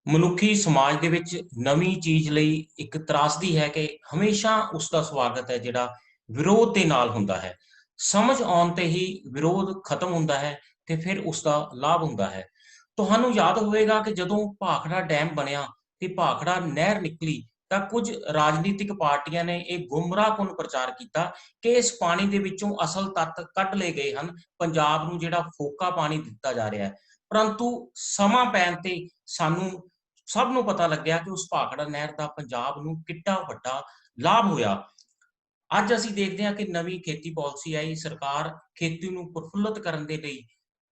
ਮਨੁੱਖੀ ਸਮਾਜ ਦੇ ਵਿੱਚ ਨਵੀਂ ਚੀਜ਼ ਲਈ ਇੱਕ ਤਰਾਸਦੀ ਹੈ ਕਿ ਹਮੇਸ਼ਾ ਉਸ ਦਾ ਸਵਾਗਤ ਹੈ ਜਿਹੜਾ ਵਿਰੋਧ ਦੇ ਨਾਲ ਹੁੰਦਾ ਹੈ। ਸਮਝ ਆਉਣ ਤੇ ਹੀ ਵਿਰੋਧ ਖਤਮ ਹੁੰਦਾ ਹੈ ਤੇ ਫਿਰ ਉਸ ਦਾ ਲਾਭ ਹੁੰਦਾ ਹੈ। ਤੁਹਾਨੂੰ ਯਾਦ ਹੋਵੇਗਾ ਕਿ ਜਦੋਂ ਭਾਖੜਾ ਡੈਮ ਬਣਿਆ ਤੇ ਭਾਖੜਾ ਨਹਿਰ ਨਿਕਲੀ ਤਾਂ ਕੁਝ ਰਾਜਨੀਤਿਕ ਪਾਰਟੀਆਂ ਨੇ ਇਹ ਗੁੰਮਰਾਹਕੁੰਨ ਪ੍ਰਚਾਰ ਕੀਤਾ ਕਿ ਇਸ ਪਾਣੀ ਦੇ ਵਿੱਚੋਂ ਅਸਲ ਤੱਤ ਕੱਢ ਲਏ ਗਏ ਹਨ, ਪੰਜਾਬ ਨੂੰ ਜਿਹੜਾ ਫੋਕਾ ਪਾਣੀ ਦਿੱਤਾ ਜਾ ਰਿਹਾ ਹੈ। ਪਰੰਤੂ ਸਮਾਂ ਪੈਣ ਤੇ ਸਾਨੂੰ ਸਭ ਨੂੰ ਪਤਾ ਲੱਗਿਆ ਕਿ ਉਸ ਭਾਖੜਾ ਨਹਿਰ ਦਾ ਪੰਜਾਬ ਨੂੰ ਕਿੱਡਾ ਵੱਡਾ ਲਾਭ ਹੋਇਆ। ਅੱਜ ਅਸੀਂ ਦੇਖਦੇ ਹਾਂ ਕਿ ਨਵੀਂ ਖੇਤੀ ਪਾਲਿਸੀ ਆਈ, ਸਰਕਾਰ ਖੇਤੀ ਨੂੰ ਪ੍ਰਫੁੱਲਤ ਕਰਨ ਦੇ ਲਈ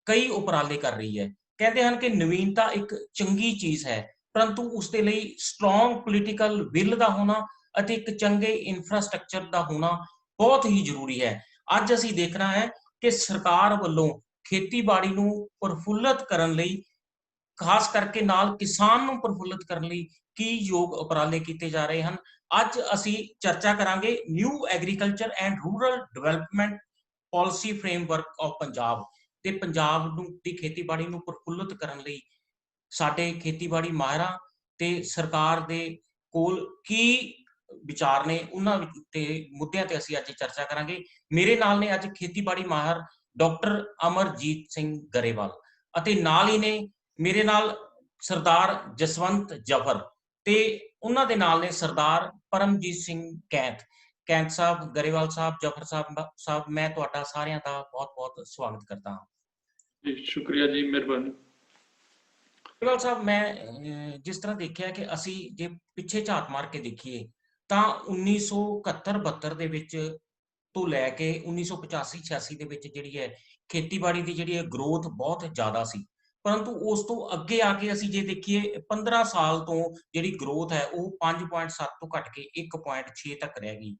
ਕਈ ਉਪਰਾਲੇ ਕਰ ਰਹੀ ਹੈ। ਕਹਿੰਦੇ ਹਨ ਕਿ ਨਵੀਨਤਾ ਇੱਕ ਚੰਗੀ ਚੀਜ਼ ਹੈ, ਪਰੰਤੂ ਉਸ ਦੇ ਲਈ ਸਟਰੋਂਗ ਪੋਲੀਟੀਕਲ ਵਿਲ ਦਾ ਹੋਣਾ ਅਤੇ ਇੱਕ ਚੰਗੇ ਇਨਫਰਾਸਟ੍ਰਕਚਰ ਦਾ ਹੋਣਾ ਬਹੁਤ ਹੀ ਜ਼ਰੂਰੀ ਹੈ। ਅੱਜ ਅਸੀਂ ਦੇਖਣਾ ਹੈ ਕਿ ਸਰਕਾਰ ਵੱਲੋਂ ਖੇਤੀਬਾੜੀ ਨੂੰ ਪ੍ਰਫੁੱਲਤ ਕਰਨ ਲਈ, ਖਾਸ ਕਰਕੇ ਨਾਲ ਕਿਸਾਨ ਨੂੰ ਪ੍ਰਫੁੱਲਤ ਕਰਨ ਲਈ ਕੀ ਯੋਗ ਉਪਰਾਲੇ ਕੀਤੇ ਜਾ ਰਹੇ ਹਨ। ਅੱਜ ਅਸੀਂ ਚਰਚਾ ਕਰਾਂਗੇ new agriculture and rural development policy framework of Punjab ਤੇ ਪੰਜਾਬ ਨੂੰ ਦੀ ਖੇਤੀਬਾੜੀ ਨੂੰ ਪ੍ਰਫੁੱਲਤ ਕਰਨ ਲਈ ਸਾਡੇ ਖੇਤੀਬਾੜੀ ਮਾਹਿਰਾਂ ਤੇ ਸਰਕਾਰ ਦੇ ਕੋਲ ਕੀ ਵਿਚਾਰ ਨੇ, ਉਹਨਾਂ ਤੇ ਮੁੱਦਿਆਂ ਤੇ ਅਸੀਂ ਅੱਜ ਚਰਚਾ ਕਰਾਂਗੇ। ਮੇਰੇ ਨਾਲ ਨੇ ਅੱਜ ਖੇਤੀਬਾੜੀ ਮਾਹਰ ਡਾਕਟਰ ਅਮਰਜੀਤ ਸਿੰਘ ਗਰੇਵਾਲ ਅਤੇ ਨਾਲ ਹੀ ਨੇ ਮੇਰੇ ਨਾਲ ਸਰਦਾਰ ਜਸਵੰਤ ਜਫਰ ਤੇ ਉਹਨਾਂ ਦੇ ਨਾਲ ਨੇ ਸਰਦਾਰ ਪਰਮਜੀਤ ਸਿੰਘ ਕੈਂਥ। ਕੈਂਥ ਸਾਹਿਬ, ਗਰੇਵਾਲ ਸਾਹਿਬ, ਜਫਰ ਸਾਹਿਬ, ਮੈਂ ਤੁਹਾਡਾ ਸਾਰਿਆਂ ਦਾ ਬਹੁਤ-ਬਹੁਤ ਸਵਾਗਤ ਕਰਦਾ ਹਾਂ। ਜੀ ਸ਼ੁਕਰੀਆ ਜੀ, ਮਿਹਰਬਾਨੀ। ਗਰੇਵਾਲ ਸਾਹਿਬ, ਮੈਂ ਜਿਸ ਤਰ੍ਹਾਂ ਦੇਖਿਆ ਕਿ ਅਸੀਂ ਜੇ ਪਿੱਛੇ ਝਾਤ ਮਾਰ ਕੇ ਦੇਖੀਏ ਤਾਂ 1971-72 ਦੇ ਵਿੱਚ ਤੋਂ ਲੈ ਕੇ 1985-86 ਦੇ ਵਿੱਚ ਜਿਹੜੀ ਹੈ ਖੇਤੀਬਾੜੀ ਦੀ ਜਿਹੜੀ ਹੈ ਗਰੋਥ ਬਹੁਤ ਜ਼ਿਆਦਾ ਸੀ। ਪਰੰਤੂ ਉਸ ਤੋਂ ਅੱਗੇ ਆ ਕੇ ਅਸੀਂ ਜੇ ਦੇਖੀਏ 15 ਸਾਲ ਤੋਂ ਜਿਹੜੀ ਗਰੋਥ ਹੈ ਉਹ 5.7 ਤੋਂ ਘਟ ਕੇ 1.6 ਤੱਕ ਰਹਿ ਗਈ।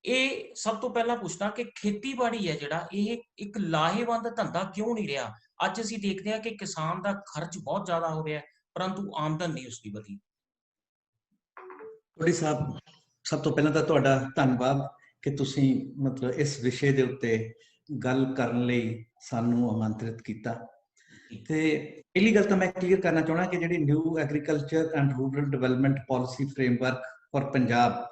ਇਹ ਸਭ ਤੋਂ ਪਹਿਲਾਂ ਪੁੱਛਣਾ ਕਿ ਖੇਤੀਬਾੜੀ ਹੈ ਜਿਹੜਾ ਇਹ ਇੱਕ ਲਾਹੇਵੰਦ ਧੰਦਾ ਕਿਉਂ ਨਹੀਂ ਰਿਹਾ? ਅੱਜ ਅਸੀਂ ਦੇਖਦੇ ਹਾਂ ਕਿ ਕਿਸਾਨ ਦਾ ਖਰਚ ਬਹੁਤ ਜ਼ਿਆਦਾ ਹੋ ਰਿਹਾ ਹੈ, ਪਰੰਤੂ ਆਮਦਨ ਨਹੀਂ ਉਸਦੀ ਵਧੀ। ਕੋੜੀ ਸਾਹਿਬ, ਸਭ ਤੋਂ ਪਹਿਲਾਂ ਤਾਂ ਤੁਹਾਡਾ ਧੰਨਵਾਦ ਕਿ ਤੁਸੀਂ ਮਤਲਬ ਇਸ ਵਿਸ਼ੇ ਦੇ ਉੱਤੇ ਗੱਲ ਕਰਨ ਲਈ ਸਾਨੂੰ ਆਮੰਤਰਿਤ ਕੀਤਾ। ਤੇ ਪਹਿਲੀ ਗੱਲ ਤਾਂ ਮੈਂ ਕਲੀਅਰ ਕਰਨਾ ਚਾਹੁੰਦਾ ਕਿ ਜਿਹੜੀ new agriculture and rural development policy framework for Punjab,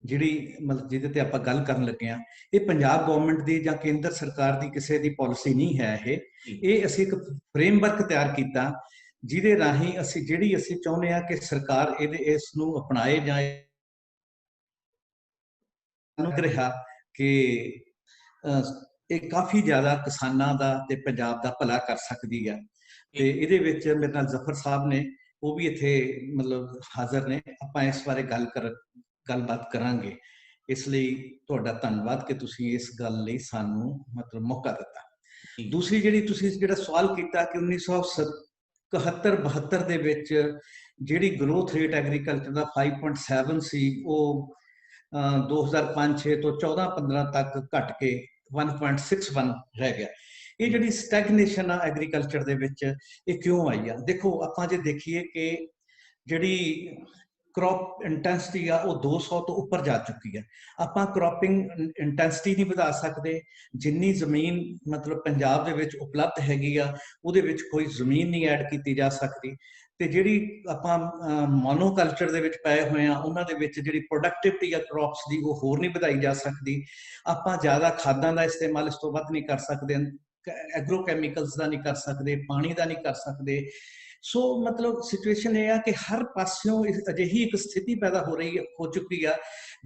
ਜਿਹੜੀ ਮਤਲਬ ਜਿਹਦੇ ਤੇ ਆਪਾਂ ਗੱਲ ਕਰਨ ਲੱਗੇ ਹਾਂ, ਇਹ ਪੰਜਾਬ ਗਵਰਨਮੈਂਟ ਦੀ ਜਾਂ ਕੇਂਦਰ ਸਰਕਾਰ ਦੀ ਕਿਸੇ ਦੀ ਪਾਲਿਸੀ ਨਹੀਂ ਹੈ। ਇਹ ਅਸੀਂ ਇੱਕ ਫਰੇਮਵਰਕ ਤਿਆਰ ਕੀਤਾ ਜਿਹਦੇ ਰਾਹੀਂ ਅਸੀਂ ਚਾਹੁੰਦੇ ਹਾਂ ਕਿ ਸਰਕਾਰ ਇਸ ਨੂੰ ਅਪਣਾਏ ਜਾਂ ਰਿਹਾ ਕਿ ਇਹ ਕਾਫੀ ਜ਼ਿਆਦਾ ਕਿਸਾਨਾਂ ਦਾ ਤੇ ਪੰਜਾਬ ਦਾ ਭਲਾ ਕਰ ਸਕਦੀ ਹੈ। ਤੇ ਇਹਦੇ ਵਿੱਚ ਮੇਰੇ ਨਾਲ ਜ਼ਫਰ ਸਾਹਿਬ ਨੇ, ਉਹ ਵੀ ਇੱਥੇ ਮਤਲਬ ਹਾਜ਼ਰ ਨੇ। ਆਪਾਂ ਇਸ ਬਾਰੇ ਗੱਲਬਾਤ ਕਰਾਂਗੇ। ਇਸ ਲਈ ਤੁਹਾਡਾ ਧੰਨਵਾਦ ਕਿ ਤੁਸੀਂ ਇਸ ਗੱਲ ਲਈ ਸਾਨੂੰ ਮਤਲਬ ਮੌਕਾ ਦਿੱਤਾ। ਦੂਸਰੀ ਜਿਹੜਾ ਸਵਾਲ ਕੀਤਾ ਕਿ 1971-72 ਦੇ ਵਿੱਚ ਜਿਹੜੀ ਗਰੋਥ ਰੇਟ ਐਗਰੀਕਲਚਰ ਦਾ 5.7 ਸੀ, ਉਹ 2005-06 ਤੋਂ 14-15 ਤੱਕ ਘਟ ਕੇ 1.61 ਰਹਿ ਗਿਆ। ਇਹ ਜਿਹੜੀ ਸਟੈਗਨੇਸ਼ਨ ਆ ਐਗਰੀਕਲਚਰ ਦੇ ਵਿੱਚ, ਇਹ ਕਿਉਂ ਆਈ ਆ? ਦੇਖੋ, ਆਪਾਂ ਜੇ ਦੇਖੀਏ ਕਿ ਜਿਹੜੀ ਕ੍ਰੌਪ ਇੰਟੈਂਸਿਟੀ ਆ ਉਹ 200 ਤੋਂ ਉੱਪਰ ਜਾ ਚੁੱਕੀ ਹੈ। ਆਪਾਂ ਕ੍ਰੌਪਿੰਗ ਇੰਟੈਂਸਿਟੀ ਨਹੀਂ ਵਧਾ ਸਕਦੇ। ਜਿੰਨੀ ਜ਼ਮੀਨ ਮਤਲਬ ਪੰਜਾਬ ਦੇ ਵਿੱਚ ਉਪਲਬਧ ਹੈਗੀ ਆ, ਉਹਦੇ ਵਿੱਚ ਕੋਈ ਜ਼ਮੀਨ ਨਹੀਂ ਐਡ ਕੀਤੀ ਜਾ ਸਕਦੀ। ਤੇ ਜਿਹੜੀ ਆਪਾਂ ਮੋਨੋਕਲਚਰ ਦੇ ਵਿੱਚ ਪਏ ਹੋਏ ਆ, ਉਹਨਾਂ ਦੇ ਵਿੱਚ ਜਿਹੜੀ ਪ੍ਰੋਡਕਟਿਵਿਟੀ ਆ ਕ੍ਰੌਪਸ ਦੀ, ਉਹ ਹੋਰ ਨਹੀਂ ਵਧਾਈ ਜਾ ਸਕਦੀ। ਆਪਾਂ ਜ਼ਿਆਦਾ ਖਾਦਾਂ ਦਾ ਇਸਤੇਮਾਲ ਇਸ ਤੋਂ ਵੱਧ ਨਹੀਂ ਕਰ ਸਕਦੇ, ਐਗਰੋ ਕੈਮੀਕਲਸ ਦਾ ਨਹੀਂ ਕਰ ਸਕਦੇ, ਪਾਣੀ ਦਾ ਨਹੀਂ ਕਰ ਸਕਦੇ। ਸੋ ਮਤਲਬ ਸਿਚੁਏਸ਼ਨ ਇਹ ਆ ਕਿ ਹਰ ਪਾਸਿਓਂ ਅਜਿਹੀ ਇੱਕ ਸਥਿਤੀ ਪੈਦਾ ਹੋ ਚੁੱਕੀ ਆ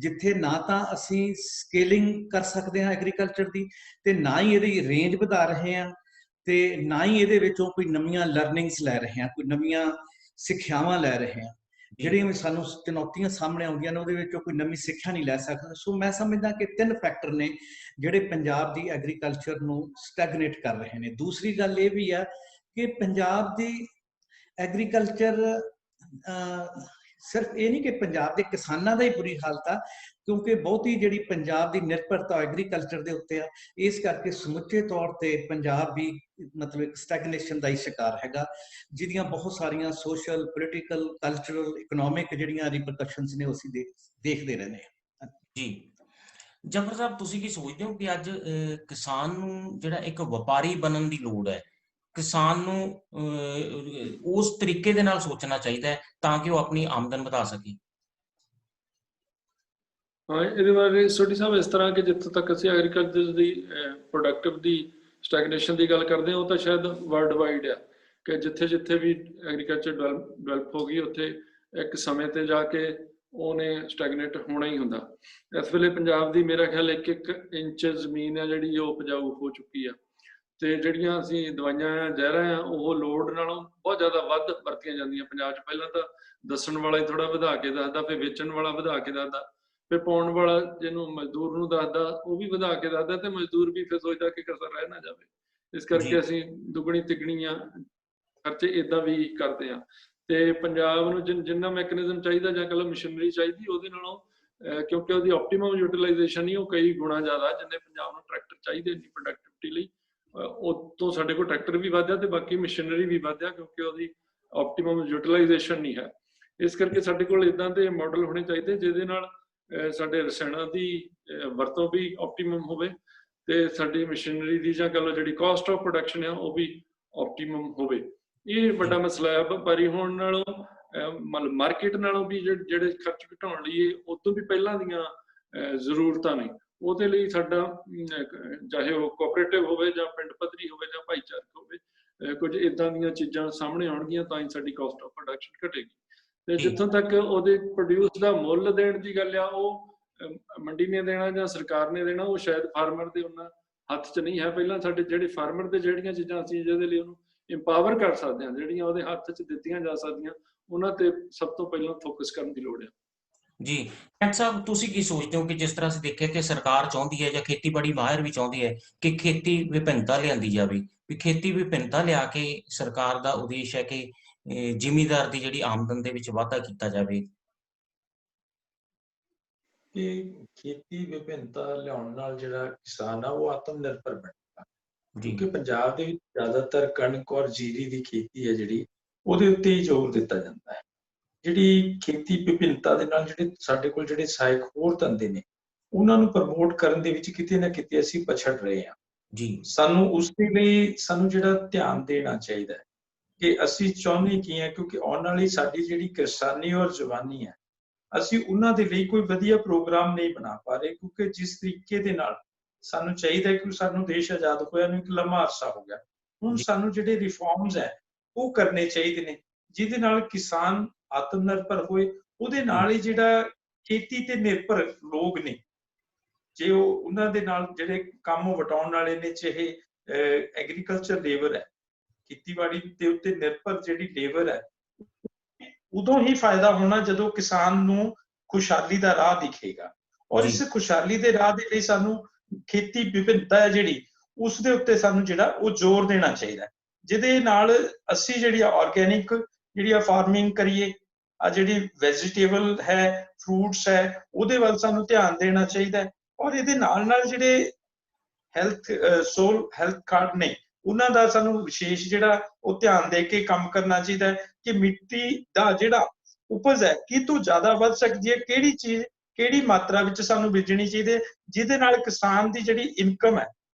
ਜਿੱਥੇ ਨਾ ਤਾਂ ਅਸੀਂ ਸਕੇਲਿੰਗ ਕਰ ਸਕਦੇ ਹਾਂ ਐਗਰੀਕਲਚਰ ਦੀ, ਤੇ ਨਾ ਹੀ ਇਹਦੀ ਰੇਂਜ ਵਧਾ ਰਹੇ ਹਾਂ, ਤੇ ਨਾ ਹੀ ਇਹਦੇ ਵਿੱਚੋਂ ਕੋਈ ਨਵੀਆਂ ਲਰਨਿੰਗਸ ਲੈ ਰਹੇ ਹਾਂ, ਕੋਈ ਨਵੀਆਂ ਸਿੱਖਿਆਵਾਂ ਲੈ ਰਹੇ ਹਾਂ। ਜਿਹੜੀਆਂ ਵੀ ਸਾਨੂੰ ਚੁਣੌਤੀਆਂ ਸਾਹਮਣੇ ਆਉਂਦੀਆਂ ਨੇ, ਉਹਦੇ ਵਿੱਚੋਂ ਕੋਈ ਨਵੀਂ ਸਿੱਖਿਆ ਨਹੀਂ ਲੈ ਸਕਦੇ। ਸੋ ਮੈਂ ਸਮਝਦਾ ਕਿ 3 ਫੈਕਟਰ ਨੇ ਜਿਹੜੇ ਪੰਜਾਬ ਦੀ ਐਗਰੀਕਲਚਰ ਨੂੰ ਸਟੈਗਨੇਟ ਕਰ ਰਹੇ ਨੇ। ਦੂਸਰੀ ਗੱਲ ਇਹ ਵੀ ਆ ਕਿ ਪੰਜਾਬ ਦੀ ਐਗਰੀਕਲਚਰ ਸਿਰਫ ਇਹ ਨਹੀਂ ਕਿ ਪੰਜਾਬ ਦੇ ਕਿਸਾਨਾਂ ਦਾ ਹੀ ਬੁਰੀ ਹਾਲਤ ਆ, ਕਿਉਂਕਿ ਬਹੁਤੀ ਜਿਹੜੀ ਪੰਜਾਬ ਦੀ ਨਿਰਭਰਤਾ ਐਗਰੀਕਲਚਰ ਦੇ ਉੱਤੇ ਆ, ਇਸ ਕਰਕੇ ਸਮੁੱਚੇ ਤੌਰ ਤੇ ਪੰਜਾਬ ਵੀ ਮਤਲਬ ਇੱਕ ਸਟੈਗਨੇਸ਼ਨ ਦਾ ਹੀ ਸ਼ਿਕਾਰ ਹੈਗਾ, ਜਿਹਦੀਆਂ ਬਹੁਤ ਸਾਰੀਆਂ ਸੋਸ਼ਲ, ਪੋਲੀਟੀਕਲ, ਕਲਚਰਲ, ਇਕਨੋਮਿਕ ਜਿਹੜੀਆਂ ਰਿਪਰਕਸ਼ਨਸ ਨੇ, ਉਹ ਅਸੀਂ ਦੇਖਦੇ ਰਹਿੰਦੇ ਹਾਂ। ਜੀ ਜਫਰ ਸਾਹਿਬ, ਤੁਸੀਂ ਕੀ ਸੋਚਦੇ ਹੋ ਕਿ ਅੱਜ ਕਿਸਾਨ ਨੂੰ ਜਿਹੜਾ ਇੱਕ ਵਪਾਰੀ ਬਣਨ ਦੀ ਲੋੜ ਹੈ? ਕਿਸਾਨ ਨੂੰ ਉਸ ਤਰੀਕੇ ਦੇ ਨਾਲ ਸੋਚਣਾ ਚਾਹੀਦਾ ਹੈ ਤਾਂ ਕਿ ਉਹ ਆਪਣੀ ਆਮਦਨ ਵਧਾ ਸਕੇ? ਹਾਂ, ਇਹਦੇ ਬਾਰੇ ਸੋਢੀ ਸਾਹਿਬ ਇਸ ਤਰ੍ਹਾਂ ਕਿ ਜਿੱਥੋਂ ਤੱਕ ਅਸੀਂ ਐਗਰੀਕਲਚਰ ਦੀ ਪ੍ਰੋਡਕਟਿਵ ਦੀ ਸਟੈਗਨੇਸ਼ਨ ਦੀ ਗੱਲ ਕਰਦੇ ਹਾਂ, ਉਹ ਤਾਂ ਸ਼ਾਇਦ ਵਰਲਡ ਵਾਈਡ ਆ ਕਿ ਜਿੱਥੇ ਜਿੱਥੇ ਵੀ ਐਗਰੀਕਲਚਰ ਡਿਵੈਲਪ ਹੋ ਗਈ, ਉੱਥੇ ਇੱਕ ਸਮੇਂ ਤੇ ਜਾ ਕੇ ਉਹਨੇ ਸਟੈਗਨੇਟ ਹੋਣਾ ਹੀ ਹੁੰਦਾ। ਇਸ ਵੇਲੇ ਪੰਜਾਬ ਦੀ ਮੇਰਾ ਖਿਆਲ 1-1 ਇੰਚ ਜ਼ਮੀਨ ਹੈ ਜਿਹੜੀ ਉਹ ਉਪਜਾਊ ਹੋ ਚੁੱਕੀ ਆ, ਤੇ ਜਿਹੜੀਆਂ ਅਸੀਂ ਦਵਾਈਆਂ ਜ਼ਹਿਰਾਂ ਆ ਉਹ ਲੋੜ ਨਾਲੋਂ ਬਹੁਤ ਜ਼ਿਆਦਾ ਵੱਧ ਵਰਤੀਆਂ ਜਾਂਦੀਆਂ ਪੰਜਾਬ 'ਚ। ਪਹਿਲਾਂ ਤਾਂ ਦੱਸਣ ਵਾਲਾ ਹੀ ਥੋੜਾ ਵਧਾ ਕੇ ਦੱਸਦਾ, ਫਿਰ ਵੇਚਣ ਵਾਲਾ ਵਧਾ ਕੇ ਦੱਸਦਾ, ਫਿਰ ਪਾਉਣ ਵਾਲਾ ਜਿਹਨੂੰ ਮਜ਼ਦੂਰ ਨੂੰ ਦੱਸਦਾ ਉਹ ਵੀ ਵਧਾ ਕੇ ਦੱਸਦਾ, ਤੇ ਮਜ਼ਦੂਰ ਵੀ ਫਿਰ ਸੋਚਦਾ ਕਿ ਕਸਰ ਰਹਿ ਨਾ ਜਾਵੇ। ਇਸ ਕਰਕੇ ਅਸੀਂ ਦੁੱਗਣੀ ਤਿੱਗਣੀਆਂ ਖਰਚੇ ਇਦਾਂ ਵੀ ਕਰਦੇ ਆ। ਤੇ ਪੰਜਾਬ ਨੂੰ ਜਿੰਨਾ ਮੈਕੈਨਿਜ਼ਮ ਚਾਹੀਦਾ ਜਾਂ ਕਹ ਲਓ ਮਸ਼ੀਨਰੀ ਚਾਹੀਦੀ, ਉਹਦੇ ਨਾਲੋਂ ਕਿਉਂਕਿ ਉਹਦੀ ਆਪਟੀਮਮ ਯੂਟਿਲਾਈਜੇਸ਼ਨ ਹੀ ਉਹ ਕਈ ਗੁਣਾ ਜ਼ਿਆਦਾ, ਜਿੰਨੇ ਪੰਜਾਬ ਨੂੰ ਟਰੈਕਟਰ ਚਾਹੀਦੇ ਇੰਨੀ ਪ੍ਰੋਡਕਟਿਵਿਟੀ ਲਈ, ਉਤੋਂ ਸਾਡੇ ਕੋਲ ਟਰੈਕਟਰ ਵੀ ਵਧਿਆ ਤੇ ਬਾਕੀ ਮਸ਼ੀਨਰੀ ਵੀ ਵਧਿਆ, ਕਿਉਂਕਿ ਉਹਦੀ ਆਪਟੀਮਮ ਯੂਟਿਲਾਈਜੇਸ਼ਨ ਨਹੀਂ ਹੈ। ਇਸ ਕਰਕੇ ਸਾਡੇ ਕੋਲ ਇਦਾਂ ਦੇ ਮਾਡਲ ਹੋਣੇ ਚਾਹੀਦੇ ਜਿਹਦੇ ਨਾਲ ਸਾਡੇ ਰਸਾਇਣਾਂ ਦੀ ਵਰਤੋਂ ਵੀ ਆਪਟੀਮਮ ਹੋਵੇ, ਤੇ ਸਾਡੀ ਮਸ਼ੀਨਰੀ ਦੀ ਜਾਂ ਕਹ ਲਓ ਜਿਹੜੀ ਕਾਸਟ ਆਫ ਪ੍ਰੋਡਕਸ਼ਨ ਆ ਉਹ ਵੀ ਆਪਟੀਮਮ ਹੋਵੇ। ਇਹ ਵੱਡਾ ਮਸਲਾ ਹੈ। ਵਪਾਰੀ ਹੋਣ ਨਾਲੋਂ ਮਤਲਬ ਮਾਰਕੀਟ ਨਾਲੋਂ ਵੀ ਜਿਹੜੇ ਖਰਚ ਘਟਾਉਣ ਲਈ ਉਦੋਂ ਵੀ ਪਹਿਲਾਂ ਦੀਆਂ ਜ਼ਰੂਰਤਾਂ ਨੇ, ਉਹਦੇ ਲਈ ਸਾਡਾ ਚਾਹੇ ਉਹ ਕੋਆਪਰੇਟਿਵ ਹੋਵੇ ਜਾਂ ਪਿੰਡ ਪੱਧਰੀ ਹੋਵੇ ਜਾਂ ਭਾਈਚਾਰਕ ਹੋਵੇ, ਕੁਝ ਇਦਾਂ ਦੀਆਂ ਚੀਜ਼ਾਂ ਸਾਹਮਣੇ ਆਉਣਗੀਆਂ ਤਾਂ ਹੀ ਸਾਡੀ ਕਾਸਟ ਆਫ ਪ੍ਰੋਡਕਸ਼ਨ ਘਟੇਗੀ। ਤੇ ਜਿੱਥੋਂ ਤੱਕ ਉਹਦੇ ਪ੍ਰੋਡਿਊਸ ਦਾ ਮੁੱਲ ਦੇਣ ਦੀ ਗੱਲ ਆ, ਉਹ ਮੰਡੀ ਨੇ ਦੇਣਾ ਜਾਂ ਸਰਕਾਰ ਨੇ ਦੇਣਾ, ਉਹ ਸ਼ਾਇਦ ਫਾਰਮਰ ਦੇ ਉਹਨਾਂ ਹੱਥ 'ਚ ਨਹੀਂ ਹੈ। ਪਹਿਲਾਂ ਸਾਡੇ ਜਿਹੜੇ ਫਾਰਮਰ ਦੇ ਜਿਹੜੀਆਂ ਚੀਜ਼ਾਂ ਅਸੀਂ ਜਿਹਦੇ ਲਈ ਉਹਨੂੰ ਇੰਪਾਵਰ ਕਰ ਸਕਦੇ ਹਾਂ, ਜਿਹੜੀਆਂ ਉਹਦੇ ਹੱਥ 'ਚ ਦਿੱਤੀਆਂ ਜਾ ਸਕਦੀਆਂ, ਉਹਨਾਂ ਤੇ ਸਭ ਤੋਂ ਪਹਿਲਾਂ ਫੋਕਸ ਕਰਨ ਦੀ ਲੋੜ ਹੈ। ਜੀ ਡਾਕਟਰ ਸਾਹਿਬ, ਤੁਸੀਂ ਕੀ ਸੋਚਦੇ ਹੋ ਕਿ ਜਿਸ ਤਰ੍ਹਾਂ ਅਸੀਂ ਦੇਖਿਆ ਕਿ ਸਰਕਾਰ ਚਾਹੁੰਦੀ ਹੈ ਜਾਂ ਖੇਤੀਬਾੜੀ ਮਾਹਿਰ ਵੀ ਚਾਹੁੰਦੀ ਹੈ ਕਿ ਖੇਤੀ ਵਿਭਿੰਨਤਾ ਲਿਆਂਦੀ ਜਾਵੇ, ਵੀ ਖੇਤੀ ਵਿਭਿੰਨਤਾ ਲਿਆ ਕੇ ਸਰਕਾਰ ਦਾ ਉਦੇਸ਼ ਹੈ ਕਿ ਜ਼ਿਮੀਂਦਾਰ ਦੀ ਜਿਹੜੀ ਆਮਦਨ ਦੇ ਵਿੱਚ ਵਾਧਾ ਕੀਤਾ ਜਾਵੇ? ਕਿ ਖੇਤੀ ਵਿਭਿੰਨਤਾ ਲਿਆਉਣ ਨਾਲ ਜਿਹੜਾ ਕਿਸਾਨ ਆ ਉਹ ਆਤਮ ਨਿਰਭਰ ਬਣੇਗਾ, ਕਿਉਂਕਿ ਪੰਜਾਬ ਦੇ ਵਿੱਚ ਜ਼ਿਆਦਾਤਰ ਕਣਕ ਔਰ ਜੀਰੀ ਦੀ ਖੇਤੀ ਹੈ ਜਿਹੜੀ, ਉਹਦੇ ਉੱਤੇ ਹੀ ਜ਼ੋਰ ਦਿੱਤਾ ਜਾਂਦਾ ਹੈ। ਜਿਹੜੀ ਖੇਤੀ ਵਿਭਿੰਨਤਾ ਦੇ ਨਾਲ ਜਿਹੜੇ ਸਾਡੇ ਕੋਲ ਜਿਹੜੇ ਸਹਾਇਕ ਹੋਰ ਧੰਦੇ ਨੇ, ਉਹਨਾਂ ਨੂੰ ਪ੍ਰਮੋਟ ਕਰਨ ਦੇ ਵਿੱਚ ਕਿਤੇ ਨਾ ਕਿਤੇ ਅਸੀਂ ਪਛੜ ਰਹੇ ਹਾਂ ਜੀ। ਸਾਨੂੰ ਉਸ ਦੇ ਲਈ ਸਾਨੂੰ ਜਿਹੜਾ ਧਿਆਨ ਦੇਣਾ ਚਾਹੀਦਾ ਹੈ ਕਿ ਅਸੀਂ ਚਾਹੁੰਦੇ ਕੀ ਹਾਂ, ਕਿਉਂਕਿ ਆਉਣ ਵਾਲੀ ਸਾਡੀ ਜਿਹੜੀ ਕਿਸਾਨੀ ਔਰ ਜਵਾਨੀ ਹੈ, ਅਸੀਂ ਉਹਨਾਂ ਦੇ ਲਈ ਕੋਈ ਵਧੀਆ ਪ੍ਰੋਗਰਾਮ ਨਹੀਂ ਬਣਾ ਪਾ ਰਹੇ, ਕਿਉਂਕਿ ਜਿਸ ਤਰੀਕੇ ਦੇ ਨਾਲ ਸਾਨੂੰ ਚਾਹੀਦਾ ਕਿ ਸਾਨੂੰ ਦੇਸ਼ ਆਜ਼ਾਦ ਹੋਇਆ ਨੂੰ ਇੱਕ ਲੰਮਾ ਅਰਸਾ ਹੋ ਗਿਆ, ਹੁਣ ਸਾਨੂੰ ਜਿਹੜੇ ਰਿਫਾਰਮਸ ਹੈ ਉਹ ਕਰਨੇ ਚਾਹੀਦੇ ਨੇ ਜਿਹਦੇ ਨਾਲ ਕਿਸਾਨ ਆਤਮ ਨਿਰਭਰ ਹੋਏ। ਉਹਦੇ ਨਾਲ ਹੀ ਜਿਹੜਾ ਖੇਤੀ ਤੇ ਨਿਰਭਰ ਲੋਕ ਨੇ, ਜੇ ਉਹ ਉਹਨਾਂ ਦੇ ਨਾਲ ਜਿਹੜੇ ਕੰਮ ਵਟਾਉਣ ਵਾਲੇ ਨੇ, ਚਾਹੇ ਐਗਰੀਕਲਚਰ ਲੇਬਰ ਹੈ, ਖੇਤੀਬਾੜੀ ਦੇ ਉੱਤੇ ਨਿਰਭਰ ਜਿਹੜੀ ਲੇਬਰ ਹੈ, ਉਦੋਂ ਹੀ ਫਾਇਦਾ ਹੋਣਾ ਜਦੋਂ ਕਿਸਾਨ ਨੂੰ ਖੁਸ਼ਹਾਲੀ ਦਾ ਰਾਹ ਦਿਖੇਗਾ। ਔਰ ਇਸ ਖੁਸ਼ਹਾਲੀ ਦੇ ਰਾਹ ਦੇ ਲਈ ਸਾਨੂੰ ਖੇਤੀ ਵਿਭਿੰਨਤਾ ਹੈ ਜਿਹੜੀ, ਉਸ ਦੇ ਉੱਤੇ ਸਾਨੂੰ ਜਿਹੜਾ ਉਹ ਜ਼ੋਰ ਦੇਣਾ ਚਾਹੀਦਾ, ਜਿਹਦੇ ਨਾਲ ਅਸੀਂ ਜਿਹੜੀ ਆਰਗੈਨਿਕ ਜਿਹੜੀ ਆ ਫਾਰਮਿੰਗ ਕਰੀਏ, ਆ ਜਿਹੜੀ ਵੈਜੀਟੇਬਲ ਹੈ, ਫਰੂਟਸ ਹੈ, ਉਹਦੇ ਵੱਲ ਸਾਨੂੰ ਧਿਆਨ ਦੇਣਾ ਚਾਹੀਦਾ ਹੈ। ਔਰ ਇਹਦੇ ਨਾਲ ਨਾਲ ਜਿਹੜੇ ਹੈਲਥ ਕਾਰਡ ਨੇ, ਉਹਨਾਂ ਦਾ ਸਾਨੂੰ ਵਿਸ਼ੇਸ਼ ਜਿਹੜਾ ਉਹ ਧਿਆਨ ਦੇ ਕੇ ਕੰਮ ਕਰਨਾ ਚਾਹੀਦਾ ਹੈ ਕਿ ਮਿੱਟੀ ਦਾ ਜਿਹੜਾ ਉਪਜ ਹੈ ਕਿਤੋਂ ਜ਼ਿਆਦਾ ਵੱਧ ਸਕਦੀ ਹੈ, ਕਿਹੜੀ ਚੀਜ਼ ਕਿਹੜੀ ਮਾਤਰਾ ਵਿੱਚ ਸਾਨੂੰ ਬੀਜਣੀ ਚਾਹੀਦੀ ਹੈ, ਜਿਹਦੇ ਨਾਲ ਕਿਸਾਨ ਦੀ ਜਿਹੜੀ ਇਨਕਮ ਹੈ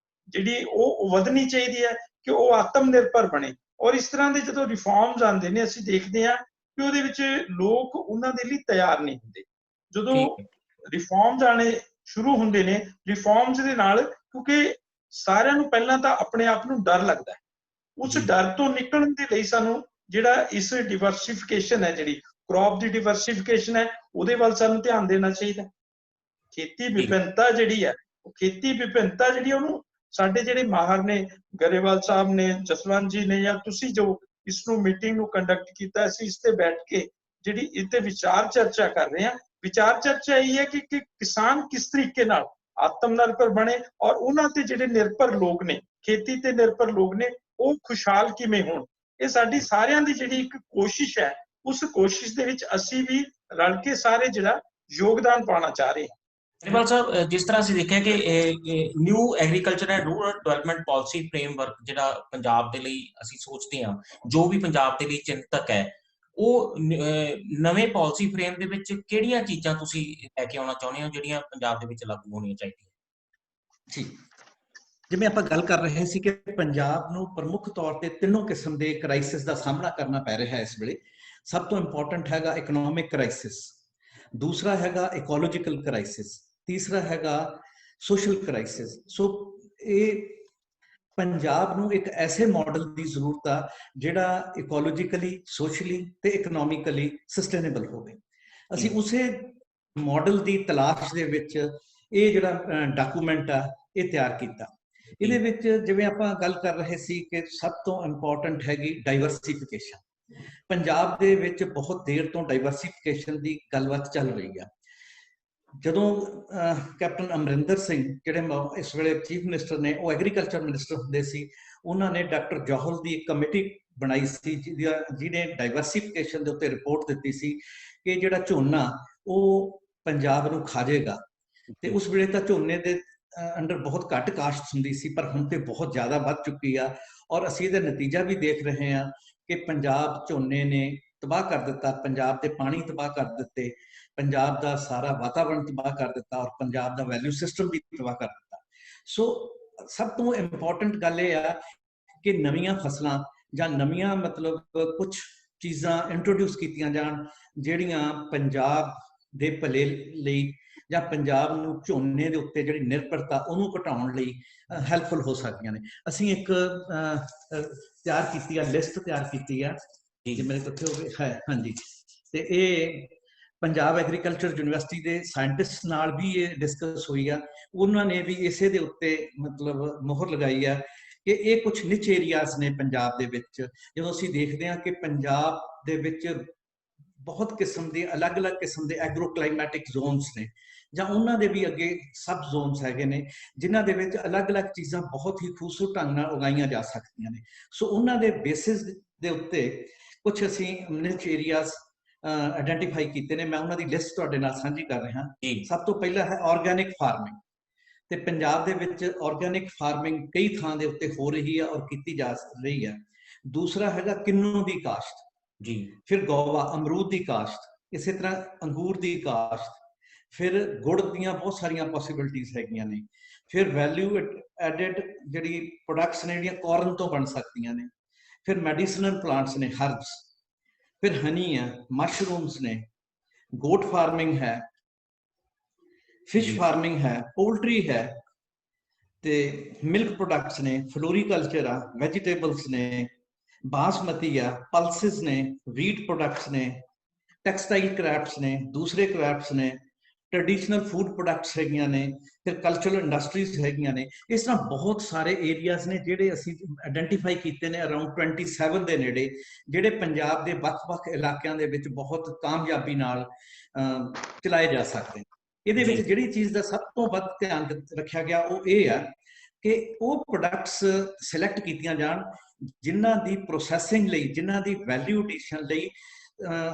ਜਿਹੜੀ ਉਹ ਵਧਣੀ ਚਾਹੀਦੀ ਹੈ ਕਿ ਉਹ ਆਤਮ ਨਿਰਭਰ ਬਣੇ। ਔਰ ਇਸ ਤਰ੍ਹਾਂ ਦੇ ਜਦੋਂ ਰਿਫਾਰਮਸ ਆਉਂਦੇ ਨੇ, ਅਸੀਂ ਦੇਖਦੇ ਹਾਂ ਕਿ ਉਹਦੇ ਵਿੱਚ ਲੋਕ ਉਹਨਾਂ ਦੇ ਲਈ ਤਿਆਰ ਨਹੀਂ ਹੁੰਦੇ। ਜਦੋਂ ਰਿਫਾਰਮਸ ਆਣੇ ਸ਼ੁਰੂ ਹੁੰਦੇ ਨੇ, ਰਿਫਾਰਮਸ ਦੇ ਨਾਲ, ਕਿਉਂਕਿ ਸਾਰਿਆਂ ਨੂੰ ਪਹਿਲਾਂ ਤਾਂ ਆਪਣੇ ਆਪ ਨੂੰ ਡਰ ਲੱਗਦਾ ਹੈ, ਉਸ ਡਰ ਤੋਂ ਨਿਕਲਣ ਦੇ ਲਈ ਸਾਨੂੰ ਜਿਹੜਾ ਇਸ ਡਿਵਰਸਿਫਿਕੇਸ਼ਨ ਹੈ, ਜਿਹੜੀ ਕ੍ਰੌਪ ਦੀ ਡਿਵਰਸਿਫਿਕੇਸ਼ਨ ਹੈ, ਉਹਦੇ ਵੱਲ ਸਾਨੂੰ ਧਿਆਨ ਦੇਣਾ ਚਾਹੀਦਾ। ਖੇਤੀ ਵਿਭਿੰਨਤਾ ਜਿਹੜੀ ਹੈ, ਉਹ ਖੇਤੀ ਵਿਭਿੰਨਤਾ ਜਿਹੜੀ ਉਹਨੂੰ ਸਾਡੇ ਜਿਹੜੇ ਮਾਹਰ ਨੇ, ਗਰੇਵਾਲ ਸਾਹਿਬ ਨੇ, ਜਸਵੰਤ ਜੀ ਨੇ, ਜਾਂ ਤੁਸੀਂ ਜੋ ਇਸ ਨੂੰ ਮੀਟਿੰਗ ਨੂੰ ਕੰਡਕਟ ਕੀਤਾ, ਅਸੀਂ ਇਸ ਤੇ ਬੈਠ ਕੇ ਜਿਹੜੀ ਇਸ ਤੇ ਵਿਚਾਰ ਚਰਚਾ ਕਰ ਰਹੇ ਹਾਂ। ਵਿਚਾਰ ਚਰਚਾ ਇਹ ਹੈ ਕਿ ਕਿਸਾਨ ਕਿਸ ਤਰੀਕੇ ਨਾਲ ਆਤਮ ਨਿਰਭਰ ਬਣੇ ਔਰ ਉਹਨਾਂ ਤੇ ਜਿਹੜੇ ਨਿਰਭਰ ਲੋਕ ਨੇ, ਖੇਤੀ ਤੇ ਨਿਰਭਰ ਲੋਕ ਨੇ, ਉਹ ਖੁਸ਼ਹਾਲ ਕਿਵੇਂ ਹੋਣ। ਇਹ ਸਾਡੀ ਸਾਰਿਆਂ ਦੀ ਜਿਹੜੀ ਇੱਕ ਕੋਸ਼ਿਸ਼ ਹੈ, ਉਸ ਕੋਸ਼ਿਸ਼ ਦੇ ਵਿੱਚ ਅਸੀਂ ਵੀ ਰਲ ਕੇ ਸਾਰੇ ਜਿਹੜਾ ਯੋਗਦਾਨ ਪਾਉਣਾ ਚਾਹ ਰਹੇ ਹਾਂ। ਗਰੇਵਾਲ ਸਾਹਿਬ, ਜਿਸ ਤਰ੍ਹਾਂ ਅਸੀਂ ਦੇਖਿਆ ਕਿ new agriculture and rural development policy framework ਜਿਹੜਾ ਪੰਜਾਬ ਦੇ ਲਈ ਅਸੀਂ ਸੋਚਦੇ ਹਾਂ, ਜੋ ਵੀ ਪੰਜਾਬ ਦੇ ਲਈ ਚਿੰਤਕ ਹੈ, ਉਹ ਨਵੇਂ ਪਾਲਿਸੀ ਫਰੇਮ ਦੇ ਵਿੱਚ ਕਿਹੜੀਆਂ ਚੀਜ਼ਾਂ ਤੁਸੀਂ ਲੈ ਕੇ ਆਉਣਾ ਚਾਹੁੰਦੇ ਹੋ ਜਿਹੜੀਆਂ ਪੰਜਾਬ ਦੇ ਵਿੱਚ ਲਾਗੂ ਹੋਣੀਆਂ ਚਾਹੀਦੀਆਂ? ਜੀ, ਜਿਵੇਂ ਆਪਾਂ ਗੱਲ ਕਰ ਰਹੇ ਸੀ ਕਿ ਪੰਜਾਬ ਨੂੰ ਪ੍ਰਮੁੱਖ ਤੌਰ ਤੇ ਤਿੰਨੋਂ ਕਿਸਮ ਦੇ ਕ੍ਰਾਈਸਿਸ ਦਾ ਸਾਹਮਣਾ ਕਰਨਾ ਪੈ ਰਿਹਾ ਹੈ ਇਸ ਵੇਲੇ। ਸਭ ਤੋਂ ਇੰਪੋਰਟੈਂਟ ਹੈਗਾ ਇਕਨੋਮਿਕ ਕ੍ਰਾਈਸਿਸ, ਦੂਸਰਾ ਹੈਗਾ ਇਕੋਲੋਜੀਕਲ ਕ੍ਰਾਈਸਿਸ, ਤੀਸਰਾ ਹੈਗਾ ਸੋਸ਼ਲ ਕ੍ਰਾਈਸਿਸ। ਸੋ ਇਹ ਪੰਜਾਬ ਨੂੰ ਇੱਕ ਐਸੇ ਮਾਡਲ ਦੀ ਜ਼ਰੂਰਤ ਆ ਜਿਹੜਾ ਇਕੋਲੋਜੀਕਲੀ, ਸੋਸ਼ਲੀ ਤੇ ਇਕਨੋਮਿਕਲੀ ਸਸਟੇਨੇਬਲ ਹੋਵੇ। ਅਸੀਂ ਉਸੇ ਮਾਡਲ ਦੀ ਤਲਾਸ਼ ਦੇ ਵਿੱਚ ਇਹ ਜਿਹੜਾ ਡਾਕੂਮੈਂਟ ਆ ਇਹ ਤਿਆਰ ਕੀਤਾ। ਇਹਦੇ ਵਿੱਚ ਜਿਵੇਂ ਆਪਾਂ ਗੱਲ ਕਰ ਰਹੇ ਸੀ ਕਿ ਸਭ ਤੋਂ ਇੰਪੋਰਟੈਂਟ ਹੈਗੀ ਡਾਈਵਰਸਿਫਿਕੇਸ਼ਨ। ਪੰਜਾਬ ਦੇ ਵਿੱਚ ਬਹੁਤ ਦੇਰ ਤੋਂ ਡਾਈਵਰਸਿਫਿਕੇਸ਼ਨ ਦੀ ਗੱਲਬਾਤ ਚੱਲ ਰਹੀ ਆ। ਜਦੋਂ ਕੈਪਟਨ ਅਮਰਿੰਦਰ ਸਿੰਘ ਜਿਹੜੇ ਇਸ ਵੇਲੇ ਚੀਫ ਮਿਨਿਸਟਰ ਨੇ, ਉਹ ਐਗਰੀਕਲਚਰ ਮਿਨਿਸਟਰ ਹੁੰਦੇ ਸੀ, ਉਹਨਾਂ ਨੇ ਡਾਕਟਰ ਜੋਹਲ ਦੀ ਇੱਕ ਕਮੇਟੀ ਬਣਾਈ ਸੀ ਜਿਹਨੇ ਡਾਈਵਰਸਿਫਿਕੇਸ਼ਨ ਦੇ ਉੱਤੇ ਰਿਪੋਰਟ ਦਿੱਤੀ ਸੀ ਕਿ ਜਿਹੜਾ ਝੋਨਾ ਉਹ ਪੰਜਾਬ ਨੂੰ ਖਾ ਜਾਏਗਾ। ਤੇ ਉਸ ਵੇਲੇ ਤਾਂ ਝੋਨੇ ਦੇ ਅੰਡਰ ਬਹੁਤ ਘੱਟ ਕਾਸ਼ਤ ਹੁੰਦੀ ਸੀ, ਪਰ ਹੁਣ ਤੇ ਬਹੁਤ ਜ਼ਿਆਦਾ ਵੱਧ ਚੁੱਕੀ ਆ। ਔਰ ਅਸੀਂ ਇਹਦਾ ਨਤੀਜਾ ਵੀ ਦੇਖ ਰਹੇ ਹਾਂ ਕਿ ਪੰਜਾਬ ਝੋਨੇ ਨੇ ਤਬਾਹ ਕਰ ਦਿੱਤਾ, ਪੰਜਾਬ ਦੇ ਪਾਣੀ ਤਬਾਹ ਕਰ ਦਿੱਤੇ, ਪੰਜਾਬ ਦਾ ਸਾਰਾ ਵਾਤਾਵਰਣ ਤਬਾਹ ਕਰ ਦਿੱਤਾ ਔਰ ਪੰਜਾਬ ਦਾ ਵੈਲਿਊ ਸਿਸਟਮ ਵੀ ਤਬਾਹ ਕਰ ਦਿੱਤਾ। ਸੋ ਸਭ ਤੋਂ ਇੰਪੋਰਟੈਂਟ ਗੱਲ ਇਹ ਆ ਕਿ ਨਵੀਆਂ ਫਸਲਾਂ ਜਾਂ ਨਵੀਆਂ ਮਤਲਬ ਕੁਝ ਚੀਜ਼ਾਂ ਇੰਟਰੋਡਿਊਸ ਕੀਤੀਆਂ ਜਾਣ ਜਿਹੜੀਆਂ ਪੰਜਾਬ ਦੇ ਭਲੇ ਲਈ ਜਾਂ ਪੰਜਾਬ ਨੂੰ ਝੋਨੇ ਦੇ ਉੱਤੇ ਜਿਹੜੀ ਨਿਰਭਰਤਾ ਉਹਨੂੰ ਘਟਾਉਣ ਲਈ ਹੈਲਪਫੁਲ ਹੋ ਸਕਦੀਆਂ ਨੇ। ਅਸੀਂ ਇੱਕ ਤਿਆਰ ਕੀਤੀ ਆ, ਲਿਸਟ ਤਿਆਰ ਕੀਤੀ ਆ ਜੇ ਮੇਰੇ ਕੋਲ ਹੋਵੇ ਹੈ। ਹਾਂਜੀ, ਤੇ ਇਹ ਪੰਜਾਬ ਐਗਰੀਕਲਚਰ ਯੂਨੀਵਰਸਿਟੀ ਦੇ ਸਾਇੰਟਿਸਟ ਨਾਲ ਵੀ ਇਹ ਡਿਸਕਸ ਹੋਈ ਆ। ਉਹਨਾਂ ਨੇ ਵੀ ਇਸੇ ਦੇ ਉੱਤੇ ਮਤਲਬ ਮੋਹਰ ਲਗਾਈ ਆ ਕਿ ਇਹ ਕੁਝ ਨਿਚ ਏਰੀਆਜ਼ ਨੇ ਪੰਜਾਬ ਦੇ ਵਿੱਚ। ਜਦੋਂ ਅਸੀਂ ਦੇਖਦੇ ਹਾਂ ਕਿ ਪੰਜਾਬ ਦੇ ਵਿੱਚ ਬਹੁਤ ਕਿਸਮ ਦੇ ਅਲੱਗ-ਅਲੱਗ ਕਿਸਮ ਦੇ ਐਗਰੋ ਕਲਾਈਮੈਟਿਕ ਜ਼ੋਨਸ ਨੇ ਜਾਂ ਉਹਨਾਂ ਦੇ ਵੀ ਅੱਗੇ ਸਬ ਜ਼ੋਨਸ ਹੈਗੇ ਨੇ ਜਿਨ੍ਹਾਂ ਦੇ ਵਿੱਚ ਅਲੱਗ-ਅਲੱਗ ਚੀਜ਼ਾਂ ਬਹੁਤ ਹੀ ਖੂਬਸੂਰਤ ਢੰਗ ਨਾਲ ਉਗਾਈਆਂ ਜਾ ਸਕਦੀਆਂ ਨੇ। ਸੋ ਉਹਨਾਂ ਦੇ ਬੇਸਿਸ ਦੇ ਉੱਤੇ ਕੁਝ ਅਸੀਂ ਨਿਚ ਏਰੀਆਜ਼ ਆਇਡੈਂਟੀਫਾਈ ਕੀਤੇ ਨੇ। ਮੈਂ ਉਹਨਾਂ ਦੀ ਲਿਸਟ ਤੁਹਾਡੇ ਨਾਲ ਸਾਂਝੀ ਕਰ ਰਿਹਾ। ਸਭ ਤੋਂ ਪਹਿਲਾਂ ਹੈ ਆਰਗੈਨਿਕ ਫਾਰਮਿੰਗ। ਤੇ ਪੰਜਾਬ ਦੇ ਵਿੱਚ ਆਰਗੈਨਿਕ ਫਾਰਮਿੰਗ ਕਈ ਥਾਂ ਦੇ ਉੱਤੇ ਹੋ ਰਹੀ ਹੈ ਔਰ ਕੀਤੀ ਜਾ ਰਹੀ ਹੈ। ਦੂਸਰਾ ਹੈਗਾ ਕਿੰਨੂ ਦੀ ਕਾਸ਼ਤ ਜੀ, ਫਿਰ ਗੋਵਾ ਅਮਰੂਦ ਦੀ ਕਾਸ਼ਤ, ਇਸੇ ਤਰ੍ਹਾਂ ਅੰਗੂਰ ਦੀ ਕਾਸ਼ਤ, ਫਿਰ ਗੁੜ ਦੀਆਂ ਬਹੁਤ ਸਾਰੀਆਂ ਪੋਸੀਬਿਲਿਟੀਜ਼ ਹੈਗੀਆਂ ਨੇ, ਫਿਰ ਵੈਲਿਊ ਐਡਿਡ ਜਿਹੜੀ ਪ੍ਰੋਡਕਟਸ ਨੇ ਜਿਹੜੀਆਂ ਕਾਰਨ ਤੋਂ ਬਣ ਸਕਦੀਆਂ ਨੇ, ਫਿਰ ਮੈਡੀਸਿਨਲ ਪਲਾਂਟਸ ਨੇ, ਹਰਬਸ, ਫਿਰ ਹਨੀ ਹੈ, ਮਸ਼ਰੂਮਸ ਨੇ, ਗੋਟ ਫਾਰਮਿੰਗ ਹੈ, ਫਿਸ਼ ਫਾਰਮਿੰਗ ਹੈ, ਪੋਲਟਰੀ ਹੈ, ਤੇ ਮਿਲਕ ਪ੍ਰੋਡਕਟਸ ਨੇ, ਫਲੋਰੀਕਲਚਰ ਆ, ਵੈਜੀਟੇਬਲਸ ਨੇ, ਬਾਸਮਤੀ ਆ, ਪਲਸਿਸ ਨੇ, ਵੀਟ ਪ੍ਰੋਡਕਟਸ ਨੇ, ਟੈਕਸਟਾਈਲ ਕ੍ਰਾਫਟਸ ਨੇ, ਦੂਸਰੇ ਕ੍ਰਾਫਟਸ ਨੇ, ਟ੍ਰੈਡੀਸ਼ਨਲ ਫੂਡ ਪ੍ਰੋਡਕਟਸ ਹੈਗੀਆਂ ਨੇ, ਫਿਰ ਕਲਚਰਲ ਇੰਡਸਟਰੀਜ਼ ਹੈਗੀਆਂ ਨੇ। ਇਸ ਤਰ੍ਹਾਂ ਬਹੁਤ ਸਾਰੇ ਏਰੀਆਜ਼ ਨੇ ਜਿਹੜੇ ਅਸੀਂ ਆਇਡੈਂਟੀਫਾਈ ਕੀਤੇ ਨੇ ਅਰਾਊਂਡ 27 ਦੇ ਨੇੜੇ, ਜਿਹੜੇ ਪੰਜਾਬ ਦੇ ਵੱਖ-ਵੱਖ ਇਲਾਕਿਆਂ ਦੇ ਵਿੱਚ ਬਹੁਤ ਕਾਮਯਾਬੀ ਨਾਲ ਚਲਾਏ ਜਾ ਸਕਦੇ। ਇਹਦੇ ਵਿੱਚ ਜਿਹੜੀ ਚੀਜ਼ ਦਾ ਸਭ ਤੋਂ ਵੱਧ ਧਿਆਨ ਰੱਖਿਆ ਗਿਆ ਉਹ ਇਹ ਆ ਕਿ ਉਹ ਪ੍ਰੋਡਕਟਸ ਸਿਲੈਕਟ ਕੀਤੀਆਂ ਜਾਣ ਜਿਨ੍ਹਾਂ ਦੀ ਪ੍ਰੋਸੈਸਿੰਗ ਲਈ, ਜਿਨ੍ਹਾਂ ਦੀ ਵੈਲਿਊ ਐਡੀਸ਼ਨ ਲਈ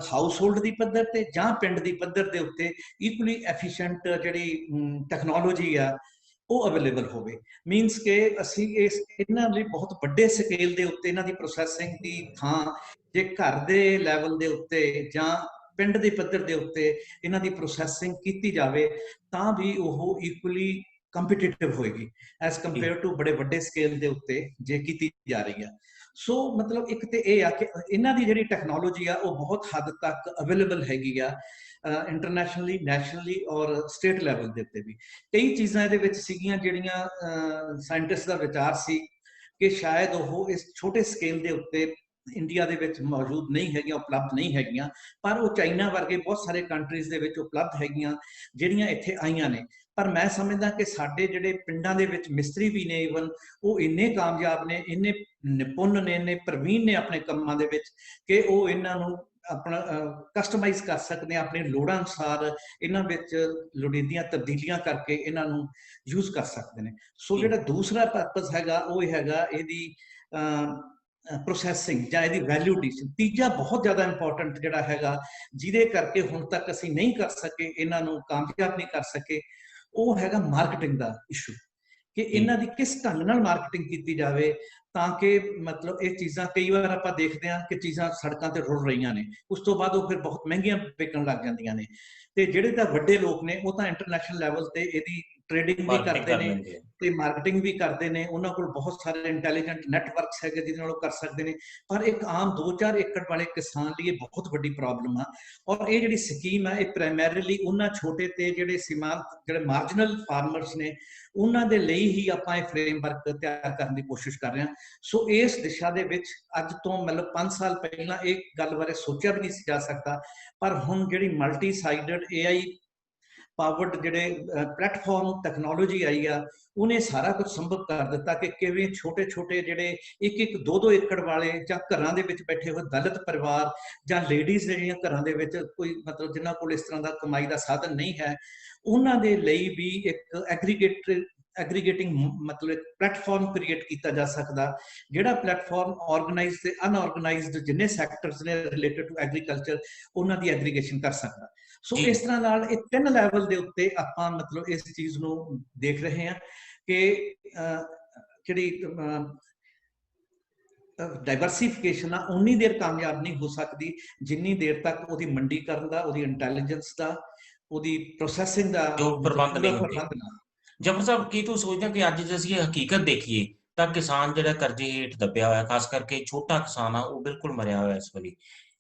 ਹਾਊਸ ਹੋਲਡ ਦੀ ਪੱਧਰ ਤੇ ਜਾਂ ਪਿੰਡ ਦੀ ਪੱਧਰ ਦੇ ਉੱਤੇ ਇਕੁਅਲੀ ਐਫੀਸ਼ੀਐਂਟ ਜਿਹੜੀ ਟੈਕਨੋਲੋਜੀ ਆ ਉਹ ਅਵੇਲੇਬਲ ਹੋਵੇ। ਮੀਨਸ ਕਿ ਅਸੀਂ ਇਹਨਾਂ ਲਈ ਬਹੁਤ ਵੱਡੇ ਸਕੇਲ ਦੇ ਉੱਤੇ ਇਹਨਾਂ ਦੀ ਪ੍ਰੋਸੈਸਿੰਗ ਦੀ ਥਾਂ ਜੇ ਘਰ ਦੇ ਲੈਵਲ ਦੇ ਉੱਤੇ ਜਾਂ ਪਿੰਡ ਦੇ ਪੱਧਰ ਦੇ ਉੱਤੇ ਇਹਨਾਂ ਦੀ ਪ੍ਰੋਸੈਸਿੰਗ ਕੀਤੀ ਜਾਵੇ ਤਾਂ ਵੀ ਉਹ ਇਕੁਅਲੀ ਕੰਪੀਟੀਟਿਵ ਹੋਏਗੀ ਐਸ ਕੰਪੇਅਰ ਟੂ ਬੜੇ ਵੱਡੇ ਸਕੇਲ ਦੇ ਉੱਤੇ ਜੇ ਕੀਤੀ ਜਾ ਰਹੀ ਹੈ। ਸੋ ਮਤਲਬ ਇੱਕ ਤੇ ਇਹ ਆ ਕਿ ਇਹਨਾਂ ਦੀ ਜਿਹੜੀ ਟੈਕਨੋਲੋਜੀ ਆ ਉਹ ਬਹੁਤ ਹੱਦ ਤੱਕ ਅਵੇਲੇਬਲ ਹੈਗੀ ਆ ਇੰਟਰਨੈਸ਼ਨਲੀ, ਨੈਸ਼ਨਲੀ ਔਰ ਸਟੇਟ ਲੈਵਲ ਦੇ ਉੱਤੇ ਵੀ। ਕਈ ਚੀਜ਼ਾਂ ਇਹਦੇ ਵਿੱਚ ਸੀਗੀਆਂ ਜਿਹੜੀਆਂ ਸਾਇੰਟਿਸਟ ਦਾ ਵਿਚਾਰ ਸੀ ਕਿ ਸ਼ਾਇਦ ਉਹ ਇਸ ਛੋਟੇ ਸਕੇਲ ਦੇ ਉੱਤੇ ਇੰਡੀਆ ਦੇ ਵਿੱਚ ਮੌਜੂਦ ਨਹੀਂ ਹੈਗੀਆਂ, ਉਪਲਬਧ ਨਹੀਂ ਹੈਗੀਆਂ, ਪਰ ਉਹ ਚਾਈਨਾ ਵਰਗੇ ਬਹੁਤ ਸਾਰੇ ਕੰਟਰੀਜ਼ ਦੇ ਵਿੱਚ ਉਪਲਬਧ ਹੈਗੀਆਂ ਜਿਹੜੀਆਂ ਇੱਥੇ ਆਈਆਂ ਨੇ। ਪਰ ਮੈਂ ਸਮਝਦਾ ਕਿ ਸਾਡੇ ਜਿਹੜੇ ਪਿੰਡਾਂ ਦੇ ਵਿੱਚ ਮਿਸਤਰੀ ਵੀ ਨੇ ਈਵਨ, ਉਹ ਇੰਨੇ ਕਾਮਯਾਬ ਨੇ, ਇੰਨੇ ਨਿਪੁੰਨ ਨੇ, ਇੰਨੇ ਪ੍ਰਵੀਨ ਨੇ ਆਪਣੇ ਕੰਮਾਂ ਦੇ ਵਿੱਚ ਕਿ ਉਹ ਇਹਨਾਂ ਨੂੰ ਆਪਣਾ ਕਸਟਮਾਈਜ਼ ਕਰ ਸਕਦੇ ਆ, ਆਪਣੇ ਲੋੜਾਂ ਅਨੁਸਾਰ ਇਹਨਾਂ ਵਿੱਚ ਲੋੜੀਂਦੀਆਂ ਤਬਦੀਲੀਆਂ ਕਰਕੇ ਇਹਨਾਂ ਨੂੰ ਯੂਜ਼ ਕਰ ਸਕਦੇ ਨੇ। ਸੋ ਜਿਹੜਾ ਦੂਸਰਾ ਪਰਪਸ ਹੈਗਾ ਉਹ ਇਹ ਹੈਗਾ ਇਹਦੀ ਪ੍ਰੋਸੈਸਿੰਗ ਜਾਂ ਇਹਦੀ ਵੈਲਿਊ ਐਡੀਸ਼ਨ। ਤੀਜਾ ਬਹੁਤ ਜ਼ਿਆਦਾ ਇੰਪੋਰਟੈਂਟ ਜਿਹੜਾ ਹੈਗਾ ਜਿਹਦੇ ਕਰਕੇ ਹੁਣ ਤੱਕ ਅਸੀਂ ਨਹੀਂ ਕਰ ਸਕੇ, ਇਹਨਾਂ ਨੂੰ ਕਾਮਯਾਬ ਨਹੀਂ ਕਰ ਸਕੇ, ਉਹ ਹੈਗਾ ਮਾਰਕੀਟਿੰਗ ਦਾ ਇਸ਼ੂ ਕਿ ਇਹਨਾਂ ਦੀ ਕਿਸ ਢੰਗ ਨਾਲ ਮਾਰਕੀਟਿੰਗ ਕੀਤੀ ਜਾਵੇ ਤਾਂ ਕਿ ਮਤਲਬ ਇਹ ਚੀਜ਼ਾਂ ਕਈ ਵਾਰ ਆਪਾਂ ਦੇਖਦੇ ਹਾਂ ਕਿ ਚੀਜ਼ਾਂ ਸੜਕਾਂ ਤੇ ਰੁਲ ਰਹੀਆਂ ਨੇ, ਉਸ ਤੋਂ ਬਾਅਦ ਉਹ ਫਿਰ ਬਹੁਤ ਮਹਿੰਗੀਆਂ ਵਿਕਣ ਲੱਗ ਜਾਂਦੀਆਂ ਨੇ। ਤੇ ਜਿਹੜੇ ਤਾਂ ਵੱਡੇ ਲੋਕ ਨੇ ਉਹ ਤਾਂ ਇੰਟਰਨੈਸ਼ਨਲ ਲੈਵਲ ਤੇ ਇਹਦੀ ਟ੍ਰੇਡਿੰਗ ਵੀ ਮਾਰਕੀਟਿੰਗ ਕਰਦੇ ਕਰ ਨੇ ਲੈਂਦੇ ਆ। ਤੇ ਮਾਰਕੀਟਿੰਗ ਵੀ ਕਰਦੇ ਨੇ, ਉਹਨਾਂ ਕੋਲ ਬਹੁਤ ਸਾਰੇ ਇੰਟੈਲੀਜੈਂਟ ਨੈਟਵਰਕਸ ਹੈਗੇ ਜਿਹਦੇ ਨਾਲ ਉਹ ਕਰ ਸਕਦੇ ਨੇ। ਪਰ ਇੱਕ ਆਮ 2-4 ਏਕੜ ਵਾਲੇ ਕਿਸਾਨ ਲਈ ਇਹ ਬਹੁਤ ਵੱਡੀ ਪ੍ਰੋਬਲਮ ਆ। ਔਰ ਇਹ ਜਿਹੜੀ ਸਕੀਮ ਹੈ ਇਹ ਪ੍ਰਾਇਮਰੀਲੀ ਉਹਨਾਂ ਛੋਟੇ ਤੇ ਜਿਹੜੇ ਸੀਮਾਂਤ ਜਿਹੜੇ ਮਾਰਜਨਲ ਫਾਰਮਰਸ ਨੇ ਉਹਨਾਂ ਦੇ ਲਈ ਹੀ ਆਪਾਂ ਇਹ ਫਰੇਮਵਰਕ ਤਿਆਰ ਕਰਨ ਦੀ ਕੋਸ਼ਿਸ਼ ਕਰ ਰਹੇ ਹਾਂ। ਸੋ ਇਸ ਦਿਸ਼ਾ ਦੇ ਵਿੱਚ ਅੱਜ ਤੋਂ ਮਤਲਬ 5 ਸਾਲ ਪਹਿਲਾਂ ਇਹ ਗੱਲ ਬਾਰੇ ਸੋਚਿਆ ਵੀ ਨਹੀਂ ਸੀ ਜਾ ਸਕਦਾ, ਪਰ ਹੁਣ ਜਿਹੜੀ ਮਲਟੀ ਸਾਈਡਡ AI ਪਾਵਰਡ ਜਿਹੜੇ ਪਲੇਟਫਾਰਮ ਟੈਕਨੋਲੋਜੀ ਆਈ ਆ, ਉਹਨੇ ਸਾਰਾ ਕੁਝ ਸੰਭਵ ਕਰ ਦਿੱਤਾ ਕਿ ਕਿਵੇਂ ਛੋਟੇ ਛੋਟੇ ਜਿਹੜੇ 1-1 2-2 ਏਕੜ ਵਾਲੇ ਜਾਂ ਘਰਾਂ ਦੇ ਵਿੱਚ ਬੈਠੇ ਹੋਏ ਦਲਿਤ ਪਰਿਵਾਰ ਜਾਂ ਲੇਡੀਜ਼ ਜਿਹੜੀਆਂ ਘਰਾਂ ਦੇ ਵਿੱਚ ਕੋਈ ਮਤਲਬ ਜਿਨ੍ਹਾਂ ਕੋਲ ਇਸ ਤਰ੍ਹਾਂ ਦਾ ਕਮਾਈ ਦਾ ਸਾਧਨ ਨਹੀਂ ਹੈ, ਉਹਨਾਂ ਦੇ ਲਈ ਵੀ ਇੱਕ ਐਗਰੀਗੇਟਿੰਗ ਮਤਲਬ ਇੱਕ ਪਲੇਟਫਾਰਮ ਕ੍ਰੀਏਟ ਕੀਤਾ ਜਾ ਸਕਦਾ, ਜਿਹੜਾ ਪਲੇਟਫਾਰਮ ਆਰਗੇਨਾਈਜ਼ਡ ਤੇ ਅਨਆਰਗੇਨਾਈਜ਼ਡ ਜਿੰਨੇ ਸੈਕਟਰਸ ਨੇ ਰਿਲੇਟਡ ਟੂ ਐਗਰੀਕਲਚਰ ਉਹਨਾਂ ਦੀ ਐਗਰੀਗੇਸ਼ਨ ਕਰ ਸਕਦਾ। ਸੋ ਇਸ ਤਰ੍ਹਾਂ ਨਾਲ ਇਹ 3 ਲੈਵਲ ਦੇ ਉੱਤੇ ਆਪਾਂ ਮਤਲਬ ਇਸ ਚੀਜ਼ ਨੂੰ ਦੇਖ ਰਹੇ ਹਾਂ ਕਿ ਜਿਹੜੀ ਡਾਈਵਰਸੀਫਿਕੇਸ਼ਨ ਆ ਉਨੀ ਦੇਰ ਕਾਮਯਾਬ ਨਹੀਂ ਹੋ ਸਕਦੀ ਜਿੰਨੀ ਦੇਰ ਤੱਕ ਉਹਦੀ ਮੰਡੀਕਰਨ ਦਾ, ਉਹਦੀ ਇੰਟੈਲੀਜੈਂਸ ਦਾ, ਉਹਦੀ ਪ੍ਰੋਸੈਸਿੰਗ ਦਾ ਜੋ ਪ੍ਰਬੰਧ ਨਹੀਂ ਹੁੰਦੇ। ਜਫਰ ਸਾਹਿਬ, ਕੀ ਤੁਸੀਂ ਸੋਚਦੇ ਹੋ ਕਿ ਅੱਜ ਜੇ ਅਸੀਂ ਇਹ ਹਕੀਕਤ ਦੇਖੀਏ ਤਾਂ ਕਿਸਾਨ ਜਿਹੜਾ ਕਰਜ਼ੇ ਹੇਠ ਦੱਬਿਆ ਹੋਇਆ, ਖਾਸ ਕਰਕੇ ਛੋਟਾ ਕਿਸਾਨ ਆ, ਉਹ ਬਿਲਕੁਲ ਮਰਿਆ ਹੋਇਆ ਇਸ ਵਾਰੀ।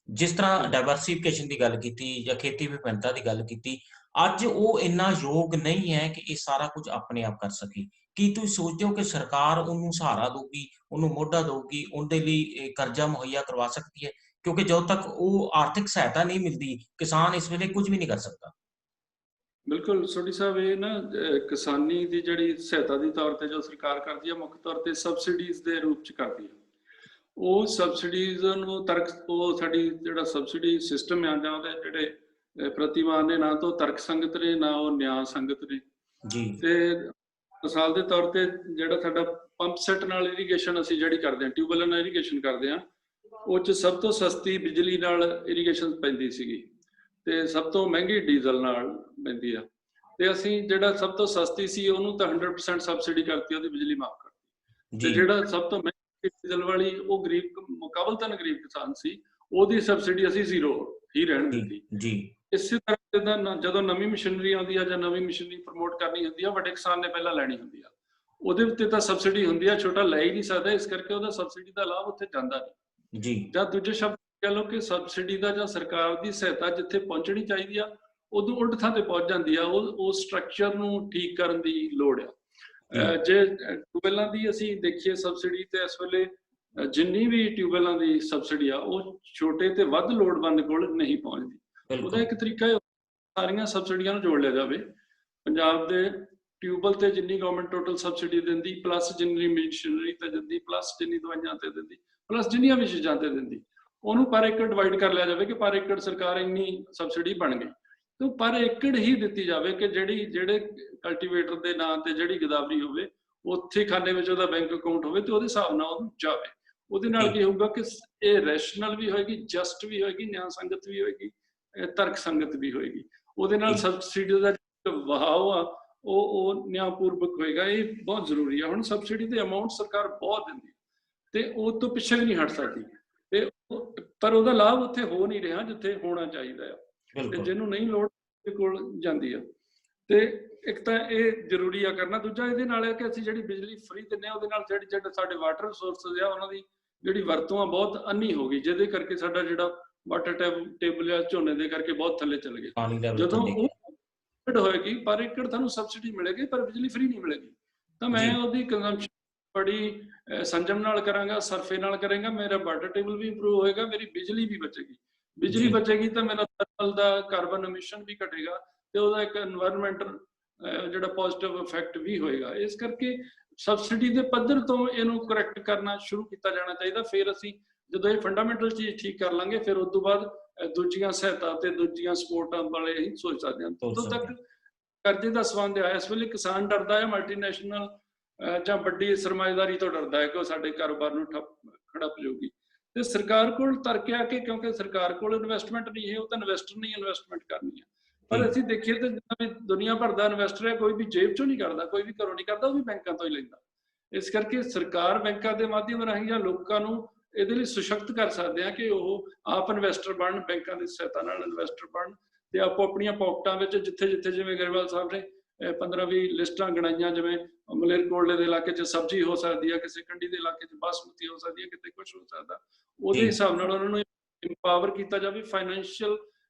ਜਿਸ ਤਰ੍ਹਾਂ ਡਾਈਵਰਸੀਫਿਕੇਸ਼ਨ ਦੀ ਗੱਲ ਕੀਤੀ ਜਾਂ ਖੇਤੀ ਵਿਭਿੰਨਤਾ ਦੀ ਗੱਲ ਕੀਤੀ, ਅੱਜ ਉਹ ਇੰਨਾ ਯੋਗ ਨਹੀਂ ਹੈ ਕਿ ਇਹ ਸਾਰਾ ਕੁਝ ਆਪਣੇ ਆਪ ਕਰ ਸਕੇ। ਕੀ ਤੁਸੀਂ ਸੋਚਦੇ ਹੋ ਕਿ ਸਰਕਾਰ ਉਹਨੂੰ ਸਹਾਰਾ ਦਊਗੀ, ਉਹਨੂੰ ਮੋਢਾ ਦਊਗੀ, ਉਹਦੇ ਲਈ ਕਰਜ਼ਾ ਮੁਹੱਈਆ ਕਰਵਾ ਸਕਦੀ ਹੈ? ਕਿਉਂਕਿ ਜਦੋਂ ਤੱਕ ਉਹ ਆਰਥਿਕ ਸਹਾਇਤਾ ਨਹੀਂ ਮਿਲਦੀ, ਕਿਸਾਨ ਇਸ ਵੇਲੇ ਕੁਝ ਵੀ ਨਹੀਂ ਕਰ ਸਕਦਾ। ਬਿਲਕੁਲ ਸੋਢੀ ਸਾਹਿਬ, ਇਹ ਨਾ ਕਿਸਾਨੀ ਦੀ ਜਿਹੜੀ ਸਹਾਇਤਾ ਦੀ ਤੌਰ ਤੇ ਜੋ ਸਰਕਾਰ ਕਰਦੀ ਹੈ, ਮੁੱਖ ਤੌਰ ਤੇ ਸਬਸਿਡੀਜ਼ ਦੇ ਰੂਪ ਚ ਕਰਦੀ ਹੈ। ਉਹ ਸਬਸਿਡੀਜ਼ ਨੂੰ ਉਹ ਸਾਡੀ ਜਿਹੜਾ ਸਬਸਿਡੀ ਸਿਸਟਮ ਆ ਜਾਂ ਉਹਦੇ ਜਿਹੜੇ ਪ੍ਰਤੀਮਾਨ ਨੇ, ਨਾ ਤਾਂ ਉਹ ਤਰਕ ਸੰਗਤ ਨੇ ਨਾ ਉਹ ਨਿਆਂ ਸੰਗਤ ਨੇ ਜੀ। ਤੇ ਮਿਸਾਲ ਦੇ ਤੌਰ ਤੇ ਜਿਹੜਾ ਸਾਡਾ ਪੰਪ ਸੈਟ ਨਾਲ ਇਰੀਗੇਸ਼ਨ ਅਸੀਂ ਜਿਹੜੀ ਕਰਦੇ ਹਾਂ, ਟਿਊਬਵੈਲਾਂ ਨਾਲ ਇਰੀਗੇਸ਼ਨ ਕਰਦੇ ਹਾਂ, ਉਹ 'ਚ ਸਭ ਤੋਂ ਸਸਤੀ ਬਿਜਲੀ ਨਾਲ ਇਰੀਗੇਸ਼ਨ ਪੈਂਦੀ ਸੀਗੀ ਤੇ ਸਭ ਤੋਂ ਮਹਿੰਗੀ ਡੀਜ਼ਲ ਨਾਲ ਪੈਂਦੀ ਆ। ਤੇ ਅਸੀਂ ਜਿਹੜਾ ਸਭ ਤੋਂ ਸਸਤੀ ਸੀ ਉਹਨੂੰ ਤਾਂ 100% ਸਬਸਿਡੀ ਕਰਤੀ, ਉਹਦੀ ਬਿਜਲੀ ਮਾਫ ਕਰਤੀ। ਤੇ ਜਿਹੜਾ ਸਭ ਤੋਂ ਮਹਿੰਗੀ ਡੀਜ਼ਲ ਵਾਲੀ ਉਹ ਗਰੀਬ ਮੁਕਾਬਲਤਨ ਗਰੀਬ ਕਿਸਾਨ ਸੀ, ਉਹਦੀ ਸਬਸਿਡੀ ਅਸੀਂ 0 ਹੀ ਰਹਿਣ ਦਿੱਤੀ ਜੀ। ਇਸੇ ਤਰ੍ਹਾਂ ਜਦੋਂ ਨਵੀਂ ਮਸ਼ੀਨਰੀ ਆਉਂਦੀ ਆ ਜਾਂ ਨਵੀਂ ਮਸ਼ੀਨਰੀ ਪ੍ਰਮੋਟ ਕਰਨੀ ਹੁੰਦੀ ਆ, ਵੱਡੇ ਕਿਸਾਨ ਨੇ ਪਹਿਲਾਂ ਲੈਣੀ ਹੁੰਦੀ ਆ, ਉਹਦੇ ਉੱਤੇ ਤਾਂ ਸਬਸਿਡੀ ਹੁੰਦੀ ਆ, ਛੋਟਾ ਲੈ ਹੀ ਨਹੀਂ ਸਕਦਾ, ਇਸ ਕਰਕੇ ਉਹਦਾ ਸਬਸਿਡੀ ਦਾ ਲਾਭ ਉੱਥੇ ਜਾਂਦਾ ਨਹੀਂ ਜੀ। ਜਾਂ ਦੂਜੇ ਸ਼ਬਦ ਕਹਿ ਲਓ ਕਿ ਸਬਸਿਡੀ ਦਾ ਜਾਂ ਸਰਕਾਰ ਦੀ ਸਹਾਇਤਾ ਜਿੱਥੇ ਪਹੁੰਚਣੀ ਚਾਹੀਦੀ ਆ ਉਦੋਂ ਉਲਟ ਥਾਂ ਤੇ ਪਹੁੰਚ ਜਾਂਦੀ ਆ। ਉਹ ਸਟਰਕਚਰ ਨੂੰ ਠੀਕ ਕਰਨ ਦੀ ਲੋੜ ਆ। ਜੇ ਟਿਊਬਵੈਲਾਂ ਦੀ ਅਸੀਂ ਦੇਖੀਏ ਸਬਸਿਡੀ, ਤੇ ਇਸ ਵੇਲੇ ਜਿੰਨੀ ਵੀ ਟਿਊਬਵੈਲਾਂ ਦੀ ਸਬਸਿਡੀ ਆ ਉਹ ਛੋਟੇ ਤੇ ਵੱਧ ਲੋੜਵੰਦ ਕੋਲ ਨਹੀਂ ਪਹੁੰਚਦੀ। ਉਹਦਾ ਇੱਕ ਤਰੀਕਾ ਸਾਰੀਆਂ ਸਬਸਿਡੀਆਂ ਨੂੰ ਜੋੜ ਲਿਆ ਜਾਵੇ। ਪੰਜਾਬ ਦੇ ਟਿਊਬਵੈਲ ਤੇ ਜਿੰਨੀ ਗਵਰਨਮੈਂਟ ਟੋਟਲ ਸਬਸਿਡੀ ਦਿੰਦੀ, ਪਲੱਸ ਜਿੰਨੀ ਮਸ਼ੀਨਰੀ ਤੇ ਦਿੰਦੀ, ਪਲੱਸ ਜਿੰਨੀ ਦਵਾਈਆਂ ਤੇ ਦਿੰਦੀ, ਪਲੱਸ ਜਿੰਨੀਆਂ ਵੀ ਚੀਜ਼ਾਂ ਤੇ ਦਿੰਦੀ, ਉਹਨੂੰ ਪਰ ਏਕੜ ਡਿਵਾਈਡ ਕਰ ਲਿਆ ਜਾਵੇ ਕਿ ਪਰ ਏਕੜ ਸਰਕਾਰ ਇੰਨੀ ਸਬਸਿਡੀ ਬਣ ਗਈ, ਤੇ ਪਰ ਏਕੜ ਹੀ ਦਿੱਤੀ ਜਾਵੇ ਕਿ ਜਿਹੜੇ ਕਲਟੀਵੇਟਰ ਦੇ ਨਾਂ ਤੇ ਜਿਹੜੀ ਗਦਾਵਰੀ ਹੋਵੇ ਉੱਥੇ ਖਾਨੇ ਵਿੱਚ ਉਹਦਾ ਬੈਂਕ ਅਕਾਊਂਟ ਹੋਵੇ ਤੇ ਉਹਦੇ ਹਿਸਾਬ ਨਾਲ ਉਹਨੂੰ ਜਾਵੇ। ਉਹਦੇ ਨਾਲ ਕੀ ਹੋਊਗਾ ਕਿ ਇਹ ਰੈਸ਼ਨਲ ਵੀ ਹੋਏਗੀ, ਜਸਟ ਵੀ ਹੋਏਗੀ, ਨਿਆਂ ਸੰਗਤ ਵੀ ਹੋਏਗੀ, ਤਰਕ ਸੰਗਤ ਵੀ ਹੋਏਗੀ। ਉਹਦੇ ਨਾਲ ਸਬਸਿਡੀ ਦਾ ਵਹਾਅ ਆ ਉਹ ਨਿਆਂਪੂਰਵਕ ਹੋਏਗਾ। ਇਹ ਬਹੁਤ ਜ਼ਰੂਰੀ ਆ। ਹੁਣ ਸਬਸਿਡੀ ਦੇ ਅਮਾਉਂਟ ਸਰਕਾਰ ਬਹੁਤ ਦਿੰਦੀ ਤੇ ਉਹ ਤੋਂ ਪਿੱਛੇ ਵੀ ਨਹੀਂ ਹਟ ਸਕਦੀ, ਤੇ ਪਰ ਉਹਦਾ ਲਾਭ ਉੱਥੇ ਹੋ ਨਹੀਂ ਰਿਹਾ ਜਿੱਥੇ ਹੋਣਾ ਚਾਹੀਦਾ ਆ, ਤੇ ਜਿਹਨੂੰ ਨਹੀਂ ਲੋੜ ਕੋਲ ਜਾਂਦੀ ਆ। ਤੇ ਇੱਕ ਤਾਂ ਇਹ ਜ਼ਰੂਰੀ ਆ ਕਰਨਾ। ਦੂਜਾ ਇਹਦੇ ਨਾਲ ਹੈ ਕਿ ਅਸੀਂ ਜਿਹੜੀ ਬਿਜਲੀ ਫ੍ਰੀ ਦਿੰਦੇ ਹਾਂ ਉਹਦੇ ਨਾਲ ਜਿਹੜੇ ਸਾਡੇ ਵਾਟਰ ਰਿਸੋਰਸਿਸ ਆ ਉਹਨਾਂ ਦੀ ਜਿਹੜੀ ਵਰਤੋਂ ਆ ਬਹੁਤ ਅੰਨੀ ਹੋ ਗਈ, ਜਿਹਦੇ ਕਰਕੇ ਸਾਡਾ ਜਿਹੜਾ ਵਾਟਰ ਟੇਬਲ ਆ ਝੋਨੇ ਦੇ ਕਰਕੇ ਬਹੁਤ ਥੱਲੇ ਚਲ ਗਏ। ਜਦੋਂ ਉਹ ਹੋਏਗੀ ਪਰ ਏਕੜ ਤੁਹਾਨੂੰ ਸਬਸਿਡੀ ਮਿਲੇਗੀ ਪਰ ਬਿਜਲੀ ਫ੍ਰੀ ਨਹੀਂ ਮਿਲੇਗੀ, ਤਾਂ ਮੈਂ ਉਹਦੀ ਕੰਜ਼ੰਪਸ਼ਨ ਬੜੀ ਸੰਜਮ ਨਾਲ ਕਰਾਂਗਾ, ਸਰਫੇ ਨਾਲ ਕਰਾਂਗਾ, ਮੇਰਾ ਵਾਟਰ ਟੇਬਲ ਵੀ ਇੰਪਰੂਵ ਹੋਏਗਾ, ਮੇਰੀ ਬਿਜਲੀ ਵੀ ਬਚੇਗੀ। ਬਿਜਲੀ ਬਚੇਗੀ ਤਾਂ ਮੇਰਾ ਥਰਮਲ ਦਾ ਕਾਰਬਨ ਐਮਿਸ਼ਨ ਵੀ ਘਟੇਗਾ ਤੇ ਉਹਦਾ ਇੱਕ এনवायरमेंटਲ ਜਿਹੜਾ ਪੋਜ਼ਿਟਿਵ ਇਫੈਕਟ ਵੀ ਹੋਏਗਾ। ਇਸ ਕਰਕੇ ਸਬਸਿਡੀ ਦੇ ਪੱਧਰ ਤੋਂ ਇਹਨੂੰ ਕਰੈਕਟ ਕਰਨਾ ਸ਼ੁਰੂ ਕੀਤਾ ਜਾਣਾ ਚਾਹੀਦਾ। ਫਿਰ ਅਸੀਂ ਜਦੋਂ ਇਹ ਫੰਡਾਮੈਂਟਲ ਚੀਜ਼ ਠੀਕ ਕਰ ਲਾਂਗੇ, ਫਿਰ ਉਸ ਤੋਂ ਬਾਅਦ ਦੂਜੀਆਂ ਸਹਾਇਤਾ ਤੇ ਦੂਜੀਆਂ ਸਪੋਰਟਾਂ ਵਾਲੇ ਹੀ ਸੋਚ ਸਕਦੇ ਹਾਂ। ਉਦੋਂ ਤੱਕ ਕਰਜ਼ੇ ਦਾ ਸੰਬੰਧ ਆ। ਇਸ ਵੇਲੇ ਕਿਸਾਨ ਡਰਦਾ ਹੈ ਮਲਟੀਨੈਸ਼ਨਲ ਜਾਂ ਵੱਡੀ ਸਰਮਾਏਦਾਰੀ ਤੋਂ ਡਰਦਾ ਹੈ ਕਿ ਉਹ ਸਾਡੇ ਕਾਰੋਬਾਰ ਨੂੰ ਖੜਪ ਜਾਊਗੀ। ਤੇ ਸਰਕਾਰ ਕੋਲ ਤਰਕ ਆ ਕਿ ਕਿਉਂਕਿ ਸਰਕਾਰ ਕੋਲ ਇਨਵੈਸਟਮੈਂਟ ਨਹੀਂ ਹੈ, ਉਹ ਤਾਂ ਇਨਵੈਸਟਰ ਨਹੀਂ ਇਨਵੈਸਟਮੈਂਟ ਕਰਨੀ ਹੈ। ਪਰ ਅਸੀਂ ਦੇਖੀਏ ਤਾਂ ਜਿੰਨਾ ਵੀ ਦੁਨੀਆ ਭਰ ਦਾ ਇਨਵੈਸਟਰ ਹੈ, ਕੋਈ ਵੀ ਜੇਬ ਚੋਂ ਨਹੀਂ ਕਰਦਾ, ਕੋਈ ਵੀ ਘਰੋਂ ਨਹੀਂ ਕਰਦਾ, ਉਹ ਵੀ ਬੈਂਕਾਂ ਤੋਂ ਹੀ ਲੈਂਦਾ। ਇਸ ਕਰਕੇ ਸਰਕਾਰ ਬੈਂਕਾਂ ਦੇ ਮਾਧਿਅਮ ਰਾਹੀਂ ਜਾਂ ਲੋਕਾਂ ਨੂੰ ਇਹਦੇ ਲਈ ਸਸ਼ਕਤ ਕਰ ਸਕਦੇ ਆ ਕਿ ਉਹ ਆਪ ਇਨਵੈਸਟਰ ਬਣਨ, ਬੈਂਕਾਂ ਦੀ ਸਹਾਇਤਾ ਨਾਲ ਇਨਵੈਸਟਰ ਬਣਨ ਤੇ ਆਪੋ ਆਪਣੀਆਂ ਪਾਕਟਾਂ ਵਿੱਚ ਜਿੱਥੇ ਜਿੱਥੇ, ਜਿਵੇਂ ਗਰੇਵਾਲ ਸਾਹਿਬ ਨੇ 15-20 ਲਿਸਟਾਂ ਗਣਾਈਆਂ, ਜਿਵੇਂ ਮਲੇਰਕੋਟਲੇ ਦੇ ਇਲਾਕੇ 'ਚ ਸਬਜ਼ੀ ਹੋ ਸਕਦੀ ਹੈ, ਕਿਸੇ ਕੰਢੀ ਦੇ ਇਲਾਕੇ 'ਚ ਬਾਸਮਤੀ ਹੋ ਸਕਦੀ ਹੈ, ਕਿਤੇ ਕੁਛ ਹੋ ਸਕਦਾ, ਉਹਦੇ ਹਿਸਾਬ ਨਾਲ ਉਹਨਾਂ ਨੂੰ ਇੰਪਾਵਰ ਕੀਤਾ ਜਾਵੇ। ਫਾਈਨੈਂਸ਼ੀਅਲ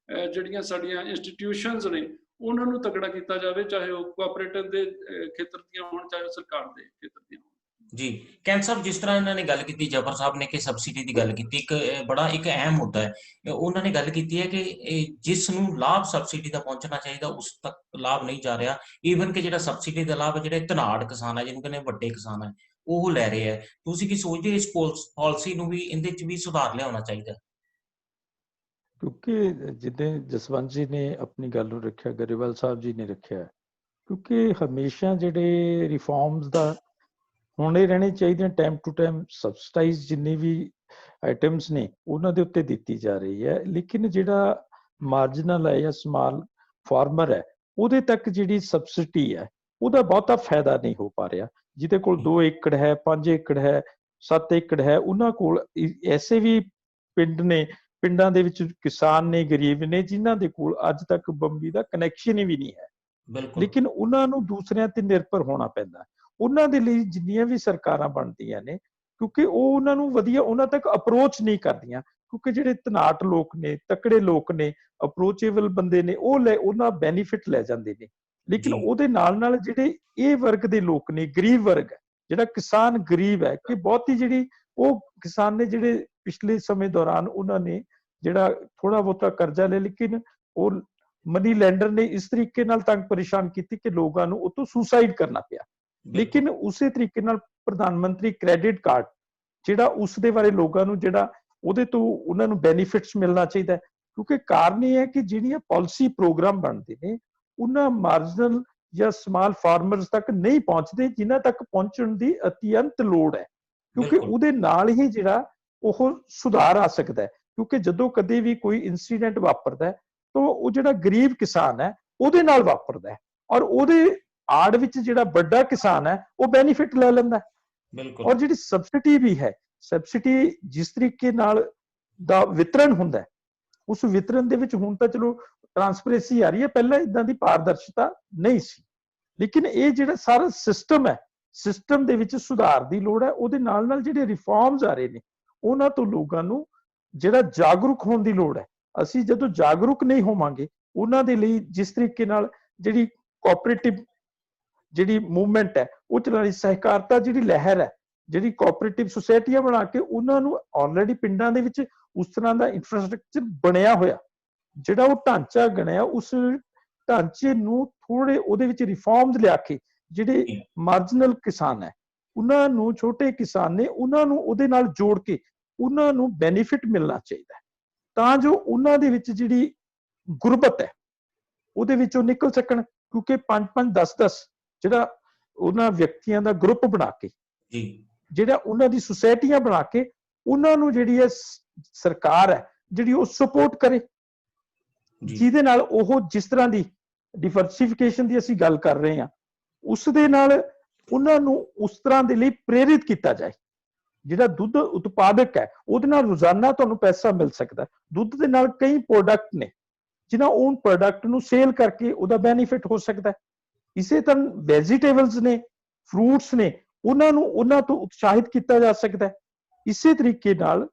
ਜਿਹੜੀਆਂ ਸਾਡੀਆਂ ਇੰਸਟੀਟਿਊਸ਼ਨਸ ਨੇ ਉਹਨਾਂ ਨੂੰ ਤਕੜਾ ਕੀਤਾ ਜਾਵੇ, ਚਾਹੇ ਉਹ ਕੋਆਪਰੇਟਿਵ ਦੇ ਖੇਤਰ ਦੀਆਂ ਹੋਣ, ਚਾਹੇ ਉਹ ਸਰਕਾਰ ਦੇ ਖੇਤਰ ਦੀਆਂ ਹੋਣ। ਜੀ ਕੈਂਥ ਸਾਹਿਬ, ਜਿਸ ਤਰ੍ਹਾਂ ਇਹਨਾਂ ਨੇ ਗੱਲ ਕੀਤੀ, ਜਫਰ ਸਾਹਿਬ ਨੇ ਕਿ ਸਬਸਿਡੀ ਦੀ ਗੱਲ ਕੀਤੀ, ਇੱਕ ਅਹਿਮ ਮੁੱਦਾ ਹੈ। ਉਹਨਾਂ ਨੇ ਗੱਲ ਕੀਤੀ ਹੈ ਕਿ ਜਿਸ ਨੂੰ ਲਾਭ ਸਬਸਿਡੀ ਦਾ ਪਹੁੰਚਣਾ ਚਾਹੀਦਾ ਉਸ ਤੱਕ ਲਾਭ ਨਹੀਂ ਜਾ ਰਿਹਾ। ਈਵਨ ਕਿ ਜਿਹੜਾ ਸਬਸਿਡੀ ਦਾ ਲਾਭ ਹੈ, ਜਿਹੜੇ ਧਨਾੜ ਕਿਸਾਨ ਹੈ, ਜਿਹਨੂੰ ਕਹਿੰਦੇ ਵੱਡੇ ਕਿਸਾਨ ਹੈ, ਉਹ ਲੈ ਰਹੇ ਹੈ। ਤੁਸੀਂ ਕੀ ਸੋਚਦੇ ਹੋ, ਇਸ ਪਾਲਿਸੀ ਨੂੰ ਵੀ ਇਹਦੇ 'ਚ ਵੀ ਸੁਧਾਰ ਲਿਆਉਣਾ ਚਾਹੀਦਾ? ਕਿਉਂਕਿ ਜਿੱਦਾਂ ਜਸਵੰਤ ਜੀ ਨੇ ਆਪਣੀ ਗੱਲ ਨੂੰ ਰੱਖਿਆ, ਗਰੇਵਾਲ ਸਾਹਿਬ ਜੀ ਨੇ ਰੱਖਿਆ, ਕਿਉਂਕਿ ਹਮੇਸ਼ਾ ਜਿਹੜੇ ਰਿਫਾਰਮਸ ਦਾ ਹੋਣੇ ਰਹਿਣੇ ਚਾਹੀਦੇ, ਟਾਈਮ ਟੂ ਟਾਈਮ ਸਬਸਿਡਾਈਜ਼ ਜਿੰਨੇ ਵੀ ਆਈਟਮਸ ਨੇ ਉਹਨਾਂ ਦੇ ਉੱਤੇ ਦਿੱਤੀ ਜਾ ਰਹੀ ਹੈ, ਲੇਕਿਨ ਜਿਹੜਾ ਮਾਰਜਨਲ ਹੈ ਜਾਂ ਸਮਾਲ ਫਾਰਮਰ ਹੈ ਉਹਦੇ ਤੱਕ ਜਿਹੜੀ ਸਬਸਿਡੀ ਹੈ ਉਹਦਾ ਬਹੁਤਾ ਫਾਇਦਾ ਨਹੀਂ ਹੋ ਪਾ ਰਿਹਾ। ਜਿਹਦੇ ਕੋਲ 2 ਏਕੜ ਹੈ, 5 ਏਕੜ ਹੈ, 7 ਏਕੜ ਹੈ, ਉਹਨਾਂ ਕੋਲ ਐਸੇ ਵੀ ਪਿੰਡ ਨੇ, ਪਿੰਡਾਂ ਦੇ ਵਿੱਚ ਕਿਸਾਨ ਨੇ, ਗਰੀਬ ਨੇ, ਜਿਨ੍ਹਾਂ ਦੇ ਕੋਲ ਅੱਜ ਤੱਕ ਬੰਬੀ ਦਾ ਕਨੈਕਸ਼ਨ ਹੀ ਵੀ ਨਹੀਂ ਹੈ, ਲੇਕਿਨ ਉਹਨਾਂ ਨੂੰ ਦੂਸਰਿਆਂ ਤੇ ਨਿਰਭਰ ਹੋਣਾ ਪੈਂਦਾ। ਉਹਨਾਂ ਦੇ ਲਈ ਜਿੰਨੀਆਂ ਵੀ ਸਰਕਾਰਾਂ ਬਣਦੀਆਂ ਨੇ, ਕਿਉਂਕਿ ਉਹ ਉਹਨਾਂ ਨੂੰ ਵਧੀਆ ਉਹਨਾਂ ਤੱਕ ਅਪਰੋਚ ਨਹੀਂ ਕਰਦੀਆਂ, ਕਿਉਂਕਿ ਜਿਹੜੇ ਧਨਾਟ ਲੋਕ ਨੇ, ਤਕੜੇ ਲੋਕ ਨੇ, ਅਪਰੋਚੇਬਲ ਬੰਦੇ ਨੇ, ਉਹਨਾਂ ਬੈਨੀਫਿਟ ਲੈ ਜਾਂਦੇ ਨੇ। ਲੇਕਿਨ ਉਹਦੇ ਨਾਲ ਜਿਹੜੇ ਇਹ ਵਰਗ ਦੇ ਲੋਕ ਨੇ, ਗਰੀਬ ਵਰਗ ਹੈ, ਜਿਹੜਾ ਕਿਸਾਨ ਗਰੀਬ ਹੈ, ਕਿ ਬਹੁਤੀ ਜਿਹੜੀ ਉਹ ਕਿਸਾਨ ਨੇ ਜਿਹੜੇ ਪਿਛਲੇ ਸਮੇਂ ਦੌਰਾਨ ਉਹਨਾਂ ਨੇ ਜਿਹੜਾ ਥੋੜਾ ਬਹੁਤਾ ਕਰਜ਼ਾ ਲਿਆ, ਲੇਕਿਨ ਉਹ ਮਨੀ ਲੈਂਡਰ ਨੇ ਇਸ ਤਰੀਕੇ ਨਾਲ ਤੰਗ ਪਰੇਸ਼ਾਨ ਕੀਤੀ ਕਿ ਲੋਕਾਂ ਨੂੰ ਉਹ ਤੋਂ ਸੁਸਾਈਡ ਕਰਨਾ ਪਿਆ। ਲੇਕਿਨ ਉਸੇ ਤਰੀਕੇ ਨਾਲ ਪ੍ਰਧਾਨ ਮੰਤਰੀ ਕ੍ਰੈਡਿਟ ਕਾਰਡ ਜਿਹੜਾ, ਉਸ ਦੇ ਬਾਰੇ ਲੋਕਾਂ ਨੂੰ ਜਿਹੜਾ ਉਹਦੇ ਤੋਂ ਉਹਨਾਂ ਨੂੰ ਬੈਨੀਫਿਟਸ ਮਿਲਣਾ ਚਾਹੀਦਾ, ਕਿਉਂਕਿ ਕਾਰਨ ਇਹ ਹੈ ਕਿ ਜਿਹੜੀਆਂ ਪਾਲਿਸੀ ਪ੍ਰੋਗਰਾਮ ਬਣਦੇ ਨੇ ਉਹਨਾਂ ਮਾਰਜਨਲ ਜਾਂ ਸਮਾਲ ਫਾਰਮਰਸ ਤੱਕ ਨਹੀਂ ਪਹੁੰਚਦੇ, ਜਿਨ੍ਹਾਂ ਤੱਕ ਪਹੁੰਚਣ ਦੀ ਅਤਿਅੰਤ ਲੋੜ ਹੈ, ਕਿਉਂਕਿ ਉਹਦੇ ਨਾਲ ਹੀ ਜਿਹੜਾ ਉਹ ਸੁਧਾਰ ਆ ਸਕਦਾ ਹੈ। ਕਿਉਂਕਿ ਜਦੋਂ ਕਦੇ ਵੀ ਕੋਈ ਇਨਸੀਡੈਂਟ ਵਾਪਰਦਾ ਹੈ ਤਾਂ ਉਹ ਜਿਹੜਾ ਗਰੀਬ ਕਿਸਾਨ ਹੈ ਉਹਦੇ ਨਾਲ ਵਾਪਰਦਾ ਹੈ, ਔਰ ਉਹਦੇ ਆੜ ਵਿੱਚ ਜਿਹੜਾ ਵੱਡਾ ਕਿਸਾਨ ਹੈ ਉਹ ਬੈਨੀਫਿਟ ਲੈ ਲੈਂਦਾ ਹੈ। ਔਰ ਜਿਹੜੀ ਸਬਸਿਡੀ ਵੀ ਹੈ, ਸਬਸਿਡੀ ਜਿਸ ਤਰੀਕੇ ਨਾਲ ਦਾ ਵਿਤਰਨ ਹੁੰਦਾ ਹੈ, ਉਸ ਵਿਤਰਨ ਦੇ ਵਿੱਚ ਹੁਣ ਤਾਂ ਚਲੋ ਟ੍ਰਾਂਸਪੇਰੈਂਸੀ ਆ ਰਹੀ ਹੈ, ਪਹਿਲਾਂ ਇਦਾਂ ਦੀ ਪਾਰਦਰਸ਼ਤਾ ਨਹੀਂ ਸੀ, ਲੇਕਿਨ ਇਹ ਜਿਹੜਾ ਸਾਰਾ ਸਿਸਟਮ ਹੈ, ਸਿਸਟਮ ਦੇ ਵਿੱਚ ਸੁਧਾਰ ਦੀ ਲੋੜ ਹੈ। ਉਹਦੇ ਨਾਲ ਜਿਹੜੇ ਰਿਫਾਰਮਸ ਆ ਰਹੇ ਨੇ ਉਹਨਾਂ ਤੋਂ ਲੋਕਾਂ ਨੂੰ ਜਿਹੜਾ ਜਾਗਰੂਕ ਹੋਣ ਦੀ ਲੋੜ ਹੈ। ਅਸੀਂ ਜਦੋਂ ਜਾਗਰੂਕ ਨਹੀਂ ਹੋਵਾਂਗੇ, ਉਹਨਾਂ ਦੇ ਲਈ ਜਿਸ ਤਰੀਕੇ ਨਾਲ ਜਿਹੜੀ ਕੋਆਪਰੇਟਿਵ ਜਿਹੜੀ ਮੂਵਮੈਂਟ ਹੈ ਉਹ ਚਲਾਣੀ, ਸਹਿਕਾਰਤਾ ਜਿਹੜੀ ਲਹਿਰ ਹੈ, ਜਿਹੜੀ ਕੋਆਪਰੇਟਿਵ ਸੁਸਾਇਟੀਆਂ ਬਣਾ ਕੇ ਉਹਨਾਂ ਨੂੰ ਆਲਰੇਡੀ ਪਿੰਡਾਂ ਦੇ ਵਿੱਚ ਉਸ ਤਰ੍ਹਾਂ ਦਾ ਇਨਫਰਾਸਟ੍ਰਕਚਰ ਬਣਿਆ ਹੋਇਆ, ਜਿਹੜਾ ਉਹ ਢਾਂਚਾ ਬਣਿਆ, ਉਸ ਢਾਂਚੇ ਨੂੰ ਥੋੜੇ ਉਹਦੇ ਵਿੱਚ ਰਿਫਾਰਮਸ ਲਿਆ ਕੇ ਜਿਹੜੇ ਮਾਰਜਨਲ ਕਿਸਾਨ ਹੈ, ਉਹਨਾਂ ਨੂੰ, ਛੋਟੇ ਕਿਸਾਨ ਨੇ, ਉਹਨਾਂ ਨੂੰ ਉਹਦੇ ਨਾਲ ਜੋੜ ਕੇ ਉਹਨਾਂ ਨੂੰ ਬੈਨੀਫਿਟ ਮਿਲਣਾ ਚਾਹੀਦਾ ਹੈ, ਤਾਂ ਜੋ ਉਹਨਾਂ ਦੇ ਵਿੱਚ ਜਿਹੜੀ ਗੁਰਬਤ ਹੈ ਉਹਦੇ ਵਿੱਚੋਂ ਨਿਕਲ ਸਕਣ। ਕਿਉਂਕਿ 5-5, 10-10 ਜਿਹੜਾ ਉਹਨਾਂ ਵਿਅਕਤੀਆਂ ਦਾ ਗਰੁੱਪ ਬਣਾ ਕੇ, ਜਿਹੜਾ ਉਹਨਾਂ ਦੀ ਸੁਸਾਇਟੀਆਂ ਬਣਾ ਕੇ, ਉਹਨਾਂ ਨੂੰ ਜਿਹੜੀ ਹੈ ਸਰਕਾਰ ਹੈ ਜਿਹੜੀ ਉਹ ਸਪੋਰਟ ਕਰੇ, ਜਿਹਦੇ ਨਾਲ ਉਹ ਜਿਸ ਤਰ੍ਹਾਂ ਦੀ ਡਿਵਰਸਿਫਿਕੇਸ਼ਨ ਦੀ ਅਸੀਂ ਗੱਲ ਕਰ ਰਹੇ ਹਾਂ, ਉਸ ਦੇ ਨਾਲ ਉਹਨਾਂ ਨੂੰ ਉਸ ਤਰ੍ਹਾਂ ਦੇ ਲਈ ਪ੍ਰੇਰਿਤ ਕੀਤਾ ਜਾਏ। ਜਿਹੜਾ ਦੁੱਧ ਉਤਪਾਦਕ ਹੈ ਉਹਦੇ ਨਾਲ ਰੋਜ਼ਾਨਾ ਤੁਹਾਨੂੰ ਪੈਸਾ ਮਿਲ ਸਕਦਾ। ਦੁੱਧ ਦੇ ਨਾਲ ਕਈ ਪ੍ਰੋਡਕਟ ਨੇ ਜਿਨ੍ਹਾਂ ਉਹ ਪ੍ਰੋਡਕਟ ਨੂੰ ਸੇਲ ਕਰਕੇ ਉਹਦਾ ਬੈਨੀਫਿਟ ਹੋ ਸਕਦਾ। ਇਸੇ ਤਰ੍ਹਾਂ ਵੈਜੀਟੇਬਲਸ ਨੇ, ਫਰੂਟਸ ਨੇ, ਉਹਨਾਂ ਤੋਂ ਉਤਸ਼ਾਹਿਤ ਕੀਤਾ ਜਾ ਸਕਦਾ। ਇਸੇ ਤਰੀਕੇ ਨਾਲ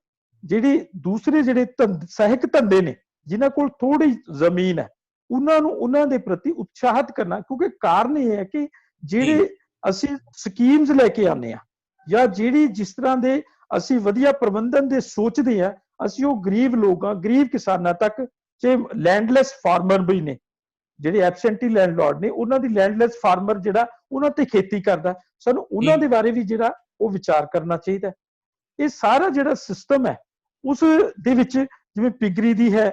ਜਿਹੜੇ ਦੂਸਰੇ ਜਿਹੜੇ ਸਹਾਇਕ ਧੰਦੇ ਨੇ, ਜਿਨ੍ਹਾਂ ਕੋਲ ਥੋੜੀ ਜ਼ਮੀਨ ਹੈ, ਉਹਨਾਂ ਨੂੰ ਉਹਨਾਂ ਦੇ ਪ੍ਰਤੀ ਉਤਸ਼ਾਹਿਤ ਕਰਨਾ। ਕਿਉਂਕਿ ਕਾਰਨ ਇਹ ਹੈ ਕਿ ਜਿਹੜੇ ਅਸੀਂ ਸਕੀਮਸ ਲੈ ਕੇ ਆਉਂਦੇ ਹਾਂ, ਜਾਂ ਜਿਹੜੀ ਜਿਸ ਤਰ੍ਹਾਂ ਦੇ ਅਸੀਂ ਵਧੀਆ ਪ੍ਰਬੰਧਨ ਦੇ ਸੋਚਦੇ ਹਾਂ, ਅਸੀਂ ਉਹ ਗਰੀਬ ਲੋਕਾਂ, ਗਰੀਬ ਕਿਸਾਨਾਂ ਤੱਕ, ਚਾਹੇ ਲੈਂਡਲੈਸ ਫਾਰਮਰ ਵੀ ਨੇ, ਜਿਹੜੇ ਐਬਸੈਂਟੀ ਲੈਂਡਲॉर्ड ਨੇ, ਉਹਨਾਂ ਦੀ ਲੈਂਡਲੈਸ ਫਾਰਮਰ ਜਿਹੜਾ ਉਹਨਾਂ ਤੇ ਖੇਤੀ ਕਰਦਾ, ਸਾਨੂੰ ਉਹਨਾਂ ਦੇ ਬਾਰੇ ਵੀ ਜਿਹੜਾ ਉਹ ਵਿਚਾਰ ਕਰਨਾ ਚਾਹੀਦਾ। ਇਹ ਸਾਰਾ ਜਿਹੜਾ ਸਿਸਟਮ ਹੈ ਉਸ ਦੇ ਵਿੱਚ ਜਿਵੇਂ ਪਿਗਰੀ ਦੀ ਹੈ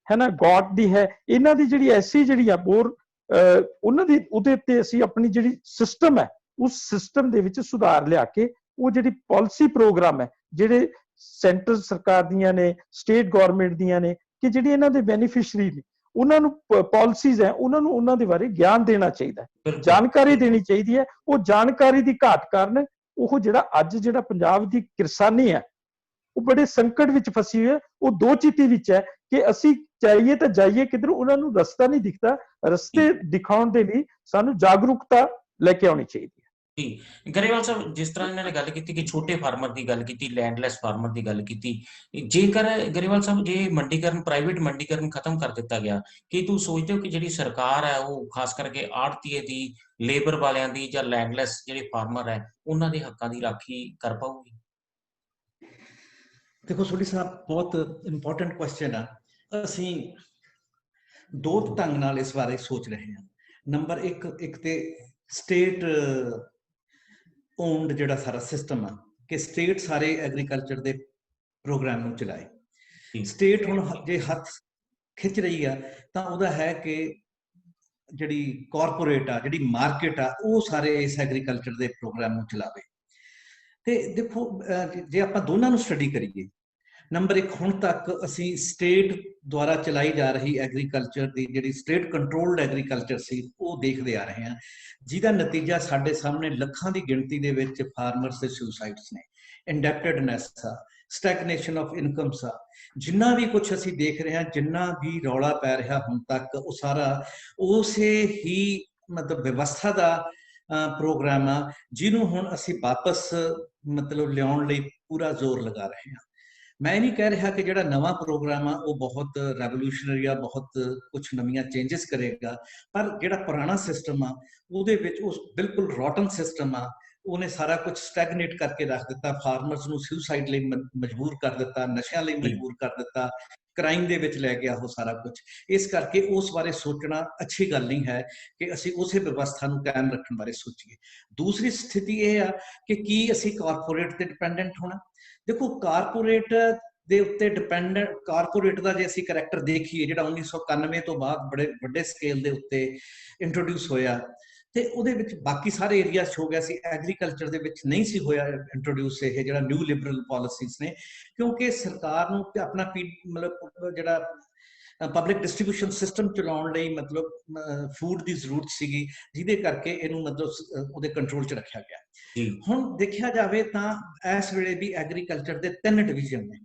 ਨਾ, ਗੌਟ ਦੀ ਹੈ, ਇਹਨਾਂ ਦੀ ਜਿਹੜੀ ਐਸੀ ਜਿਹੜੀ ਆ ਹੋਰ ਉਹਨਾਂ ਦੀ ਉਹਦੇ ਉੱਤੇ ਅਸੀਂ ਆਪਣੀ ਜਿਹੜੀ ਸਿਸਟਮ ਹੈ ਉਸ ਸਿਸਟਮ ਦੇ ਵਿੱਚ ਸੁਧਾਰ ਲਿਆ ਕੇ ਉਹ ਜਿਹੜੀ ਪਾਲਿਸੀ ਪ੍ਰੋਗਰਾਮ ਹੈ ਜਿਹੜੇ ਸੈਂਟਰ ਸਰਕਾਰ ਦੀਆਂ ਨੇ, ਸਟੇਟ ਗਵਰਨਮੈਂਟ ਦੀਆਂ ਨੇ, ਕਿ ਜਿਹੜੇ ਇਹਨਾਂ ਦੇ ਬੈਨੀਫਿਸ਼ਰੀ ਨੇ, ਉਹਨਾਂ ਨੂੰ ਪਾਲਿਸੀਜ਼ ਹੈ ਉਹਨਾਂ ਨੂੰ ਉਹਨਾਂ ਦੇ ਬਾਰੇ ਗਿਆਨ ਦੇਣਾ ਚਾਹੀਦਾ, ਜਾਣਕਾਰੀ ਦੇਣੀ ਚਾਹੀਦੀ ਹੈ। ਉਹ ਜਾਣਕਾਰੀ ਦੀ ਘਾਟ ਕਾਰਨ ਉਹ ਜਿਹੜਾ ਅੱਜ ਜਿਹੜਾ ਪੰਜਾਬ ਦੀ ਕਿਸਾਨੀ ਹੈ ਉਹ ਬੜੇ ਸੰਕਟ ਵਿੱਚ ਫਸੀ ਹੋਈ ਹੈ। ਉਹ ਦੋ ਚਿੱਤੀ ਵਿੱਚ ਹੈ ਕਿ ਅਸੀਂ ਚਾਹੀਏ ਤਾਂ ਜਾਈਏ ਕਿਧਰ, ਉਹਨਾਂ ਨੂੰ ਰਸਤਾ ਨਹੀਂ ਦਿਖਦਾ। ਰਸਤੇ ਦਿਖਾਉਣ ਦੇ ਲਈ ਸਾਨੂੰ ਜਾਗਰੂਕਤਾ ਲੈ ਕੇ ਆਉਣੀ ਚਾਹੀਦੀ ਹੈ। ਜੀ ਗਰੇਵਾਲ ਸਾਹਿਬ, ਜਿਸ ਤਰ੍ਹਾਂ ਇਹਨਾਂ ਨੇ ਗੱਲ ਕੀਤੀ ਕਿ ਛੋਟੇ ਫਾਰਮਰ ਦੀ ਗੱਲ ਕੀਤੀ, ਲੈਂਡਲੈਸ ਫਾਰਮਰ ਦੀ ਗੱਲ ਕੀਤੀ, ਜੇਕਰ ਗਰੇਵਾਲ ਸਾਹਿਬ ਜੇ ਮੰਡੀਕਰਨ, ਪ੍ਰਾਈਵੇਟ ਮੰਡੀਕਰਨ ਖਤਮ ਕਰ ਦਿੱਤਾ ਗਿਆ, ਕੀ ਤੂੰ ਸੋਚਦੇ ਹੋ ਕਿ ਜਿਹੜੀ ਸਰਕਾਰ ਹੈ ਉਹ ਖਾਸ ਕਰਕੇ ਆੜਤੀਏ ਦੀ, ਲੇਬਰ ਵਾਲਿਆਂ ਦੀ ਜਾਂ ਲੈਂਡਲੈਸ ਜਿਹੜੇ ਫਾਰਮਰ ਹੈ ਉਹਨਾਂ ਦੇ ਹੱਕਾਂ ਦੀ ਰਾਖੀ ਕਰ ਪਾਊਗੀ? ਦੇਖੋ ਸੋਢੀ ਸਾਹਿਬ, ਬਹੁਤ ਇੰਪੋਰਟੈਂਟ ਕੁਐਸਚਨ ਆ। ਅਸੀਂ ਦੋ ਢੰਗ ਨਾਲ ਇਸ ਬਾਰੇ ਸੋਚ ਰਹੇ ਹਾਂ। ਨੰਬਰ ਇੱਕ ਤੇ ਸਟੇਟ ਓਨਡ ਜਿਹੜਾ ਸਾਰਾ ਸਿਸਟਮ ਆ ਕਿ ਸਟੇਟ ਸਾਰੇ ਐਗਰੀਕਲਚਰ ਦੇ ਪ੍ਰੋਗਰਾਮ ਨੂੰ ਚਲਾਏ। ਸਟੇਟ ਹੁਣ ਜੇ ਹੱਥ ਖਿੱਚ ਰਹੀ ਆ ਤਾਂ ਉਹਦਾ ਹੈ ਕਿ ਜਿਹੜੀ ਕਾਰਪੋਰੇਟ ਆ, ਜਿਹੜੀ ਮਾਰਕੀਟ ਆ, ਉਹ ਸਾਰੇ ਇਸ ਐਗਰੀਕਲਚਰ ਦੇ ਪ੍ਰੋਗਰਾਮ ਨੂੰ ਚਲਾਵੇ। ਤੇ ਦੇਖੋ ਜੇ ਆਪਾਂ ਦੋਨਾਂ ਨੂੰ ਸਟੱਡੀ ਕਰੀਏ, ਨੰਬਰ 1 ਹੁਣ ਤੱਕ ਅਸੀਂ ਸਟੇਟ ਦੁਆਰਾ ਚਲਾਈ ਜਾ ਰਹੀ ਐਗਰੀਕਲਚਰ ਦੀ ਜਿਹੜੀ ਸਟੇਟ ਕੰਟਰੋਲਡ ਐਗਰੀਕਲਚਰ ਸੀ ਉਹ ਦੇਖਦੇ ਆ ਰਹੇ ਹਾਂ, ਜਿਹਦਾ ਨਤੀਜਾ ਸਾਡੇ ਸਾਹਮਣੇ ਲੱਖਾਂ ਦੀ ਗਿਣਤੀ ਦੇ ਵਿੱਚ ਫਾਰਮਰਸ ਦੇ ਸੁਸਾਈਡਸ ਨੇ, ਇੰਡੈਪਟਡਨੈਸ ਆ, ਸਟੈਗਨੇਸ਼ਨ ਆਫ ਇਨਕਮਸ ਆ। ਜਿੰਨਾ ਵੀ ਕੁਝ ਅਸੀਂ ਦੇਖ ਰਹੇ ਹਾਂ, ਜਿੰਨਾ ਵੀ ਰੌਲਾ ਪੈ ਰਿਹਾ ਹੁਣ ਤੱਕ, ਉਹ ਸਾਰਾ ਉਸੇ ਹੀ ਮਤਲਬ ਵਿਵਸਥਾ ਦਾ ਪ੍ਰੋਗਰਾਮ ਆ ਜਿਹਨੂੰ ਹੁਣ ਅਸੀਂ ਵਾਪਸ ਮਤਲਬ ਲਿਆਉਣ ਲਈ ਪੂਰਾ ਜ਼ੋਰ ਲਗਾ ਰਹੇ ਹਾਂ। ਮੈਂ ਨਹੀਂ ਕਹਿ ਰਿਹਾ ਕਿ ਜਿਹੜਾ ਨਵਾਂ ਪ੍ਰੋਗਰਾਮ ਆ ਉਹ ਬਹੁਤ ਰੈਵੋਲੂਸ਼ਨਰੀ ਆ, ਬਹੁਤ ਕੁਝ ਨਵੀਆਂ ਚੇਂਜਸ ਕਰੇਗਾ, ਪਰ ਜਿਹੜਾ ਪੁਰਾਣਾ ਸਿਸਟਮ ਆ ਉਹਦੇ ਵਿੱਚ ਉਹ ਬਿਲਕੁਲ ਰੋਟਨ ਸਿਸਟਮ ਆ। ਉਹਨੇ ਸਾਰਾ ਕੁਝ ਸਟੈਗਨੇਟ ਕਰਕੇ ਰੱਖ ਦਿੱਤਾ, ਫਾਰਮਰਸ ਨੂੰ ਸੁਸਾਈਡ ਲਈ ਮਜਬੂਰ ਕਰ ਦਿੱਤਾ, ਨਸ਼ਿਆਂ ਲਈ ਮਜਬੂਰ ਕਰ ਦਿੱਤਾ, ਕ੍ਰਾਈਮ ਦੇ ਵਿੱਚ ਲੈ ਗਿਆ ਉਹ ਸਾਰਾ ਕੁਝ। ਇਸ ਕਰਕੇ ਉਸ ਬਾਰੇ ਸੋਚਣਾ ਅੱਛੀ ਗੱਲ ਨਹੀਂ ਹੈ ਕਿ ਅਸੀਂ ਉਸੇ ਵਿਵਸਥਾ ਨੂੰ ਕਾਇਮ ਰੱਖਣ ਬਾਰੇ ਸੋਚੀਏ। ਦੂਸਰੀ ਸਥਿਤੀ ਇਹ ਆ ਕਿ ਕੀ ਅਸੀਂ ਕਾਰਪੋਰੇਟ ਤੇ ਡਿਪੈਂਡੈਂਟ ਹੋਣਾ? ਦੇਖੋ ਕਾਰਪੋਰੇਟ ਦੇ ਉੱਤੇ ਡਿਪੈਂਡੈਂਟ, ਕਾਰਪੋਰੇਟ ਦਾ ਜੇ ਅਸੀਂ ਕਰੈਕਟਰ ਦੇਖੀਏ ਜਿਹੜਾ 1991 ਤੋਂ ਬਾਅਦ ਬੜੇ ਵੱਡੇ ਸਕੇਲ ਦੇ ਉੱਤੇ ਇੰਟਰੋਡਿਊਸ ਹੋਇਆ, ਤੇ ਉਹਦੇ ਵਿੱਚ ਬਾਕੀ ਸਾਰੇ ਏਰੀਆਜ਼ 'ਚ ਹੋ ਗਿਆ ਸੀ, ਐਗਰੀਕਲਚਰ ਦੇ ਵਿੱਚ ਨਹੀਂ ਸੀ ਹੋਇਆ ਇੰਟਰੋਡਿਊਸ ਇਹ ਜਿਹੜਾ ਨਿਊ ਲਿਬਰਲ ਪਾਲਿਸੀਜ਼ ਨੇ, ਕਿਉਂਕਿ ਸਰਕਾਰ ਨੂੰ ਆਪਣਾ ਮਤਲਬ ਜਿਹੜਾ ਪਬਲਿਕ ਡਿਸਟ੍ਰੀਬਿਊਸ਼ਨ ਸਿਸਟਮ ਚਲਾਉਣ ਲਈ ਮਤਲਬ ਫੂਡ ਦੀ ਜ਼ਰੂਰਤ ਸੀਗੀ, ਜਿਹਦੇ ਕਰਕੇ ਇਹਨੂੰ ਮਤਲਬ ਉਹਦੇ ਕੰਟਰੋਲ 'ਚ ਰੱਖਿਆ ਗਿਆ। ਹੁਣ ਦੇਖਿਆ ਜਾਵੇ ਤਾਂ ਇਸ ਵੇਲੇ ਵੀ ਐਗਰੀਕਲਚਰ ਦੇ 3 ਡਿਵੀਜ਼ਨ ਨੇ।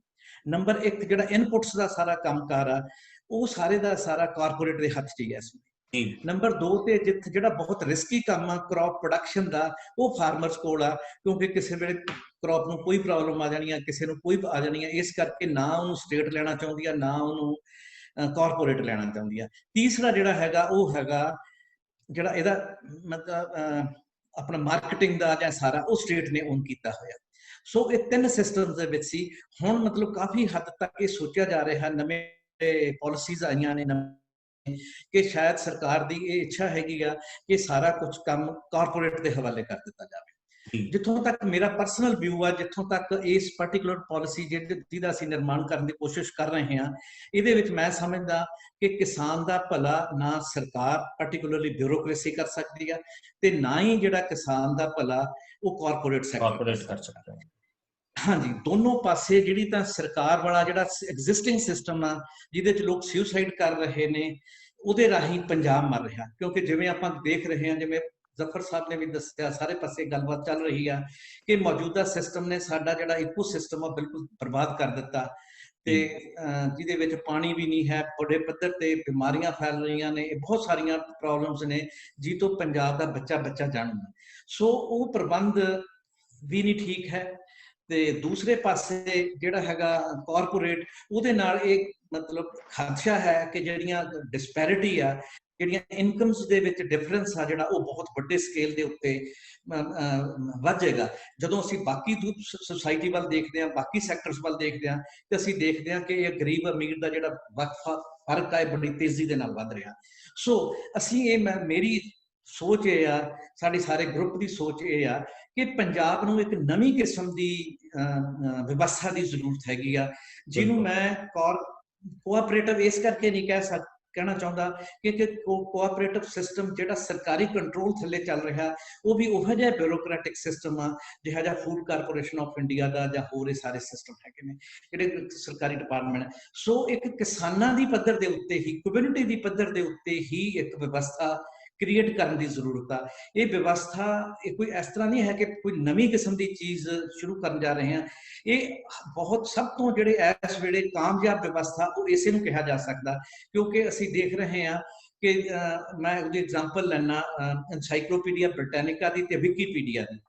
ਨੰਬਰ 1 ਜਿਹੜਾ ਇਨਪੁਟਸ ਦਾ ਸਾਰਾ ਕੰਮਕਾਰ ਆ ਉਹ ਸਾਰੇ ਦਾ ਸਾਰਾ ਕਾਰਪੋਰੇਟ ਦੇ ਹੱਥ 'ਚ ਹੀ ਹੈ ਇਸ ਵੇਲੇ। ਨੰਬਰ 2 ਤੇ ਜਿਹੜਾ ਬਹੁਤ ਰਿਸਕੀ ਕੰਮ ਆ ਕ੍ਰੌਪ ਪ੍ਰੋਡਕਸ਼ਨ ਦਾ, ਉਹ ਫਾਰਮਰਸ ਕੋਲ ਆ, ਕਿਉਂਕਿ ਕਿਸੇ ਵੇਲੇ ਕ੍ਰੌਪ ਨੂੰ ਕੋਈ ਪ੍ਰੋਬਲਮ ਆ ਜਾਣੀ ਆ, ਕਿਸੇ ਨੂੰ ਕੋਈ ਆ ਜਾਣੀ ਆ, ਇਸ ਕਰਕੇ ਨਾ ਉਹਨੂੰ ਸਟੇਟ ਲੈਣਾ ਚਾਹੁੰਦੀ ਆ, ਨਾ ਉਹਨੂੰ ਕਾਰਪੋਰੇਟ ਲੈਣਾ ਚਾਹੁੰਦੀ ਆ। ਤੀਸਰਾ ਜਿਹੜਾ ਹੈਗਾ ਉਹ ਹੈਗਾ ਜਿਹੜਾ ਇਹਦਾ ਮਤਲਬ ਆਪਣਾ ਮਾਰਕੀਟਿੰਗ ਦਾ ਜਾਂ ਸਾਰਾ ਉਹ ਸਟੇਟ ਨੇ ਓਨ ਕੀਤਾ ਹੋਇਆ। ਸੋ ਇਹ 3 ਸਿਸਟਮ ਦੇ ਵਿੱਚ ਸੀ। ਹੁਣ ਮਤਲਬ ਕਾਫੀ ਹੱਦ ਤੱਕ ਇਹ ਸੋਚਿਆ ਜਾ ਰਿਹਾ, ਨਵੇਂ ਪਾਲਿਸੀਜ਼ ਆਈਆਂ ਨੇ ਕਿ ਸ਼ਾਇਦ ਸਰਕਾਰ ਦੀ ਇਹ ਇੱਛਾ ਹੈਗੀ ਆ ਕਿ ਸਾਰਾ ਕੁਝ ਕੰਮ ਕਾਰਪੋਰੇਟ ਦੇ ਹਵਾਲੇ ਕਰ ਦਿੱਤਾ ਜਾਵੇ। ਜਿੱਥੋਂ ਤੱਕ ਮੇਰਾ ਪਰਸਨਲ ਵਿਊ ਆ, ਜਿੱਥੋਂ ਤੱਕ ਇਸ ਪਾਰਟਿਕੂਲਰ ਪਾਲਿਸੀ ਜਿਹਦਾ ਅਸੀਂ ਨਿਰਮਾਣ ਕਰਨ ਦੀ ਕੋਸ਼ਿਸ਼ ਕਰ ਰਹੇ ਹਾਂ, ਇਹਦੇ ਵਿੱਚ ਮੈਂ ਸਮਝਦਾ ਕਿ ਕਿਸਾਨ ਦਾ ਭਲਾ ਨਾ ਸਰਕਾਰ ਪਾਰਟਿਕੂਲਰਲੀ ਬਿਊਰੋਕ੍ਰੇਸੀ ਕਰ ਸਕਦੀ ਆ, ਤੇ ਨਾ ਹੀ ਜਿਹੜਾ ਕਿਸਾਨ ਦਾ ਭਲਾ ਉਹ ਕਾਰਪੋਰੇਟ ਸੈਕਟਰ ਕਰ ਸਕਦਾ। ਹਾਂਜੀ, ਦੋਨੋਂ ਪਾਸੇ ਜਿਹੜੀ ਤਾਂ ਸਰਕਾਰ ਵਾਲਾ ਜਿਹੜਾ ਐਗਜ਼ਿਸਟਿੰਗ ਸਿਸਟਮ ਆ ਜਿਹਦੇ 'ਚ ਲੋਕ ਸੁਸਾਈਡ ਕਰ ਰਹੇ ਨੇ, ਉਹਦੇ ਰਾਹੀਂ ਪੰਜਾਬ ਮਰ ਰਿਹਾ। ਕਿਉਂਕਿ ਜਿਵੇਂ ਆਪਾਂ ਦੇਖ ਰਹੇ ਹਾਂ, ਜਿਵੇਂ ਜ਼ਫਰ ਸਾਹਿਬ ਨੇ ਵੀ ਦੱਸਿਆ, ਸਾਰੇ ਪਾਸੇ ਗੱਲਬਾਤ ਚੱਲ ਰਹੀ ਆ ਕਿ ਮੌਜੂਦਾ ਸਿਸਟਮ ਨੇ ਸਾਡਾ ਜਿਹੜਾ ਇਕੋ ਸਿਸਟਮ ਆ ਬਿਲਕੁਲ ਬਰਬਾਦ ਕਰ ਦਿੱਤਾ, ਤੇ ਜਿਹਦੇ ਵਿੱਚ ਪਾਣੀ ਵੀ ਨਹੀਂ ਹੈ, ਬੜੇ ਪੱਧਰ ਤੇ ਬਿਮਾਰੀਆਂ ਫੈਲ ਰਹੀਆਂ ਨੇ, ਬਹੁਤ ਸਾਰੀਆਂ ਪ੍ਰੋਬਲਮਸ ਨੇ ਜਿਹਦੇ ਤੋਂ ਪੰਜਾਬ ਦਾ ਬੱਚਾ ਜਾਣੂ। ਸੋ ਉਹ ਪ੍ਰਬੰਧ ਵੀ ਨਹੀਂ ਠੀਕ ਹੈ। ਤੇ ਦੂਸਰੇ ਪਾਸੇ ਜਿਹੜਾ ਹੈਗਾ ਕਾਰਪੋਰੇਟ, ਉਹਦੇ ਨਾਲ ਇਹ ਮਤਲਬ ਖਦਸ਼ਾ ਹੈ ਕਿ ਜਿਹੜੀਆਂ ਡਿਸਪੈਰਿਟੀ ਆ, ਜਿਹੜੀਆਂ ਇਨਕਮਸ ਦੇ ਵਿੱਚ ਡਿਫਰੈਂਸ ਆ ਜਿਹੜਾ, ਉਹ ਬਹੁਤ ਵੱਡੇ ਸਕੇਲ ਦੇ ਉੱਤੇ ਵੱਧ ਜਾਏਗਾ। ਜਦੋਂ ਅਸੀਂ ਬਾਕੀ ਸੁਸਾਇਟੀ ਵੱਲ ਦੇਖਦੇ ਹਾਂ, ਬਾਕੀ ਸੈਕਟਰਸ ਵੱਲ ਦੇਖਦੇ ਹਾਂ, ਤੇ ਅਸੀਂ ਦੇਖਦੇ ਹਾਂ ਕਿ ਇਹ ਗਰੀਬ ਅਮੀਰ ਦਾ ਜਿਹੜਾ ਫਰਕ ਹੈ ਬੜੀ ਤੇਜ਼ੀ ਦੇ ਨਾਲ ਵੱਧ ਰਿਹਾ। ਸੋ ਅਸੀਂ ਮੇਰੀ ਸੋਚ ਇਹ ਆ, ਸਾਡੀ ਸਾਰੇ ਗਰੁੱਪ ਦੀ ਸੋਚ ਇਹ ਆ ਕਿ ਪੰਜਾਬ ਨੂੰ ਇੱਕ ਨਵੀਂ ਕਿਸਮ ਦੀ ਵਿਵਸਥਾ ਦੀ ਜ਼ਰੂਰਤ ਹੈਗੀ ਆ, ਜਿਹਨੂੰ ਮੈਂ ਕੋਆਪਰੇਟਿਵ ਇਸ ਕਰਕੇ ਨਹੀਂ ਕਹਿਣਾ ਚਾਹੁੰਦਾ ਕਿ ਕੋਆਪਰੇਟਿਵ ਸਿਸਟਮ ਜਿਹੜਾ ਸਰਕਾਰੀ ਕੰਟਰੋਲ ਥੱਲੇ ਚੱਲ ਰਿਹਾ, ਉਹ ਵੀ ਉਹੋ ਜਿਹਾ ਬਿਊਰੋਕ੍ਰੈਟਿਕ ਸਿਸਟਮ ਆ ਜਿਹੜਾ ਜਿਹਾ ਫੂਡ ਕਾਰਪੋਰੇਸ਼ਨ ਆਫ ਇੰਡੀਆ ਦਾ ਜਾਂ ਹੋਰ ਇਹ ਸਾਰੇ ਸਿਸਟਮ ਹੈਗੇ ਨੇ ਜਿਹੜੇ ਸਰਕਾਰੀ ਡਿਪਾਰਟਮੈਂਟ। ਸੋ ਇੱਕ ਕਿਸਾਨਾਂ ਦੀ ਪੱਧਰ ਦੇ ਉੱਤੇ ਹੀ, ਕਮਿਊਨਿਟੀ ਦੀ ਪੱਧਰ ਦੇ ਉੱਤੇ ਹੀ ਇੱਕ ਵਿਵਸਥਾ ਕ੍ਰੀਏਟ ਕਰਨ ਦੀ ਜ਼ਰੂਰਤ ਆ। ਇਹ ਵਿਵਸਥਾ ਇਹ ਕੋਈ ਇਸ ਤਰ੍ਹਾਂ ਨਹੀਂ ਹੈ ਕਿ ਕੋਈ ਨਵੀਂ ਕਿਸਮ ਦੀ ਚੀਜ਼ ਸ਼ੁਰੂ ਕਰਨ ਜਾ ਰਹੇ ਹਾਂ। ਇਹ ਬਹੁਤ ਸਭ ਤੋਂ ਜਿਹੜੇ ਇਸ ਵੇਲੇ ਕਾਮਯਾਬ ਵਿਵਸਥਾ ਉਹ ਇਸੇ ਨੂੰ ਕਿਹਾ ਜਾ ਸਕਦਾ, ਕਿਉਂਕਿ ਅਸੀਂ ਦੇਖ ਰਹੇ ਹਾਂ ਕਿ ਮੈਂ ਉਹਦੀ ਐਗਜ਼ਾਮਪਲ ਲੈਣਾ ਐਨਸਾਈਕਲੋਪੀਡੀਆ ਬ੍ਰਿਟੈਨਿਕਾ ਦੀ ਤੇ ਵਿਕੀਪੀਡੀਆ ਦੀ।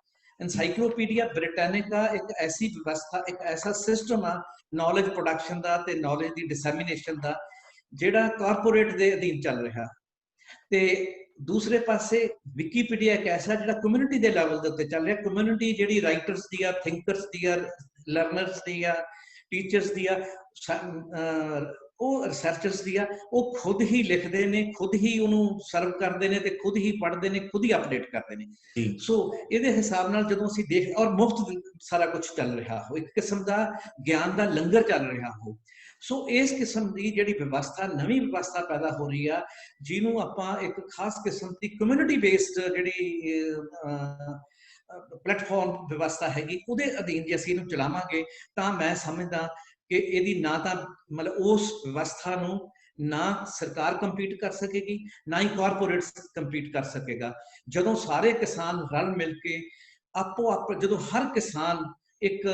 ਐਨਸਾਈਕਲੋਪੀਡੀਆ ਬ੍ਰਿਟੈਨਿਕਾ ਇੱਕ ਐਸੀ ਵਿਵਸਥਾ, ਇੱਕ ਐਸਾ ਸਿਸਟਮ ਆ ਨੌਲੇਜ ਪ੍ਰੋਡਕਸ਼ਨ ਦਾ ਤੇ ਨੌਲੇਜ ਦੀ ਡਿਸੈਮੀਨੇਸ਼ਨ ਦਾ, ਜਿਹੜਾ ਕਾਰਪੋਰੇਟ ਦੇ ਅਧੀਨ ਚੱਲ ਰਿਹਾ। ਤੇ ਦੂਸਰੇ ਪਾਸੇ ਵਿਕੀਪੀਡੀਆ ਇੱਕ ਐਸਾ ਜਿਹੜਾ ਕਮਿਊਨਿਟੀ ਦੇ ਲੈਵਲ ਦੇ ਉੱਤੇ ਚੱਲ ਰਿਹਾ। ਕਮਿਊਨਿਟੀ ਜਿਹੜੀ ਰਾਈਟਰਸ ਦੀ ਆ, ਥਿੰਕਰਸ ਦੀ ਆ, ਲਰਨਰਸ ਦੀ ਆ, ਟੀਚਰਸ ਦੀ ਆ, ਉਹ ਰਿਸਰਚਰਸ ਦੀ ਆ, ਉਹ ਖੁਦ ਹੀ ਲਿਖਦੇ ਨੇ, ਖੁਦ ਹੀ ਉਹਨੂੰ ਸਰਵ ਕਰਦੇ ਨੇ ਤੇ ਖੁਦ ਹੀ ਪੜ੍ਹਦੇ ਨੇ, ਖੁਦ ਹੀ ਅਪਡੇਟ ਕਰਦੇ ਨੇ। ਸੋ ਇਹਦੇ ਹਿਸਾਬ ਨਾਲ ਜਦੋਂ ਅਸੀਂ ਦੇਖ, ਔਰ ਮੁਫਤ ਸਾਰਾ ਕੁਝ ਚੱਲ ਰਿਹਾ ਹੋ, ਇੱਕ ਕਿਸਮ ਦਾ ਗਿਆਨ ਦਾ ਲੰਗਰ ਚੱਲ ਰਿਹਾ ਹੋ। ਸੋ ਇਸ ਕਿਸਮ ਦੀ ਜਿਹੜੀ ਵਿਵਸਥਾ, ਨਵੀਂ ਵਿਵਸਥਾ ਪੈਦਾ ਹੋ ਰਹੀ ਆ, ਜਿਹਨੂੰ ਆਪਾਂ ਇੱਕ ਖਾਸ ਕਿਸਮ ਦੀ ਕਮਿਊਨਿਟੀ ਬੇਸਡ ਜਿਹੜੀ ਪਲੇਟਫਾਰਮ ਵਿਵਸਥਾ ਹੈਗੀ, ਉਹਦੇ ਅਧੀਨ ਜੇ ਅਸੀਂ ਇਹਨੂੰ ਚਲਾਵਾਂਗੇ ਤਾਂ ਮੈਂ ਸਮਝਦਾ ਕਿ ਇਹਦੀ ਨਾ ਤਾਂ ਮਤਲਬ ਉਸ ਵਿਵਸਥਾ ਨੂੰ ਨਾ ਸਰਕਾਰ ਕੰਪੀਟ ਕਰ ਸਕੇਗੀ, ਨਾ ਹੀ ਕਾਰਪੋਰੇਟਸ ਕੰਪੀਟ ਕਰ ਸਕੇਗਾ। ਜਦੋਂ ਸਾਰੇ ਕਿਸਾਨ ਰਲ ਮਿਲ ਕੇ ਆਪੋ ਆਪ, ਜਦੋਂ ਹਰ ਕਿਸਾਨ ਇੱਕ,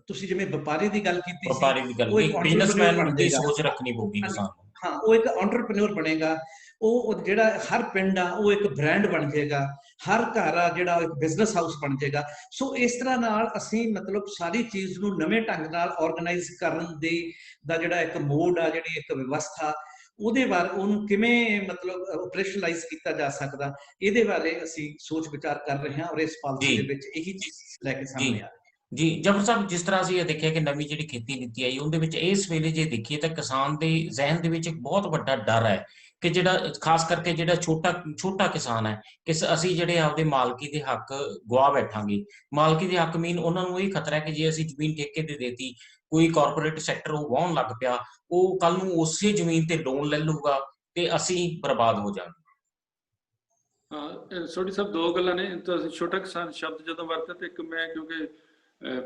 ਤੁਸੀਂ ਜਿਵੇਂ ਵਪਾਰੀ ਦੀ ਗੱਲ ਕੀਤੀ ਸੀ, ਉਹ ਇੱਕ ਬਿਜ਼ਨਸਮੈਨ ਦੀ ਸੋਚ ਰੱਖਣੀ ਪਊਗੀ ਕਿਸਾਨ ਨੂੰ। ਹਾਂ, ਉਹ ਇੱਕ ਐਂਟਰਪ੍ਰੈਨਿਓਰ ਬਣੇਗਾ। ਉਹ ਜਿਹੜਾ ਹਰ ਪਿੰਡ ਆ ਉਹ ਇੱਕ ਬ੍ਰਾਂਡ ਬਣ ਜਾਏਗਾ, ਹਰ ਘਰ ਆ ਜਿਹੜਾ ਇੱਕ ਬਿਜ਼ਨਸ ਹਾਊਸ ਬਣ ਜਾਏਗਾ। ਸੋ ਇਸ ਤਰ੍ਹਾਂ ਨਾਲ ਅਸੀਂ ਮਤਲਬ ਸਾਰੀ ਚੀਜ਼ ਨੂੰ ਨਵੇਂ ਢੰਗ ਨਾਲ ਆਰਗੇਨਾਈਜ਼ ਕਰਨ ਦਾ ਜਿਹੜਾ ਇੱਕ ਮੋਡ ਆ, ਜਿਹੜੀ ਇੱਕ ਵਿਵਸਥਾ, ਉਹਦੇ ਬਾਰੇ ਉਹਨੂੰ ਕਿਵੇਂ ਮਤਲਬ ਆਪਰੇਸ਼ਨਲਾਈਜ਼ ਕੀਤਾ ਜਾ ਸਕਦਾ, ਇਹਦੇ ਬਾਰੇ ਅਸੀਂ ਸੋਚ ਵਿਚਾਰ ਕਰ ਰਹੇ ਹਾਂ। ਔਰ ਇਸ ਪਾਲਿਸੀ ਦੇ ਵਿੱਚ ਇਹੀ ਚੀਜ਼ ਲੈ ਕੇ ਸਾਹਮਣੇ ਆ ਰਹੀ ਹੈ। ਜੀ ਜਫਰ ਸਾਹਿਬ, ਜਿਸ ਤਰ੍ਹਾਂ ਅਸੀਂ ਇਹ ਦੇਖਿਆ ਕਿ ਨਵੀਂ ਜਿਹੜੀ ਖੇਤੀ ਨੀਤੀ ਆਈ, ਉਹਦੇ ਵਿੱਚ ਇਸ ਵੇਲੇ ਜੇ ਦੇਖੀਏ ਤਾਂ ਕਿਸਾਨ ਦੇ ਜ਼ਿਹਨ ਦੇ ਵਿੱਚ ਇੱਕ ਬਹੁਤ ਵੱਡਾ ਡਰ ਹੈ ਕਿ ਜਿਹੜਾ ਖਾਸ ਕਰਕੇ ਜਿਹੜਾ ਛੋਟਾ ਕਿਸਾਨ ਹੈ ਕਿ ਅਸੀਂ ਜਿਹੜੇ ਆਪਦੇ ਮਾਲਕੀ ਦੇ ਹੱਕ ਗਵਾ ਬੈਠਾਂਗੇ। ਮਾਲਕੀ ਦੇ ਹੱਕ ਮੀਨ ਉਹਨਾਂ ਨੂੰ ਇਹ ਖਤਰਾ ਹੈ ਕਿ ਜੇ ਅਸੀਂ ਜ਼ਮੀਨ ਠੇਕੇ ਤੇ ਦੇਤੀ, ਕੋਈ ਕਾਰਪੋਰੇਟ ਸੈਕਟਰ ਉਹ ਵਾਹੁਣ ਲੱਗ ਪਿਆ, ਉਹ ਕੱਲ ਨੂੰ ਉਸੇ ਜ਼ਮੀਨ ਤੇ ਲੋਨ ਲੈ ਲੂਗਾ ਤੇ ਅਸੀਂ ਬਰਬਾਦ ਹੋ ਜਾਵਾਂਗੇ। ਹਾਂ, ਸੋਢੀ ਸਾਹਿਬ, ਦੋ ਗੱਲਾਂ ਨੇ। ਤੁਸੀਂ ਛੋਟਾ ਕਿਸਾਨ ਸ਼ਬਦ ਜਦੋਂ ਵਰਤਿਆ ਤੇ ਇੱਕ ਮੈਂ ਕਿਉਂਕਿ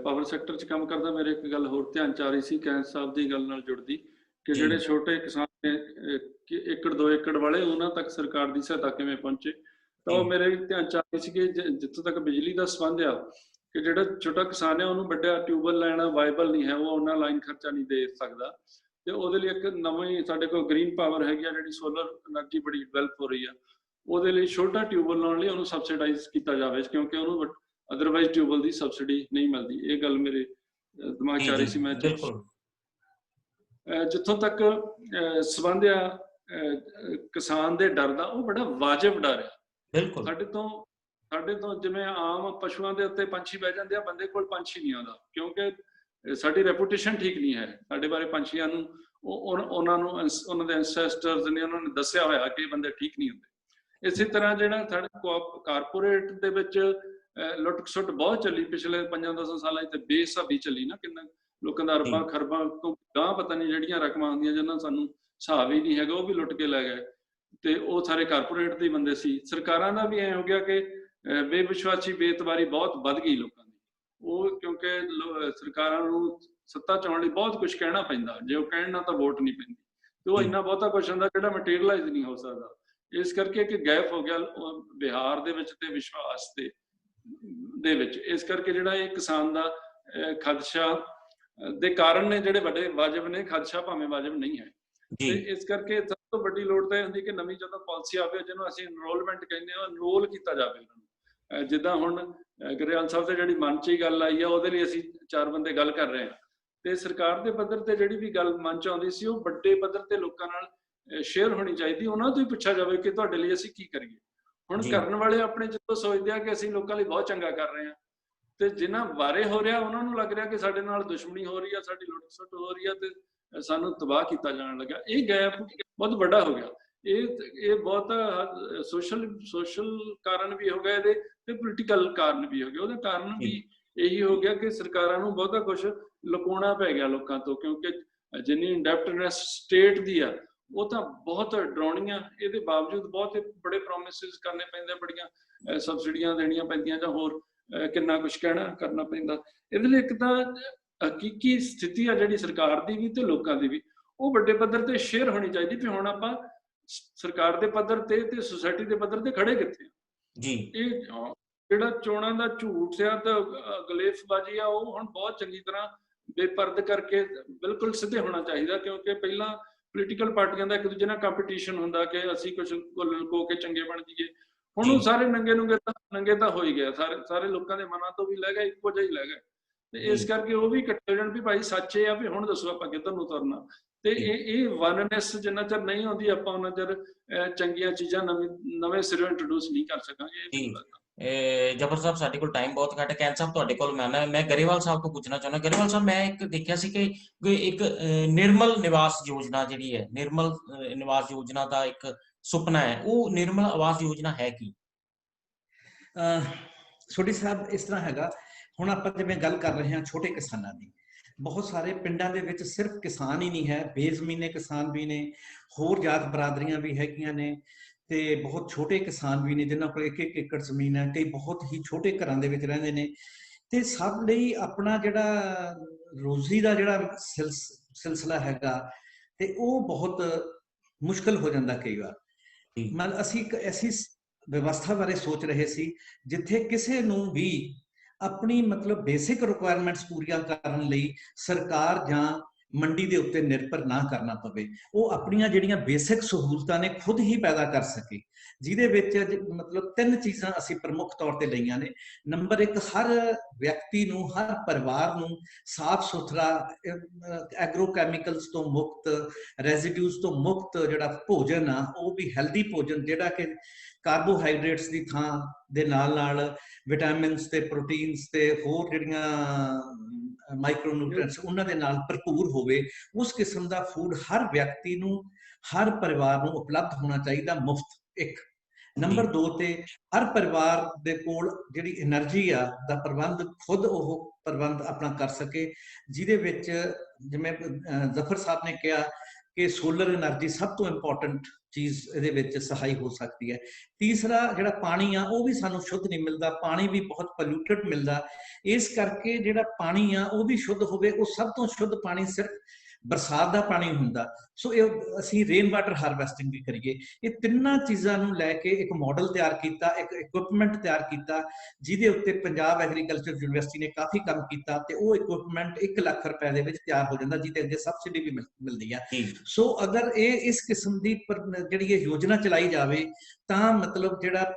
ਪਾਵਰ ਸੈਕਟਰ 'ਚ ਕੰਮ ਕਰਦਾ, ਮੇਰੇ ਇੱਕ ਗੱਲ ਹੋਰ ਧਿਆਨ 'ਚ ਆ ਰਹੀ ਸੀ ਕੈਂਸ ਸਾਹਿਬ ਦੀ ਗੱਲ ਨਾਲ ਜੁੜਦੀ, ਕਿ ਜਿਹੜੇ ਛੋਟੇ ਕਿਸਾਨ ਨੇ 1 2 ਏਕੜ ਵਾਲੇ, ਉਹਨਾਂ ਤੱਕ ਸਰਕਾਰ ਦੀ ਸਹਾਇਤਾ ਕਿਵੇਂ ਪਹੁੰਚੇ। ਤਾਂ ਉਹ ਮੇਰੇ ਧਿਆਨ 'ਚ ਆ ਰਹੀ ਸੀ ਕਿ ਜਿੱਥੋਂ ਤੱਕ ਬਿਜਲੀ ਦਾ ਸੰਬੰਧ ਆ, ਕਿ ਜਿਹੜਾ ਛੋਟਾ ਕਿਸਾਨ ਹੈ ਉਹਨੂੰ ਵੱਡਾ ਟਿਊਬਵੈੱਲ ਲੈਣਾ ਵਾਇਬਲ ਨਹੀਂ ਹੈ, ਉਹ ਉਹਨਾਂ ਲਾਈਨ ਖਰਚਾ ਨਹੀਂ ਦੇ ਸਕਦਾ। ਤੇ ਉਹਦੇ ਲਈ ਇੱਕ ਨਵੀਂ ਸਾਡੇ ਕੋਲ ਗ੍ਰੀਨ ਪਾਵਰ ਹੈਗੀ ਆ, ਜਿਹੜੀ ਸੋਲਰ એનર્ਜੀ ਬੜੀ ਡਿਵੈਲਪ ਹੋ ਰਹੀ ਆ। ਉਹਦੇ ਲਈ ਛੋਟਾ ਟਿਊਬਵੈੱਲ ਲਾਉਣ ਲਈ ਉਹਨੂੰ ਸਬਸਿਡਾਈਜ਼ ਕੀਤਾ ਜਾਵੇ, ਕਿਉਂਕਿ ਉਹਨੂੰ ਅਦਰਵਾਈਜ਼ ਟਿਊਬਵੈੱਲ ਦੀ ਸਬਸਿਡੀ ਨਹੀਂ ਮਿਲਦੀ। ਇਹ ਗੱਲ ਮੇਰੇ ਦਿਮਾਗ 'ਚ ਆ ਰਹੀ ਸੀ। ਮੈਂ ਜਿੱਥੋਂ ਤੱਕ ਸੰਬੰਧ ਆ ਕਿਸਾਨ ਦੇ ਡਰ ਦਾ, ਉਹ ਬੜਾ ਵਾਜਬ ਡਰ ਆ। ਬਿਲਕੁਲ ਸਾਡੇ ਤੋਂ ਜਿਵੇਂ ਆਮ ਪਸ਼ੂਆਂ ਦੇ ਉੱਤੇ ਪੰਛੀ ਬਹਿ ਜਾਂਦੇ ਆ, ਬੰਦੇ ਕੋਲ ਪੰਛੀ ਨਹੀਂ ਆਉਂਦਾ, ਕਿਉਂਕਿ ਸਾਡੀ ਰੈਪੂਟੇਸ਼ਨ ਠੀਕ ਨਹੀਂ ਹੈ ਸਾਡੇ ਬਾਰੇ। ਪੰਛੀਆਂ ਨੂੰ ਉਹਨਾਂ ਨੂੰ ਉਹਨਾਂ ਦੇ ਐਂਸੈਸਟਰਸ ਨੇ ਉਹਨਾਂ ਨੇ ਦੱਸਿਆ ਹੋਇਆ ਕਿ ਬੰਦੇ ਠੀਕ ਨਹੀਂ ਹੁੰਦੇ। ਇਸੇ ਤਰ੍ਹਾਂ ਜਿਹੜਾ ਸਾਡੇ ਕਾਰਪੋਰੇਟ ਦੇ ਵਿੱਚ ਲੁੱਟ ਖਸੁੱਟ ਬਹੁਤ ਚੱਲੀ ਪਿਛਲੇ 5-10 ਸਾਲਾਂ 'ਚ, ਤੇ ਬੇਹਿਸਾਬੀ ਚੱਲੀ ਨਾ, ਕਿੰਨਾ ਲੋਕਾਂ ਦਾ ਅਰਬਾਂ ਖਰਬਾਂ ਤੋਂ ਗਾਂਹ ਪਤਾ ਨਹੀਂ ਜਿਹੜੀਆਂ ਰਕਮਾਂ ਆਉਂਦੀਆਂ ਜਿਹਨਾਂ ਸਾਨੂੰ ਹਿਸਾਬ ਹੀ ਨਹੀਂ ਹੈਗਾ, ਉਹ ਵੀ ਲੁੱਟ ਕੇ ਲੈ ਗਏ। ਤੇ ਉਹ ਸਾਰੇ ਕਾਰਪੋਰੇਟ ਦੇ ਬੰਦੇ ਸੀ। ਸਰਕਾਰਾਂ ਦਾ ਵੀ ਐਂ ਹੋ ਗਿਆ ਕਿ ਬੇਵਿਸ਼ਵਾਸੀ ਬੇਇਤਬਾਰੀ ਬਹੁਤ ਵੱਧ ਗਈ ਲੋਕਾਂ ਦੀ। ਉਹ ਕਿਉਂਕਿ ਸਰਕਾਰਾਂ ਨੂੰ ਸੱਤਾ ਚਾਉਣ ਲਈ ਬਹੁਤ ਕੁਝ ਕਹਿਣਾ ਪੈਂਦਾ, ਜੇ ਉਹ ਕਹਿਣ ਨਾ ਤਾਂ ਵੋਟ ਨਹੀਂ ਪੈਂਦੀ, ਤੇ ਉਹ ਇੰਨਾ ਬਹੁਤਾ ਕੁਝ ਹੁੰਦਾ ਜਿਹੜਾ ਮਟੀਰੀਅਲਾਈਜ਼ ਨਹੀਂ ਹੋ ਸਕਦਾ। ਇਸ ਕਰਕੇ ਇੱਕ ਗੈਪ ਹੋ ਗਿਆ ਬਿਹਾਰ ਦੇ ਵਿੱਚ ਤੇ ਵਿਸ਼ਵਾਸ ਦੇ ਵਿੱਚ। ਇਸ ਕਰਕੇ ਜਿਹੜਾ ਇਹ ਕਿਸਾਨ ਦਾ ਖਦਸ਼ਾ ਦੇ ਕਾਰਨ ਨੇ ਜਿਹੜੇ ਵੱਡੇ ਵਾਜਬ ਨੇ, ਖਦਸ਼ਾ ਭਾਵੇਂ ਵਾਜਬ ਨਹੀਂ ਹੈ। ਤੇ ਇਸ ਕਰਕੇ ਸਭ ਤੋਂ ਵੱਡੀ ਲੋੜ ਤਾਂ ਇਹ ਹੁੰਦੀ ਕਿ ਨਵੀਂ ਜਦੋਂ ਪਾਲਿਸੀ ਆਵੇ, ਜਿਹਨੂੰ ਅਸੀਂ ਐਨਰੋਲਮੈਂਟ ਕਹਿੰਦੇ ਹਾਂ, ਐਨਰੋਲ ਕੀਤਾ ਜਾਵੇ ਉਹਨਾਂ ਨੂੰ। ਜਿੱਦਾਂ ਹੁਣ ਗਰੇਵਾਲ ਸਾਹਿਬ ਤੇ ਜਿਹੜੀ ਮਨ 'ਚ ਹੀ ਗੱਲ ਆਈ ਆ, ਉਹਦੇ ਲਈ ਅਸੀਂ 4 ਬੰਦੇ ਗੱਲ ਕਰ ਰਹੇ ਹਾਂ। ਤੇ ਸਰਕਾਰ ਦੇ ਪੱਧਰ ਤੇ ਜਿਹੜੀ ਵੀ ਗੱਲ ਮਨ 'ਚ ਆਉਂਦੀ ਸੀ, ਉਹ ਵੱਡੇ ਪੱਧਰ ਤੇ ਲੋਕਾਂ ਨਾਲ ਸ਼ੇਅਰ ਹੋਣੀ ਚਾਹੀਦੀ। ਉਹਨਾਂ ਤੋਂ ਹੀ ਪੁੱਛਿਆ ਜਾਵੇ ਕਿ ਤੁਹਾਡੇ ਲਈ ਅਸੀਂ ਕੀ ਕਰੀਏ। ਹੁਣ ਕਰਨ ਵਾਲੇ ਆਪਣੇ ਜਦੋਂ ਸੋਚਦੇ ਆ ਕਿ ਅਸੀਂ ਲੋਕਾਂ ਲਈ ਬਹੁਤ ਚੰਗਾ ਕਰ ਰਹੇ ਹਾਂ, ਤੇ ਜਿਨ੍ਹਾਂ ਬਾਰੇ ਹੋ ਰਿਹਾ ਉਹਨਾਂ ਨੂੰ ਲੱਗ ਰਿਹਾ ਕਿ ਸਾਡੇ ਨਾਲ ਦੁਸ਼ਮਣੀ ਹੋ ਰਹੀ ਆ, ਸਾਡੀ ਲੁੱਟ ਖਸੁੱਟ ਹੋ ਰਹੀ ਆ, ਤੇ ਸਾਨੂੰ ਤਬਾਹ ਕੀਤਾ ਜਾਣ ਲੱਗਾ। ਇਹ ਗੈਪ ਬਹੁਤ ਵੱਡਾ ਹੋ ਗਿਆ। ਇਹ ਬਹੁਤ ਸੋਸ਼ਲ ਕਾਰਨ ਵੀ ਹੋ ਗਿਆ ਇਹਦੇ, ਤੇ ਪੋਲੀਟੀਕਲ ਕਾਰਨ ਵੀ ਹੋ ਗਿਆ। ਉਹਦਾ ਕਾਰਨ ਵੀ ਇਹੀ ਹੋ ਗਿਆ ਕਿ ਸਰਕਾਰਾਂ ਨੂੰ ਬਹੁਤਾ ਕੁਝ ਲੁਕਾਉਣਾ ਪੈ ਗਿਆ ਲੋਕਾਂ ਤੋਂ, ਕਿਉਂਕਿ ਜਿੰਨੀ ਇੰਡੈਪਟਨੈਸ ਸਟੇਟ ਦੀ ਆ ਉਹ ਤਾਂ ਬਹੁਤ ਡਰਾਉਣੀਆਂ। ਇਹਦੇ ਬਾਵਜੂਦ ਬਹੁਤ ਬੜੇ ਪ੍ਰੋਮਿਸਿਸ ਕਰਨੇ ਪੈਂਦੇ, ਬੜੀਆਂ ਸਬਸਿਡੀਆਂ ਦੇਣੀਆਂ ਪੈਂਦੀਆਂ, ਜਾਂ ਹੋਰ ਕਿੰਨਾ ਕੁਝ ਕਰਨਾ ਪੈਂਦਾ। ਇਹਦੇ ਲਈ ਇੱਕ ਤਾਂ ਹਕੀਕੀ ਸਥਿਤੀ ਆ ਜਿਹੜੀ ਸਰਕਾਰ ਦੀ ਵੀ ਤੇ ਲੋਕਾਂ ਦੀ ਵੀ, ਉਹ ਵੱਡੇ ਪੱਧਰ ਤੇ ਸ਼ੇਅਰ ਹੋਣੀ ਚਾਹੀਦੀ ਵੀ ਹੁਣ ਆਪਾਂ ਸਰਕਾਰ ਦੇ ਪੱਧਰ ਤੇ ਸੁਸਾਇਟੀ ਦੇ ਪੱਧਰ ਤੇ ਖੜੇ ਕਿੱਥੇ ਜੀ ਇਹ ਜਿਹੜਾ ਚੋਣਾਂ ਦਾ ਝੂਠ ਆ ਤੇ ਗਲੇਫਬਾਜ਼ੀ ਆ ਉਹ ਹੁਣ ਬਹੁਤ ਚੰਗੀ ਤਰ੍ਹਾਂ ਬੇਪਰਦ ਕਰਕੇ ਬਿਲਕੁਲ ਸਿੱਧੇ ਹੋਣਾ ਚਾਹੀਦਾ, ਕਿਉਂਕਿ ਪਹਿਲਾਂ ਪੋਲੀਟੀਕਲ ਪਾਰਟੀਆਂ ਦਾ ਇੱਕ ਦੂਜੇ ਨਾਲ ਕੰਪੀਟੀਸ਼ਨ ਹੁੰਦਾ ਕਿ ਅਸੀਂ ਕੁਝ ਲੁਕੋ ਕੇ ਚੰਗੇ ਬਣ ਜਾਈਏ। ਹੁਣ ਉਹ ਸਾਰੇ ਨੰਗੇ ਤਾਂ ਹੋ ਹੀ ਗਏ, ਸਾਰੇ ਲੋਕਾਂ ਦੇ ਮਨਾਂ ਤੋਂ ਵੀ ਲੈ ਗਏ, ਇੱਕੋ ਜਿਹਾ ਹੀ ਲੈ ਗਏ। ਤੇ ਇਸ ਕਰਕੇ ਉਹ ਵੀ ਇਕੱਠੇ ਹੋ ਜਾਣ ਵੀ ਭਾਈ ਸੱਚ ਇਹ ਆ ਵੀ ਹੁਣ ਦੱਸੋ ਆਪਾਂ ਕਿੱਧਰ ਨੂੰ ਤੁਰਨਾ। ਤੇ ਇਹ ਵਨਨੈਸ ਜਿੰਨਾ ਚਿਰ ਨਹੀਂ ਆਉਂਦੀ ਆਪਾਂ ਉਹਨਾਂ ਚਿਰ ਚੰਗੀਆਂ ਚੀਜ਼ਾਂ ਨਵੇਂ ਸਿਰੋਂ ਇੰਟਰੋਡਿਊਸ ਨਹੀਂ ਕਰ ਸਕਾਂਗੇ। ਜਬਰ ਸਾਹਿਬ ਸਾਡੇ ਕੋਲ ਟਾਈਮ ਬਹੁਤ ਘੱਟ ਹੈ। ਕੈਨ ਸਾਹਿਬ ਤੁਹਾਡੇ ਕੋਲ ਮੈਂ ਗਰੇਵਾਲ ਸਾਹਿਬ ਤੋਂ ਪੁੱਛਣਾ ਚਾਹੁੰਦਾ। ਗਰੇਵਾਲ ਸਾਹਿਬ, ਮੈਂ ਇੱਕ ਦੇਖਿਆ ਸੀ ਕਿ ਇੱਕ ਨਿਰਮਲ ਨਿਵਾਸ ਯੋਜਨਾ ਜਿਹੜੀ ਹੈ, ਨਿਰਮਲ ਨਿਵਾਸ ਯੋਜਨਾ ਦਾ ਇੱਕ ਸੁਪਨਾ ਹੈ, ਉਹ ਨਿਰਮਲ ਆਵਾਸ ਯੋਜਨਾ ਹੈ ਕੀ? ਸੋਢੀ ਸਾਹਿਬ, ਇਸ ਤਰ੍ਹਾਂ ਹੈਗਾ, ਹੁਣ ਆਪਾਂ ਜਿਵੇਂ ਗੱਲ ਕਰ ਰਹੇ ਹਾਂ ਛੋਟੇ ਕਿਸਾਨਾਂ ਦੀ, ਬਹੁਤ ਸਾਰੇ ਪਿੰਡਾਂ ਦੇ ਵਿੱਚ ਸਿਰਫ ਕਿਸਾਨ ਹੀ ਨਹੀਂ ਹੈ, ਬੇਜ਼ਮੀਨੇ ਕਿਸਾਨ ਵੀ ਨੇ, ਹੋਰ ਜਾਤ ਬਰਾਦਰੀਆਂ ਵੀ ਹੈਗੀਆਂ ਨੇ, ਤੇ ਬਹੁਤ ਛੋਟੇ ਕਿਸਾਨ ਵੀ ਨੇ ਜਿਨ੍ਹਾਂ ਕੋਲ 1-1 ਏਕੜ ਜ਼ਮੀਨ ਹੈ, ਕਈ ਬਹੁਤ ਹੀ ਛੋਟੇ ਘਰਾਂ ਦੇ ਵਿੱਚ ਰਹਿੰਦੇ ਨੇ। ਤੇ ਸਭ ਲਈ ਆਪਣਾ ਜਿਹੜਾ ਰੋਜ਼ੀ ਦਾ ਜਿਹੜਾ ਸਿਲਸਿਲਾ ਹੈਗਾ ਤੇ ਉਹ ਬਹੁਤ ਮੁਸ਼ਕਲ ਹੋ ਜਾਂਦਾ ਕਈ ਵਾਰ। ਮਤਲਬ ਅਸੀਂ ਇੱਕ ਐਸੀ ਵਿਵਸਥਾ ਬਾਰੇ ਸੋਚ ਰਹੇ ਸੀ ਜਿੱਥੇ ਕਿਸੇ ਨੂੰ ਵੀ ਆਪਣੀ ਮਤਲਬ ਬੇਸਿਕ ਰਿਕੁਆਇਰਮੈਂਟਸ ਪੂਰੀਆਂ ਕਰਨ ਲਈ ਸਰਕਾਰ ਜਾਂ ਮੰਡੀ ਦੇ ਉੱਤੇ ਨਿਰਭਰ ਨਾ ਕਰਨਾ ਪਵੇ, ਉਹ ਆਪਣੀਆਂ ਜਿਹੜੀਆਂ ਬੇਸਿਕ ਸਹੂਲਤਾਂ ਨੇ ਖੁਦ ਹੀ ਪੈਦਾ ਕਰ ਸਕੇ, ਜਿਹਦੇ ਵਿੱਚ ਮਤਲਬ 3 ਚੀਜ਼ਾਂ ਅਸੀਂ ਪ੍ਰਮੁੱਖ ਤੌਰ ਤੇ ਲਈਆਂ ਨੇ। ਨੰਬਰ 1, ਹਰ ਵਿਅਕਤੀ ਨੂੰ, ਹਰ ਪਰਿਵਾਰ ਨੂੰ ਸਾਫ਼ ਸੁਥਰਾ, ਐਗਰੋਕੈਮੀਕਲਸ ਤੋਂ ਮੁਕਤ, ਰੈਜ਼ੀਡਿਊਜ਼ ਤੋਂ ਮੁਕਤ ਜਿਹੜਾ ਭੋਜਨ ਆ, ਉਹ ਵੀ ਹੈਲਦੀ ਭੋਜਨ ਜਿਹੜਾ ਕਿ ਕਾਰਬੋਹਾਈਡਰੇਟਸ ਦੀ ਥਾਂ ਦੇ ਨਾਲ ਵਿਟਾਮਿਨਸ ਤੇ ਪ੍ਰੋਟੀਨਸ ਤੇ ਹੋਰ ਜਿਹੜੀਆਂ ਮਾਈਕਰੋਨਿਊਟ੍ਰੀਐਂਟਸ ਉਹਨਾਂ ਦੇ ਨਾਲ ਭਰਪੂਰ ਹੋਵੇ, ਉਸ ਕਿਸਮ ਦਾ ਫੂਡ ਹਰ ਵਿਅਕਤੀ ਨੂੰ, ਹਰ ਪਰਿਵਾਰ ਨੂੰ ਉਪਲਬਧ ਹੋਣਾ ਚਾਹੀਦਾ, ਮੁਫਤ। 1 ਨੰਬਰ 2 ਤੇ ਹਰ ਪਰਿਵਾਰ ਦੇ ਕੋਲ ਜਿਹੜੀ એનર્ਜੀ ਆ ਦਾ ਪ੍ਰਬੰਧ ਖੁਦ ਉਹ ਪ੍ਰਬੰਧ ਆਪਣਾ ਕਰ ਸਕੇ, ਜਿਹਦੇ ਵਿੱਚ ਜਿਵੇਂ ਜ਼ਫਰ ਸਾਹਿਬ ਨੇ ਕਿਹਾ ਕਿ ਸੋਲਰ એનર્ਜੀ ਸਭ ਤੋਂ ਇੰਪੋਰਟੈਂਟ ਚੀਜ਼ ਇਹਦੇ ਵਿੱਚ ਸਹਾਈ ਹੋ ਸਕਦੀ ਹੈ। ਤੀਸਰਾ ਜਿਹੜਾ ਪਾਣੀ ਆ ਉਹ ਵੀ ਸਾਨੂੰ ਸ਼ੁੱਧ ਨਹੀਂ ਮਿਲਦਾ, ਪਾਣੀ ਵੀ ਬਹੁਤ ਪੋਲਿਊਟਡ ਮਿਲਦਾ। ਇਸ ਕਰਕੇ ਜਿਹੜਾ ਪਾਣੀ ਆ ਉਹ ਵੀ ਸ਼ੁੱਧ ਹੋਵੇ, ਉਹ ਸਭ ਤੋਂ ਸ਼ੁੱਧ ਪਾਣੀ ਸਿਰਫ ਬਰਸਾਤ ਦਾ ਪਾਣੀ ਹੁੰਦਾ। ਸੋ ਇਹ ਅਸੀਂ ਰੇਨ ਵਾਟਰ ਹਾਰਵੈਸਟਿੰਗ ਵੀ ਕਰੀਏ। ਇਹ ਤਿੰਨਾਂ ਚੀਜ਼ਾਂ ਨੂੰ ਲੈ ਕੇ ਇੱਕ ਮਾਡਲ ਤਿਆਰ ਕੀਤਾ, ਇੱਕ ਇਕੁਇਪਮੈਂਟ ਤਿਆਰ ਕੀਤਾ, ਜਿਹਦੇ ਉੱਤੇ ਪੰਜਾਬ ਐਗਰੀਕਲਚਰ ਯੂਨੀਵਰਸਿਟੀ ਨੇ ਕਾਫੀ ਕੰਮ ਕੀਤਾ, ਤੇ ਉਹ ਇਕੁਇਪਮੈਂਟ 1 ਲੱਖ ਰੁਪਏ ਦੇ ਵਿੱਚ ਤਿਆਰ ਹੋ ਜਾਂਦਾ, ਜਿਹਦੇ ਅੱਗੇ ਸਬਸਿਡੀ ਵੀ ਮਿਲਦੀ ਹੈ। ਸੋ ਅਗਰ ਇਹ ਇਸ ਕਿਸਮ ਦੀ ਜਿਹੜੀ ਇਹ ਯੋਜਨਾ ਚਲਾਈ ਜਾਵੇ ਤਾਂ ਮਤਲਬ ਜਿਹੜਾ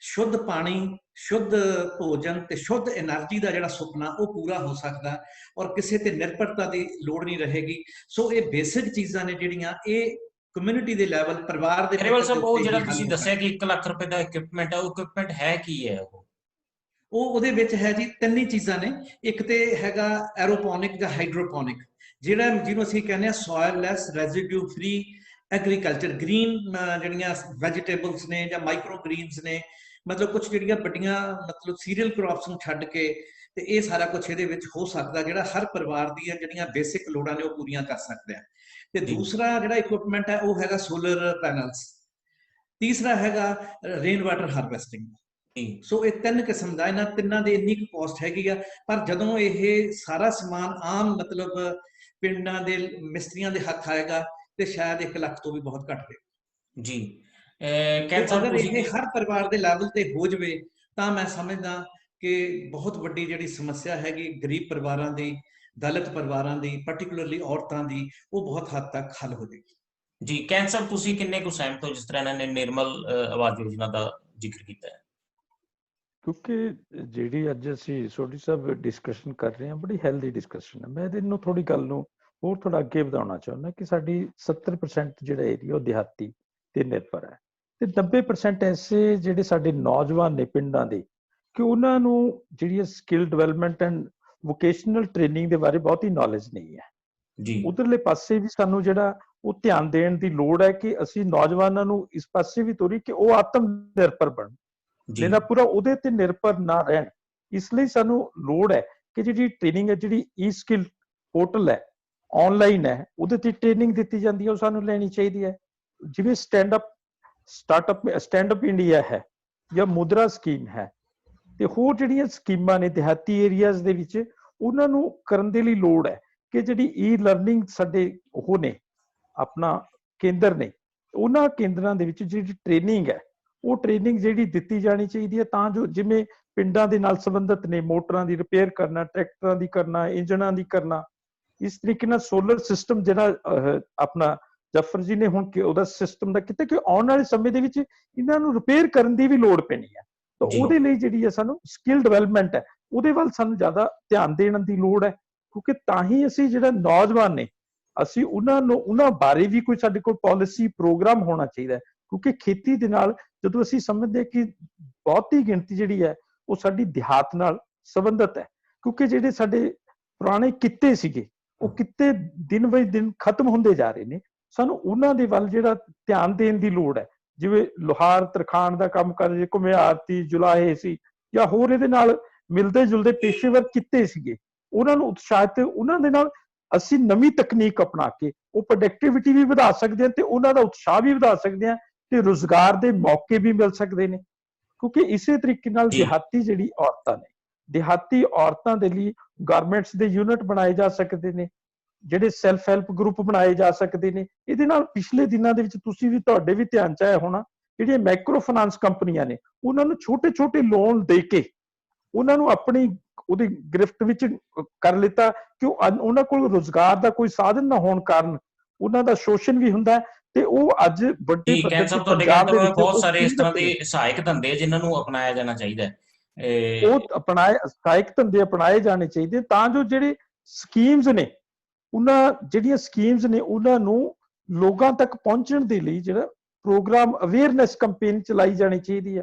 ਸ਼ੁੱਧ ਪਾਣੀ, ਸ਼ੁੱਧ ਭੋਜਨ ਤੇ ਸ਼ੁੱਧ એનર્ਜੀ ਦਾ ਜਿਹੜਾ ਸੁਪਨਾ ਉਹ ਪੂਰਾ ਹੋ ਸਕਦਾ, ਔਰ ਕਿਸੇ ਤੇ ਨਿਰਭਰਤਾ ਦੀ ਲੋੜ ਨਹੀਂ ਰਹੇਗੀ। ਸੋ ਇਹ ਬੇਸਿਕ ਚੀਜ਼ਾਂ ਨੇ ਜਿਹੜੀਆਂ ਇਹ ਕਮਿਊਨਿਟੀ ਦੇ ਲੈਵਲ, ਪਰਿਵਾਰ ਦੇ ਗਰੇਵਾਲ ਸਾਹਿਬ, ਉਹ ਜਿਹੜਾ ਤੁਸੀਂ ਦੱਸਿਆ ਕਿ 1 ਲੱਖ ਰੁਪਏ ਦਾ ਇਕਵਿਪਮੈਂਟ ਹੈ, ਉਹ ਇਕਵਿਪਮੈਂਟ ਹੈ ਕੀ ਹੈ? ਉਹਦੇ ਵਿੱਚ ਹੈ ਜੀ 3 ਹੀ ਚੀਜ਼ਾਂ ਨੇ। ਇੱਕ ਤੇ ਹੈਗਾ ਐਰੋਪੋਨਿਕ ਜਾਂ ਹਾਈਡਰੋਪੋਨਿਕ, ਜਿਹਨੂੰ ਅਸੀਂ ਕਹਿੰਦੇ ਆ ਸੋਇਲ ਲੈਸ ਰੈਜ਼ੀਡਿਊ ਫ੍ਰੀ ਐਗਰੀਕਲਚਰ। ਗ੍ਰੀਨ ਜਿਹੜੀਆਂ ਵੈਜੀਟੇਬਲਸ ਨੇ ਜਾਂ ਮਾਈਕਰੋ ਗ੍ਰੀਨਸ ਨੇ, ਮਤਲਬ ਕੁਝ ਜਿਹੜੀਆਂ ਵੱਡੀਆਂ ਮਤਲਬ ਸੀਰੀਅਲ ਕ੍ਰੌਪਸ ਨੂੰ ਛੱਡ ਕੇ, ਤੇ ਇਹ ਸਾਰਾ ਕੁਝ ਇਹਦੇ ਵਿੱਚ ਹੋ ਸਕਦਾ, ਜਿਹੜਾ ਹਰ ਪਰਿਵਾਰ ਦੀਆਂ ਜਿਹੜੀਆਂ ਬੇਸਿਕ ਲੋੜਾਂ ਨੇ ਉਹ ਪੂਰੀਆਂ ਕਰ ਸਕਦਾ ਹੈ। ਤੇ ਦੂਸਰਾ ਜਿਹੜਾ ਇਕਵਿਪਮੈਂਟ ਹੈ ਉਹ ਹੈਗਾ ਸੋਲਰ ਪੈਨਲਸ। ਤੀਸਰਾ ਹੈਗਾ ਰੇਨ ਵਾਟਰ ਹਾਰਵੈਸਟਿੰਗ। ਸੋ ਇਹ 3 ਕਿਸਮ ਦਾ, ਇਹਨਾਂ ਤਿੰਨਾਂ ਦੀ ਇੰਨੀ ਕੁ ਕੋਸਟ ਹੈਗੀ ਆ, ਪਰ ਜਦੋਂ ਇਹ ਸਾਰਾ ਸਮਾਨ ਆਮ ਮਤਲਬ ਪਿੰਡਾਂ ਦੇ ਮਿਸਤਰੀਆਂ ਦੇ ਹੱਥ ਆਏਗਾ ਤੇ ਸ਼ਾਇਦ 1 ਲੱਖ ਤੋਂ ਵੀ ਬਹੁਤ ਘੱਟ ਹੋਵੇ ਜੀ। ਅਗਰ ਇਹ ਹਰ ਪਰਿਵਾਰ ਦੇ ਲੈਵਲ ਤੇ ਹੋ ਜਾਵੇ ਤਾਂ ਮੈਂ ਸਮਝਦਾ ਕਿ ਬਹੁਤ ਵੱਡੀ ਜਿਹੜੀ ਸਮੱਸਿਆ ਹੈਗੀ ਗਰੀਬ ਪਰਿਵਾਰਾਂ ਦੀ, ਦਲਿਤ ਪਰਿਵਾਰਾਂ ਦੀ, ਪਾਰਟਿਕੂਲਰਲੀ ਔਰਤਾਂ ਦੀ, ਉਹ ਬਹੁਤ ਹੱਦ ਤੱਕ ਹੱਲ ਹੋ ਜਾਏਗੀ। ਜੀ, ਕੈਨ ਸਾਹਿਬ, ਤੁਸੀਂ ਕਿੰਨੇ ਕੁ ਸਹਿਮਤ ਹੋ ਜਿਸ ਤਰ੍ਹਾਂ ਇਹਨਾਂ ਨੇ ਨਿਰਮਲ ਆਵਾਸ ਯੋਜਨਾ ਦਾ ਜ਼ਿਕਰ ਕੀਤਾ ਹੈ? ਕਿਉਂਕਿ ਜਿਹੜੀ ਅੱਜ ਅਸੀਂ ਸੋਢੀ ਸਾਹਿਬ ਡਿਸਕਸ਼ਨ ਕਰ ਰਹੇ ਹਾਂ, ਬੜੀ ਹੈਲਦੀ ਡਿਸਕਸ਼ਨ ਹੈ। ਮੈਂ ਇਹਨੂੰ ਥੋੜੀ ਗੱਲ ਨੂੰ ਹੋਰ ਥੋੜਾ ਅੱਗੇ ਵਧਾਉਣਾ ਚਾਹੁੰਦਾ ਕਿ ਸਾਡੀ 70% ਜਿਹੜਾ ਏਰੀਆ ਉਹ ਦਿਹਾਤੀ ਤੇ ਨਿਰਭਰ ਹੈ, ਤੇ 90% ਐਸੇ ਜਿਹੜੇ ਸਾਡੇ ਨੌਜਵਾਨ ਨੇ ਪਿੰਡਾਂ ਦੇ, ਕਿ ਉਹਨਾਂ ਨੂੰ ਜਿਹੜੀ skill development and vocational training ਦੇ ਬਾਰੇ ਬਹੁਤੀ ਨੌਲੇਜ ਨਹੀਂ ਹੈ ਜੀ। ਉਧਰਲੇ ਪਾਸੇ ਵੀ ਸਾਨੂੰ ਜਿਹੜਾ ਉਹ ਧਿਆਨ ਦੇਣ ਦੀ ਲੋੜ ਹੈ ਕਿ ਅਸੀਂ ਨੌਜਵਾਨਾਂ ਨੂੰ ਇਸ ਪਾਸੇ ਵੀ ਤੋਰੀ ਕਿ ਉਹ ਆਤਮ ਨਿਰਭਰ ਬਣਨ, ਜਿਹੜਾ ਪੂਰਾ ਉਹਦੇ ਤੇ ਨਿਰਭਰ ਨਾ ਰਹਿਣ। ਇਸ ਲਈ ਸਾਨੂੰ ਲੋੜ ਹੈ ਕਿ ਜਿਹੜੀ ਟ੍ਰੇਨਿੰਗ ਹੈ, ਜਿਹੜੀ ਈ ਸਕਿੱਲ ਪੋਰਟਲ ਹੈ, ਆਨਲਾਈਨ ਹੈ, ਉਹਦੇ ਤੇ ਟ੍ਰੇਨਿੰਗ ਦਿੱਤੀ ਜਾਂਦੀ ਹੈ, ਉਹ ਸਾਨੂੰ ਲੈਣੀ ਚਾਹੀਦੀ ਹੈ। ਜਿਵੇਂ ਸਟੈਂਡ ਅਪ ਇੰਡੀਆ ਹੈ ਜਾਂ ਮੁਦਰਾ ਸਕੀਮ ਹੈ, ਤੇ ਹੋਰ ਜਿਹੜੀਆਂ ਸਕੀਮਾਂ ਨੇ ਦਿਹਾਤੀ ਏਰੀਆਜ਼ ਦੇ ਵਿੱਚ, ਉਹਨਾਂ ਨੂੰ ਕਰਨ ਦੇ ਲਈ ਲੋੜ ਹੈ ਕਿ ਜਿਹੜੀ ਈ ਲਰਨਿੰਗ ਸਾਡੇ ਉਹ ਨੇ, ਆਪਣਾ ਕੇਂਦਰ ਨੇ, ਉਹਨਾਂ ਕੇਂਦਰਾਂ ਦੇ ਵਿੱਚ ਜਿਹੜੀ ਟ੍ਰੇਨਿੰਗ ਹੈ ਉਹ ਟ੍ਰੇਨਿੰਗ ਜਿਹੜੀ ਦਿੱਤੀ ਜਾਣੀ ਚਾਹੀਦੀ ਹੈ, ਤਾਂ ਜੋ ਜਿਵੇਂ ਪਿੰਡਾਂ ਦੇ ਨਾਲ ਸੰਬੰਧਿਤ ਨੇ, ਮੋਟਰਾਂ ਦੀ ਰਿਪੇਅਰ ਕਰਨਾ, ਟਰੈਕਟਰਾਂ ਦੀ ਕਰਨਾ, ਇੰਜਣਾਂ ਦੀ ਕਰਨਾ, ਇਸ ਤਰੀਕੇ ਨਾਲ ਸੋਲਰ ਸਿਸਟਮ ਜਿਹੜਾ ਆਪਣਾ ਜਫਰ ਜੀ ਨੇ ਹੁਣ ਉਹਦਾ ਸਿਸਟਮ ਦਾ ਕਿਤੇ ਕਿ ਆਉਣ ਵਾਲੇ ਸਮੇਂ ਦੇ ਵਿੱਚ ਇਹਨਾਂ ਨੂੰ ਰਿਪੇਅਰ ਕਰਨ ਦੀ ਵੀ ਲੋੜ ਪੈਣੀ ਹੈ। ਤਾਂ ਉਹਦੇ ਲਈ ਜਿਹੜੀ ਹੈ ਸਾਨੂੰ ਸਕਿੱਲ ਡਿਵੈਲਪਮੈਂਟ ਹੈ ਉਹਦੇ ਵੱਲ ਸਾਨੂੰ ਜ਼ਿਆਦਾ ਧਿਆਨ ਦੇਣ ਦੀ ਲੋੜ ਹੈ, ਕਿਉਂਕਿ ਤਾਂ ਹੀ ਅਸੀਂ ਜਿਹੜਾ ਨੌਜਵਾਨ ਨੇ ਅਸੀਂ ਉਹਨਾਂ ਬਾਰੇ ਵੀ ਕੋਈ ਸਾਡੇ ਕੋਲ ਪਾਲਿਸੀ ਪ੍ਰੋਗਰਾਮ ਹੋਣਾ ਚਾਹੀਦਾ ਹੈ, ਕਿਉਂਕਿ ਖੇਤੀ ਦੇ ਨਾਲ ਜਦੋਂ ਅਸੀਂ ਸਮਝਦੇ ਕਿ ਬਹੁਤੀ ਗਿਣਤੀ ਜਿਹੜੀ ਹੈ ਉਹ ਸਾਡੀ ਦਿਹਾਤ ਨਾਲ ਸੰਬੰਧਿਤ ਹੈ, ਕਿਉਂਕਿ ਜਿਹੜੇ ਸਾਡੇ ਪੁਰਾਣੇ ਕਿੱਤੇ ਸੀਗੇ ਉਹ ਕਿੱਤੇ ਦਿਨ ਬਈ ਦਿਨ ਖਤਮ ਹੁੰਦੇ ਜਾ ਰਹੇ ਨੇ। ਸਾਨੂੰ ਉਹਨਾਂ ਦੇ ਵੱਲ ਜਿਹੜਾ ਧਿਆਨ ਦੇਣ ਦੀ ਲੋੜ ਹੈ, ਜਿਵੇਂ ਲੁਹਾਰ ਤਰਖਾਣ ਦਾ ਕੰਮ ਕਰ ਜੇ, ਘੁਮਿਆਰਤੀ, ਜੁਲਾਹੇ ਸੀ ਜਾਂ ਹੋਰ ਇਹਦੇ ਨਾਲ ਮਿਲਦੇ ਜੁਲਦੇ ਪੇਸ਼ੇਵਰ ਕਿੱਤੇ ਸੀਗੇ, ਉਹਨਾਂ ਨੂੰ ਉਤਸ਼ਾਹਿਤ, ਉਹਨਾਂ ਦੇ ਨਾਲ ਅਸੀਂ ਨਵੀਂ ਤਕਨੀਕ ਅਪਣਾ ਕੇ ਉਹ ਪ੍ਰੋਡਕਟਿਵਿਟੀ ਵੀ ਵਧਾ ਸਕਦੇ ਹਾਂ ਤੇ ਉਹਨਾਂ ਦਾ ਉਤਸ਼ਾਹ ਵੀ ਵਧਾ ਸਕਦੇ ਹਾਂ ਤੇ ਰੁਜ਼ਗਾਰ ਦੇ ਮੌਕੇ ਵੀ ਮਿਲ ਸਕਦੇ ਨੇ। ਕਿਉਂਕਿ ਇਸੇ ਤਰੀਕੇ ਨਾਲ ਦਿਹਾਤੀ ਜਿਹੜੀ ਔਰਤਾਂ ਨੇ, ਦਿਹਾਤੀ ਔਰਤਾਂ ਦੇ ਲਈ ਗਾਰਮੈਂਟਸ ਦੇ ਯੂਨਿਟ ਬਣਾਏ ਜਾ ਸਕਦੇ ਨੇ, ਜਿਹੜੇ ਸੈਲਫ ਹੈਲਪ ਗਰੁੱਪ ਬਣਾਏ ਜਾ ਸਕਦੇ ਨੇ। ਇਹਦੇ ਨਾਲ ਪਿਛਲੇ ਦਿਨਾਂ ਦੇ ਵਿੱਚ ਤੁਸੀਂ ਵੀ, ਤੁਹਾਡੇ ਵੀ ਧਿਆਨ ਚ ਆਇਆ ਹੋਣਾ, ਜਿਹੜੀਆਂ ਮਾਈਕਰੋ ਫਾਈਨਾਂਸ ਕੰਪਨੀਆਂ ਨੇ ਉਹਨਾਂ ਨੂੰ ਛੋਟੇ-ਛੋਟੇ ਲੋਨ ਦੇ ਕੇ ਉਹਨਾਂ ਨੂੰ ਆਪਣੀ ਉਹਦੀ ਗ੍ਰਿਫਤ ਵਿੱਚ ਕਰ ਲਿੱਤਾ ਕਿ ਉਹਨਾਂ ਕੋਲ ਰੁਜ਼ਗਾਰ ਦਾ ਕੋਈ ਸਾਧਨ ਨਾ ਹੋਣ ਕਾਰਨ ਉਹਨਾਂ ਦਾ ਸ਼ੋਸ਼ਣ ਵੀ ਹੁੰਦਾ ਤੇ ਉਹ ਅੱਜ ਵੱਡੇ ਪੱਧਰ ਤੇ ਪੰਜਾਬ ਦੇ ਵਿੱਚ ਬਹੁਤ ਸਾਰੇ ਇਸ ਤਰ੍ਹਾਂ ਦੇ ਸਹਾਇਕ ਧੰਦੇ ਜਿਨ੍ਹਾਂ ਨੂੰ ਅਪਣਾਇਆ ਜਾਣਾ ਚਾਹੀਦਾ ਹੈ, ਉਹ ਸਹਾਇਕ ਧੰਦੇ ਅਪਣਾਏ ਜਾਣੇ ਚਾਹੀਦੇ ਤਾਂ ਜੋ ਜਿਹੜੇ ਸਕੀਮਸ ਨੇ ਜਿਹੜੀਆਂ ਸਕੀਮਸ ਨੇ ਉਹਨਾਂ ਨੂੰ ਲੋਕਾਂ ਤੱਕ ਪਹੁੰਚਣ ਦੇ ਲਈ ਜਿਹੜਾ ਪ੍ਰੋਗਰਾਮ ਅਵੇਅਰਨੈਸ ਕੰਪੇਨ ਚਲਾਈ ਜਾਣੀ ਚਾਹੀਦੀ ਹੈ,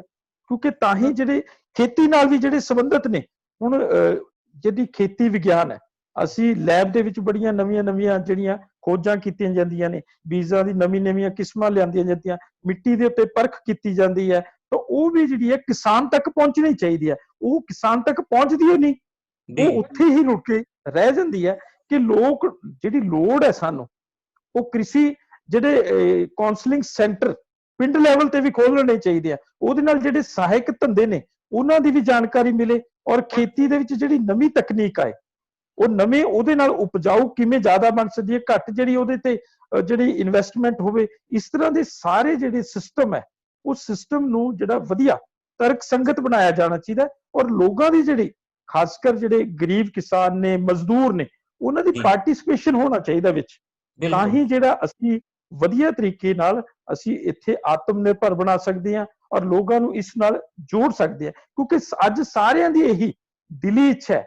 ਕਿਉਂਕਿ ਤਾਂ ਹੀ ਜਿਹੜੇ ਖੇਤੀ ਨਾਲ ਵੀ ਜਿਹੜੇ ਸੰਬੰਧਿਤ ਨੇ, ਹੁਣ ਜਿਹੜੀ ਖੇਤੀ ਵਿਗਿਆਨ ਹੈ, ਅਸੀਂ ਲੈਬ ਦੇ ਵਿੱਚ ਬੜੀਆਂ ਨਵੀਆਂ ਜਿਹੜੀਆਂ ਖੋਜਾਂ ਕੀਤੀਆਂ ਜਾਂਦੀਆਂ ਨੇ, ਬੀਜਾਂ ਦੀ ਨਵੀਆਂ ਕਿਸਮਾਂ ਲਿਆਂਦੀਆਂ ਜਾਂਦੀਆਂ, ਮਿੱਟੀ ਦੇ ਉੱਤੇ ਪਰਖ ਕੀਤੀ ਜਾਂਦੀ ਹੈ, ਤਾਂ ਉਹ ਵੀ ਜਿਹੜੀ ਹੈ ਕਿਸਾਨ ਤੱਕ ਪਹੁੰਚਣੀ ਚਾਹੀਦੀ ਹੈ। ਉਹ ਕਿਸਾਨ ਤੱਕ ਪਹੁੰਚਦੀ ਹੋ ਨਹੀਂ, ਉਹ ਉੱਥੇ ਹੀ ਰੁਕ ਕੇ ਰਹਿ ਜਾਂਦੀ ਹੈ ਕਿ ਲੋਕ ਜਿਹੜੀ ਲੋੜ ਹੈ ਸਾਨੂੰ ਉਹ ਕ੍ਰਿਸ਼ੀ ਜਿਹੜੇ ਕਾਉਂਸਲਿੰਗ ਸੈਂਟਰ ਪਿੰਡ ਲੈਵਲ ਤੇ ਵੀ ਖੋਲਣੇ ਚਾਹੀਦੇ ਆ, ਉਹਦੇ ਨਾਲ ਜਿਹੜੇ ਸਹਾਇਕ ਧੰਦੇ ਨੇ ਉਹਨਾਂ ਦੀ ਵੀ ਜਾਣਕਾਰੀ ਮਿਲੇ ਔਰ ਖੇਤੀ ਦੇ ਵਿੱਚ ਜਿਹੜੀ ਨਵੀਂ ਤਕਨੀਕ ਆਏ ਉਹ ਨਵੇਂ ਉਹਦੇ ਨਾਲ ਉਪਜਾਊ ਕਿਵੇਂ ਜ਼ਿਆਦਾ ਬਣ ਸਕਦੀ ਹੈ, ਘੱਟ ਜਿਹੜੀ ਉਹਦੇ ਤੇ ਜਿਹੜੀ ਇਨਵੈਸਟਮੈਂਟ ਹੋਵੇ। ਇਸ ਤਰ੍ਹਾਂ ਦੇ ਸਾਰੇ ਜਿਹੜੇ ਸਿਸਟਮ ਹੈ ਉਹ ਸਿਸਟਮ ਨੂੰ ਜਿਹੜਾ ਵਧੀਆ ਤਰਕ ਸੰਗਤ ਬਣਾਇਆ ਜਾਣਾ ਚਾਹੀਦਾ ਔਰ ਲੋਕਾਂ ਦੀ ਜਿਹੜੀ ਖਾਸ ਕਰ ਜਿਹੜੇ ਗਰੀਬ ਕਿਸਾਨ ਨੇ, ਮਜ਼ਦੂਰ ਨੇ, ਉਹਨਾਂ ਦੀ ਪਾਰਟਿਸਿਪੇਸ਼ਨ ਹੋਣਾ ਚਾਹੀਦਾ ਵਿੱਚ, ਤਾਂ ਹੀ ਜਿਹੜਾ ਅਸੀਂ ਵਧੀਆ ਤਰੀਕੇ ਨਾਲ ਅਸੀਂ ਇੱਥੇ ਆਤਮ ਨਿਰਭਰ ਬਣਾ ਸਕਦੇ ਹਾਂ ਔਰ ਲੋਕਾਂ ਨੂੰ ਇਸ ਨਾਲ ਜੋੜ ਸਕਦੇ ਹਾਂ। ਕਿਉਂਕਿ ਅੱਜ ਸਾਰਿਆਂ ਦੀ ਇਹੀ ਦਿਲੀ ਇੱਛਾ ਹੈ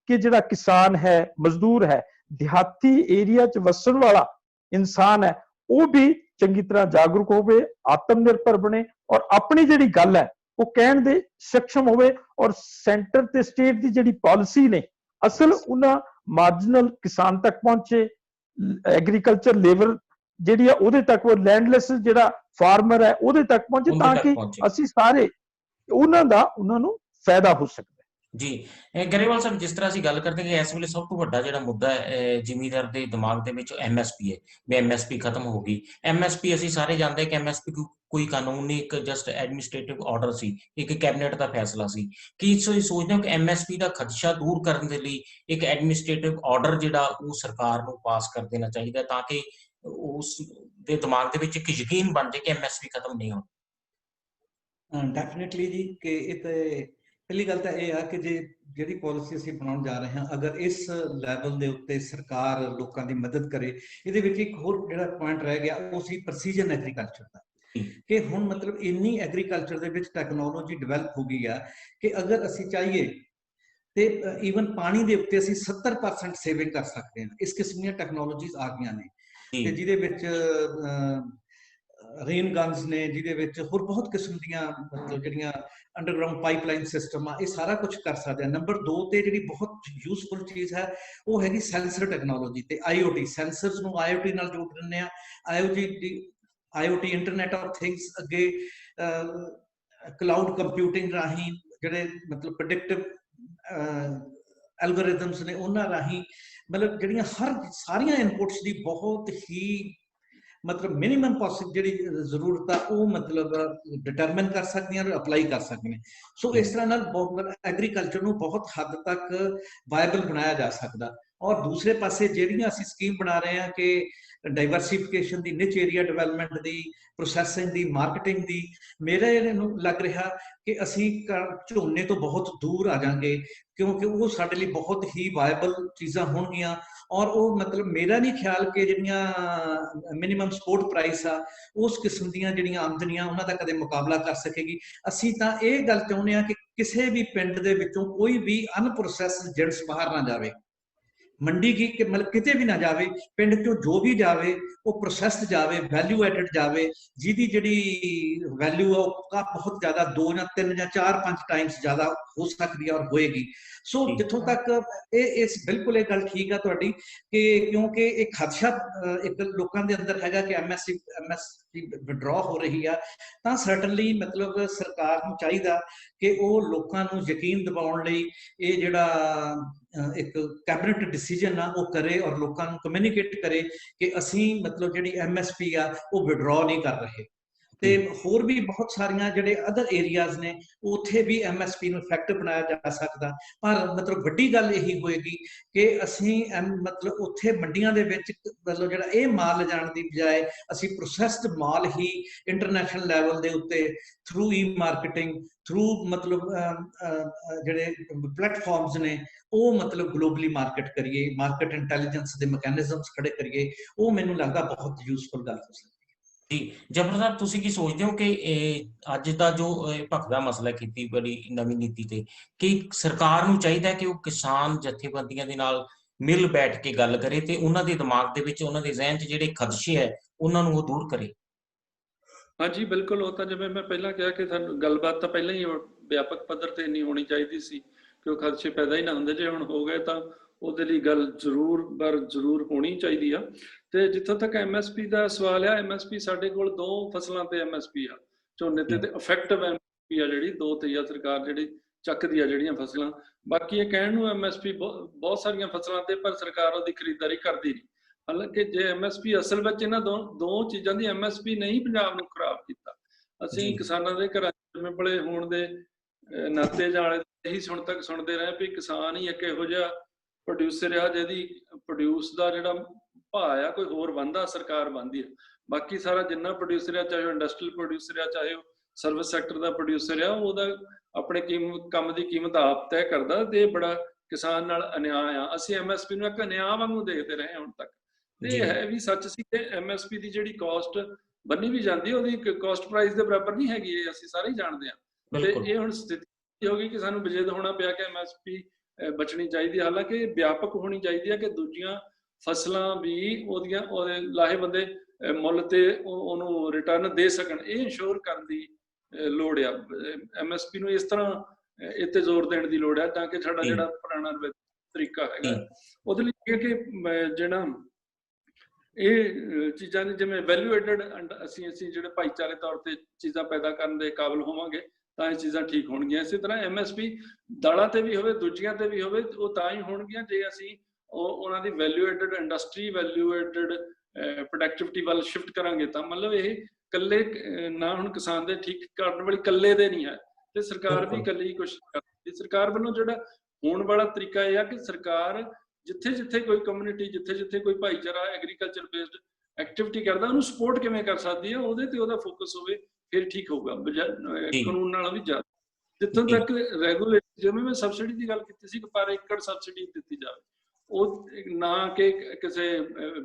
ਕਿ ਜਿਹੜਾ ਕਿਸਾਨ ਹੈ, ਮਜ਼ਦੂਰ ਹੈ, ਦਿਹਾਤੀ ਏਰੀਆ 'ਚ ਵਸਣ ਵਾਲਾ ਇਨਸਾਨ ਹੈ, ਉਹ ਵੀ ਚੰਗੀ ਤਰ੍ਹਾਂ ਜਾਗਰੂਕ ਹੋਵੇ, ਆਤਮ ਨਿਰਭਰ ਬਣੇ ਔਰ ਆਪਣੀ ਜਿਹੜੀ ਗੱਲ ਹੈ ਉਹ ਕਹਿਣ ਦੇ ਸક્ષਮ ਹੋਵੇ ਔਰ ਸੈਂਟਰ ਤੇ ਸਟੇਟ ਦੀ ਜਿਹੜੀ ਪਾਲਿਸੀ ਨੇ ਅਸਲ ਉਹਨਾਂ ਮਾਰਜਨਲ ਕਿਸਾਨ ਤੱਕ ਪਹੁੰਚੇ, ਐਗਰੀਕਲਚਰ ਲੇਬਰ ਜਿਹੜੀ ਆ ਉਹਦੇ ਤੱਕ, ਉਹ ਲੈਂਡਲੈਸ ਜਿਹੜਾ ਫਾਰਮਰ ਹੈ ਉਹਦੇ ਤੱਕ ਪਹੁੰਚੇ, ਤਾਂ ਕਿ ਅਸੀਂ ਸਾਰੇ ਉਹਨਾਂ ਨੂੰ ਫਾਇਦਾ ਹੋ ਸਕਦਾ। ਜੀ ਗਰੇਵਾਲ ਸਾਹਿਬ, ਜਿਸ ਤਰ੍ਹਾਂ ਅਸੀਂ ਗੱਲ ਕਰਦੇ ਕਿ ਇਸ ਵੇਲੇ ਸਭ ਤੋਂ ਵੱਡਾ ਜਿਹੜਾ ਮੁੱਦਾ ਹੈ ਜ਼ਿਮੀਂਦਾਰ ਦੇ ਦਿਮਾਗ ਦੇ ਵਿੱਚ MSP ਹੈ, ਵੀ MSP ਖਤਮ ਹੋ ਗਈ। MSP ਅਸੀਂ ਸਾਰੇ ਜਾਣਦੇ ਹਾਂ ਕਿ MSP ਕੋਈ ਕਾਨੂੰਨ ਨਹੀਂ, ਇੱਕ ਜਸਟ ਐਡਮਿਨਿਸਟ੍ਰੇਟਿਵ ਆਰਡਰ ਸੀ, ਇੱਕ ਕੈਬਨਿਟ ਦਾ ਫੈਸਲਾ ਸੀ। ਕੀ ਸੋਚਦੇ ਹੋ ਕਿ MSP ਦਾ ਖਦਸ਼ਾ ਦੂਰ ਕਰਨ ਦੇ ਲਈ ਇੱਕ ਐਡਮਿਨਿਸਟ੍ਰੇਟਿਵ ਆਰਡਰ ਜਿਹੜਾ ਉਹ ਸਰਕਾਰ ਨੂੰ ਪਾਸ ਕਰ ਦੇਣਾ ਚਾਹੀਦਾ ਤਾਂ ਕਿ ਉਸ ਦੇ ਦਿਮਾਗ ਦੇ ਵਿੱਚ ਇੱਕ ਯਕੀਨ ਬਣ ਜਾਏ ਕਿ MSP ਖਤਮ ਨਹੀਂ ਹੋਣੀ? ਡੈਫੀਨੇਟਲੀ ਜੀ, ਕਿ ਇਹ ਤੇ ਪਹਿਲੀ ਗੱਲ ਤਾਂ ਇਹ ਆ ਕਿ ਜਿਹੜੀ ਪਾਲਿਸੀ ਅਸੀਂ ਬਣਾਉਣ ਜਾ ਰਹੇ ਹਾਂ, ਅਗਰ ਇਸ ਲੈਵਲ ਦੇ ਉੱਤੇ ਸਰਕਾਰ ਲੋਕਾਂ ਦੀ ਮਦਦ ਕਰੇ। ਇਹਦੇ ਵਿੱਚ ਇੱਕ ਹੋਰ ਜਿਹੜਾ ਪੁਆਇੰਟ ਰਹਿ ਗਿਆ ਉਹ ਸੀ ਪ੍ਰੈਸੀਜਨ ਐਗਰੀਕਲਚਰ ਦਾ, ਕਿ ਹੁਣ ਮਤਲਬ ਇੰਨੀ ਐਗਰੀਕਲਚਰ ਦੇ ਵਿੱਚ ਟੈਕਨੋਲੋਜੀ ਡਿਵੈਲਪ ਹੋ ਗਈ ਆ ਕਿ ਅਗਰ ਅਸੀਂ ਚਾਹੀਏ ਤੇ ਈਵਨ ਪਾਣੀ ਦੇ ਉੱਤੇ ਅਸੀਂ 70% ਸੇਵਿੰਗ ਕਰ ਸਕਦੇ ਹਾਂ। ਇਸ ਕਿਸਮ ਦੀਆਂ ਟੈਕਨੋਲੋਜੀਜ਼ ਆ ਗਈਆਂ ਨੇ ਤੇ ਜਿਹਦੇ ਵਿੱਚ ਰੇਨ ਗਨਸ ਨੇ, ਜਿਹਦੇ ਵਿੱਚ ਹੋਰ ਬਹੁਤ ਕਿਸਮ ਦੀਆਂ ਮਤਲਬ ਜਿਹੜੀਆਂ ਅੰਡਰਗਰਾਉਂਡ ਪਾਈਪਲਾਈਨ ਸਿਸਟਮ ਆ, ਇਹ ਸਾਰਾ ਕੁਝ ਕਰ ਸਕਦੇ ਆ। ਨੰਬਰ 2 ਤੇ ਜਿਹੜੀ ਬਹੁਤ ਯੂਜ਼ਫੁਲ ਚੀਜ਼ ਹੈ ਉਹ ਹੈਗੀ ਸੈਂਸਰ ਟੈਕਨੋਲੋਜੀ ਤੇ IoT। ਸੈਂਸਰਸ ਨੂੰ IoT ਨਾਲ ਜੋੜ ਦਿੰਦੇ ਆ। IoT ਇੰਟਰਨੈਟ ਆਫ ਥਿੰਗਸ, ਅੱਗੇ ਕਲਾਊਡ ਕੰਪਿਊਟਿੰਗ ਰਾਹੀਂ ਜਿਹੜੇ ਮਤਲਬ ਪ੍ਰੈਡਿਕਟਿਵ ਐਲਗੋਰਿਥਮਸ ਨੇ ਉਹਨਾਂ ਰਾਹੀਂ ਮਤਲਬ ਜਿਹੜੀਆਂ ਸਾਰੀਆਂ ਇਨਪੁਟਸ ਦੀ ਬਹੁਤ ਹੀ ਮਤਲਬ ਮਿਨੀਮਮ ਪੋਸਿਬਲ ਜਿਹੜੀ ਜ਼ਰੂਰਤ ਆ ਉਹ ਮਤਲਬ ਡਿਟਰਮਿਨ ਕਰ ਸਕਦੀਆਂ ਔਰ ਅਪਲਾਈ ਕਰ ਸਕਦੀਆਂ। ਸੋ ਇਸ ਤਰ੍ਹਾਂ ਨਾਲ ਐਗਰੀਕਲਚਰ ਨੂੰ ਬਹੁਤ ਹੱਦ ਤੱਕ ਵਾਇਬਲ ਬਣਾਇਆ ਜਾ ਸਕਦਾ ਔਰ ਦੂਸਰੇ ਪਾਸੇ ਜਿਹੜੀਆਂ ਅਸੀਂ ਸਕੀਮ ਬਣਾ ਰਹੇ ਹਾਂ ਕਿ ਡਾਈਵਰਸੀਫਿਕੇਸ਼ਨ ਦੀ, ਨਿਚ ਏਰੀਆ ਡਿਵੈਲਪਮੈਂਟ ਦੀ, ਪ੍ਰੋਸੈਸਿੰਗ ਦੀ, ਮਾਰਕੀਟਿੰਗ ਦੀ, ਮੇਰੇ ਇਹਨੂੰ ਲੱਗ ਰਿਹਾ ਕਿ ਅਸੀਂ ਝੋਨੇ ਤੋਂ ਬਹੁਤ ਦੂਰ ਆ ਜਾਾਂਗੇ, ਕਿਉਂਕਿ ਉਹ ਸਾਡੇ ਲਈ ਬਹੁਤ ਹੀ ਵਾਇਬਲ ਚੀਜ਼ਾਂ ਹੋਣਗੀਆਂ। ਔਰ ਉਹ ਮਤਲਬ ਮੇਰਾ ਨਹੀਂ ਖਿਆਲ ਕਿ ਜਿਹੜੀਆਂ ਮਿਨੀਮਮ ਸਪੋਰਟ ਪ੍ਰਾਈਸ ਆ ਉਸ ਕਿਸਮ ਦੀਆਂ ਜਿਹੜੀਆਂ ਆਮਦਨੀਆਂ ਉਹਨਾਂ ਦਾ ਕਦੇ ਮੁਕਾਬਲਾ ਕਰ ਸਕੇਗੀ। ਅਸੀਂ ਤਾਂ ਇਹ ਗੱਲ ਚਾਹੁੰਦੇ ਹਾਂ ਕਿ ਕਿਸੇ ਵੀ ਪਿੰਡ ਦੇ ਵਿੱਚੋਂ ਕੋਈ ਵੀ ਅਨਪ੍ਰੋਸੈਸਡ ਜਿਣਸ ਬਾਹਰ ਨਾ ਜਾਵੇ, ਮੰਡੀ ਕੀ ਮਤਲਬ ਕਿਤੇ ਵੀ ਨਾ ਜਾਵੇ, ਪਿੰਡ ਚੋਂ ਜੋ ਵੀ ਜਾਵੇ ਉਹ ਪ੍ਰੋਸੈਸਡ ਜਾਵੇ, ਵੈਲਿਊ ਐਡਡ ਜਾਵੇ, ਜਿਹਦੀ ਜਿਹੜੀ ਵੈਲਿਊ ਆ ਉਹ ਬਹੁਤ ਜ਼ਿਆਦਾ 2 ਜਾਂ 3 ਜਾਂ 4-5 ਟਾਈਮਸ ਜ਼ਿਆਦਾ ਹੋ ਸਕਦੀ ਹੈ ਔਰ ਹੋਏਗੀ। ਸੋ ਜਿੱਥੋਂ ਤੱਕ ਇਹ ਬਿਲਕੁਲ ਇਹ ਗੱਲ ਠੀਕ ਆ ਤੁਹਾਡੀ ਕਿ ਕਿਉਂਕਿ ਇੱਕ ਖਦਸ਼ਾ ਇੱਕ ਲੋਕਾਂ ਦੇ ਅੰਦਰ ਹੈਗਾ ਕਿ ਐਮਐਸਪੀ ਵਿਡਰਾ ਹੋ ਰਹੀ ਆ, ਤਾਂ ਸਰਟਨਲੀ ਮਤਲਬ ਸਰਕਾਰ ਨੂੰ ਚਾਹੀਦਾ ਕਿ ਉਹ ਲੋਕਾਂ ਨੂੰ ਯਕੀਨ ਦਿਵਾਉਣ ਲਈ ਇਹ ਜਿਹੜਾ ਇੱਕ ਕੈਬਨਿਟ ਡਿਸੀਜਨ ਆ ਉਹ ਕਰੇ ਔਰ ਲੋਕਾਂ ਨੂੰ ਕਮਿਊਨੀਕੇਟ ਕਰੇ ਕਿ ਅਸੀਂ ਮਤਲਬ ਜਿਹੜੀ ਐਮਐਸਪੀ ਆ ਉਹ ਵਿਡਰਾ ਨਹੀਂ ਕਰ ਰਹੇ। ਤੇ ਹੋਰ ਵੀ ਬਹੁਤ ਸਾਰੀਆਂ ਜਿਹੜੇ ਅਦਰ ਏਰੀਆਜ਼ ਨੇ ਉੱਥੇ ਵੀ ਐਮਐਸਪੀ ਨੂੰ ਇਫੈਕਟਿਵ ਬਣਾਇਆ ਜਾ ਸਕਦਾ, ਪਰ ਮਤਲਬ ਵੱਡੀ ਗੱਲ ਇਹੀ ਹੋਏਗੀ ਕਿ ਅਸੀਂ ਮਤਲਬ ਉੱਥੇ ਮੰਡੀਆਂ ਦੇ ਵਿੱਚ ਮਤਲਬ ਜਿਹੜਾ ਇਹ ਮਾਲ ਲਿਜਾਣ ਦੀ ਬਜਾਏ ਅਸੀਂ ਪ੍ਰੋਸੈਸਡ ਮਾਲ ਹੀ ਇੰਟਰਨੈਸ਼ਨਲ ਲੈਵਲ ਦੇ ਉੱਤੇ ਥਰੂ ਈ ਮਾਰਕੀਟਿੰਗ, ਥਰੂ ਮਤਲਬ ਜਿਹੜੇ ਪਲੇਟਫਾਰਮਸ ਨੇ ਉਹ ਮਤਲਬ ਗਲੋਬਲੀ ਮਾਰਕੀਟ ਕਰੀਏ, ਮਾਰਕੀਟ ਇੰਟੈਲੀਜੈਂਸ ਦੇ ਮੈਕੈਨਿਜ਼ਮਸ ਖੜੇ ਕਰੀਏ। ਉਹ ਮੈਨੂੰ ਲੱਗਦਾ ਬਹੁਤ ਯੂਜ਼ਫੁਲ ਗੱਲ ਹੋ ਸਕਦੀ। ਜੀ ਜਬਰ ਸਾਹਿਬ, ਤੁਸੀਂ ਕੀ ਸੋਚਦੇ ਹੋ ਕਿ ਅੱਜ ਦਾ ਜੋ ਭਖਦਾ ਮਸਲਾ ਖੇਤੀਬਾੜੀ ਨਵੀਂ ਨੀਤੀ ਤੇ, ਕਿ ਸਰਕਾਰ ਨੂੰ ਚਾਹੀਦਾ ਕਿ ਉਹ ਕਿਸਾਨ ਜਥੇਬੰਦੀਆਂ ਦੇ ਨਾਲ ਮਿਲ ਬੈਠ ਕੇ ਗੱਲ ਕਰੇ ਤੇ ਉਹਨਾਂ ਦੇ ਦਿਮਾਗ ਦੇ ਵਿੱਚ, ਉਹਨਾਂ ਦੇ ਜ਼ਿਹਨ 'ਚ ਜਿਹੜੇ ਖਦਸ਼ੇ ਹੈ ਉਹਨਾਂ ਨੂੰ ਉਹ ਦੂਰ ਕਰੇ? ਹਾਂਜੀ ਬਿਲਕੁਲ। ਉਹ ਤਾਂ ਜਿਵੇਂ ਮੈਂ ਪਹਿਲਾਂ ਕਿਹਾ ਕਿ ਸਾਨੂੰ ਗੱਲਬਾਤ ਤਾਂ ਪਹਿਲਾਂ ਹੀ ਵਿਆਪਕ ਪੱਧਰ ਤੇ ਨਹੀਂ ਹੋਣੀ ਚਾਹੀਦੀ ਸੀ ਕਿ ਉਹ ਖਦਸ਼ੇ ਪੈਦਾ ਹੀ ਨਾ ਹੁੰਦੇ। ਜੇ ਹੁਣ ਹੋ ਗਏ ਤਾਂ ਉਹਦੇ ਲਈ ਗੱਲ ਜ਼ਰੂਰ ਹੋਣੀ ਚਾਹੀਦੀ ਆ। ਤੇ ਜਿੱਥੋਂ ਤੱਕ ਐਮਐਸਪੀ ਦਾ ਸਵਾਲ ਆ, ਐਮਐਸਪੀ ਸਾਡੇ ਕੋਲ 2 ਫਸਲਾਂ ਤੇ ਐਮਐਸਪੀ ਆ, ਝੋਨੇ ਤੇ ਇਫੈਕਟਿਵ ਐਮਐਸਪੀ ਆ ਜਿਹੜੀ 2 ਤੇ ਆ ਸਰਕਾਰ ਜਿਹੜੀ ਚੱਕਦੀ ਆ ਜਿਹੜੀਆਂ ਫਸਲਾਂ। ਬਾਕੀ ਇਹ ਕਹਿਣ ਨੂੰ ਐਮਐਸਪੀ ਬਹੁਤ ਸਾਰੀਆਂ ਫਸਲਾਂ ਤੇ, ਪਰ ਸਰਕਾਰ ਉਹਦੀ ਖਰੀਦਦਾਰੀ ਕਰਦੀ ਨਹੀਂ। ਹਾਲਾਂਕਿ ਜੇ ਐਮਐਸਪੀ ਅਸਲ ਵਿੱਚ ਇਹਨਾਂ ਦੋ ਚੀਜ਼ਾਂ ਦੀ ਐਮਐਸਪੀ ਨਹੀਂ ਪੰਜਾਬ ਨੂੰ ਖਰਾਬ ਕੀਤਾ। ਅਸੀਂ ਕਿਸਾਨਾਂ ਦੇ ਘਰਾਂ ਜਿਵੇਂ ਬੜੇ ਹੋਣ ਦੇ ਨਾਤੇ ਜਾਲੇ ਇਹੀ ਹੁਣ ਤੱਕ ਸੁਣਦੇ ਰਹੇ ਵੀ ਕਿਸਾਨ ਹੀ ਇੱਕ ਇਹੋ ਜਿਹਾ ਪ੍ਰੋਡਿਊਸਰ ਆ ਜਿਹਦੀ ਪ੍ਰੋਡਿਊਸ ਦਾ ਜਿਹੜਾ ਭਾਅ ਆ ਕੋਈ ਹੋਰ ਬੰਦਾ ਸਰਕਾਰ ਬੰਦੀ ਆ। ਬਾਕੀ ਸਾਰਾ ਜਿੰਨਾ ਪ੍ਰੋਡਿਊਸਰ ਆ, ਚਾਹੇ ਉਹ ਇੰਡਸਟਰੀਅਲ ਪ੍ਰੋਡਿਊਸਰ ਆ, ਚਾਹੇ ਉਹ ਸਰਵਿਸ ਸੈਕਟਰ ਦਾ ਪ੍ਰੋਡਿਊਸਰ ਆ, ਉਹਦਾ ਆਪਣੇ ਕੰਮ ਦੀ ਕੀਮਤ ਆਪ ਤੈਅ ਕਰਦਾ। ਤੇ ਬੜਾ ਕਿਸਾਨ ਨਾਲ ਅਨਿਆਂ ਆ। ਅਸੀਂ ਐਮਐਸਪੀ ਨੂੰ ਇੱਕ ਅਨਿਆਂ ਵਾਂਗੂ ਦੇਖਦੇ ਰਹੇ ਹੁਣ ਤੱਕ। ਤੇ ਇਹ ਹੈ ਵੀ ਸੱਚ ਸੀ ਕਿ ਐਮਐਸਪੀ ਦੀ ਜਿਹੜੀ ਕਾਸਟ ਬੰਨੀ ਵੀ ਜਾਂਦੀ ਉਹਦੀ ਕਾਸਟ ਪ੍ਰਾਈਸ ਦੇ ਬਰਾਬਰ ਨਹੀਂ ਹੈਗੀ, ਇਹ ਅਸੀਂ ਸਾਰੇ ਹੀ ਜਾਣਦੇ ਹਾਂ। ਤੇ ਇਹ ਹੁਣ ਸਥਿਤੀ ਹੋ ਗਈ ਕਿ ਸਾਨੂੰ ਵਿਜੇਦ ਹੋਣਾ ਪਿਆ ਕਿ ਐਮਐਸਪੀ ਬਚਣੀ ਚਾਹੀਦੀ। ਹਾਲਾਂਕਿ ਵਿਆਪਕ ਹੋਣੀ ਚਾਹੀਦੀ ਹੈ ਕਿ ਦੂਜੀਆਂ ਫਸਲਾਂ ਵੀ ਉਹਦੇ ਲਾਹੇਵੰਦੇ ਮੁੱਲ ਤੇ ਉਹਨੂੰ ਰਿਟਰਨ ਦੇ ਸਕਣ। ਇਹ ਇੰਸ਼ੋਰ ਕਰਨ ਦੀ ਲੋੜ ਆ। ਐਮਐਸਪੀ ਨੂੰ ਇਸ ਤਰ੍ਹਾਂ ਇੱਥੇ ਜ਼ੋਰ ਦੇਣ ਦੀ ਲੋੜ ਆ ਤਾਂ ਕਿ ਸਾਡਾ ਜਿਹੜਾ ਪੁਰਾਣਾ ਤਰੀਕਾ ਹੈਗਾ ਉਹਦੇ ਲਈ ਕਿ ਜਿਹੜਾ ਇਹ ਚੀਜ਼ਾਂ ਨੇ ਜਿਵੇਂ ਵੈਲਿਊ ਐਡਡ ਅਸੀਂ ਜਿਹੜੇ ਭਾਈਚਾਰੇ ਤੌਰ ਤੇ ਚੀਜ਼ਾਂ ਪੈਦਾ ਕਰਨ ਦੇ ਕਾਬਿਲ ਹੋਵਾਂਗੇ ਤਾਂ ਇਹ ਚੀਜ਼ਾਂ ਠੀਕ ਹੋਣਗੀਆਂ। ਇਸੇ ਤਰ੍ਹਾਂ ਐਮਐਸਪੀ ਦਾਲਾਂ ਤੇ ਵੀ ਹੋਵੇ, ਦੂਜੀਆਂ ਤੇ ਵੀ ਹੋਵੇ, ਉਹ ਤਾਂ ਹੀ ਹੋਣਗੀਆਂ ਜੇ ਅਸੀਂ ਉਹਨਾਂ ਦੀ value added industry, value added productivity ਵੱਲ ਸ਼ਿਫਟ ਕਰਾਂਗੇ। ਤਾਂ ਮਤਲਬ ਇਹ ਇਕੱਲੇ ਨਾ ਹੁਣ ਕਿਸਾਨ ਦੇ ਠੀਕ ਕਰਨ ਵਾਲੀ ਇਕੱਲੇ ਦੇ ਨਹੀਂ ਹੈ ਤੇ ਸਰਕਾਰ ਵੀ ਇਕੱਲੀ ਕੋਸ਼ਿਸ਼ ਕਰਦੀ। ਸਰਕਾਰ ਵੱਲੋਂ ਜਿਹੜਾ ਹੋਣ ਵਾਲਾ ਤਰੀਕਾ ਇਹ ਆ ਕਿ ਸਰਕਾਰ ਜਿੱਥੇ ਕੋਈ ਕਮਿਊਨਿਟੀ, ਜਿੱਥੇ ਕੋਈ ਭਾਈਚਾਰਾ ਐਗਰੀਕਲਚਰ ਬੇਸਡ ਐਕਟੀਵਿਟੀ ਕਰਦਾ ਉਹਨੂੰ ਸਪੋਰਟ ਕਿਵੇਂ ਕਰ ਸਕਦੀ ਹੈ, ਉਹਦੇ ਤੇ ਉਹਦਾ ਫੋਕਸ ਹੋਵੇ, ਫਿਰ ਠੀਕ ਹੋਊਗਾ ਕਾਨੂੰਨ ਨਾਲੋਂ ਵੀ ਜ਼ਿਆਦਾ। ਜਿੱਥੋਂ ਤੱਕ ਰੈਗੂਲੇਟ, ਜਿਵੇਂ ਮੈਂ ਸਬਸਿਡੀ ਦੀ ਗੱਲ ਕੀਤੀ ਸੀ ਕਿ ਪਰ ਏਕੜ ਸਬਸਿਡੀ ਦਿੱਤੀ ਜਾਵੇ, ਉਹ ਨਾ ਕਿ ਕਿਸੇ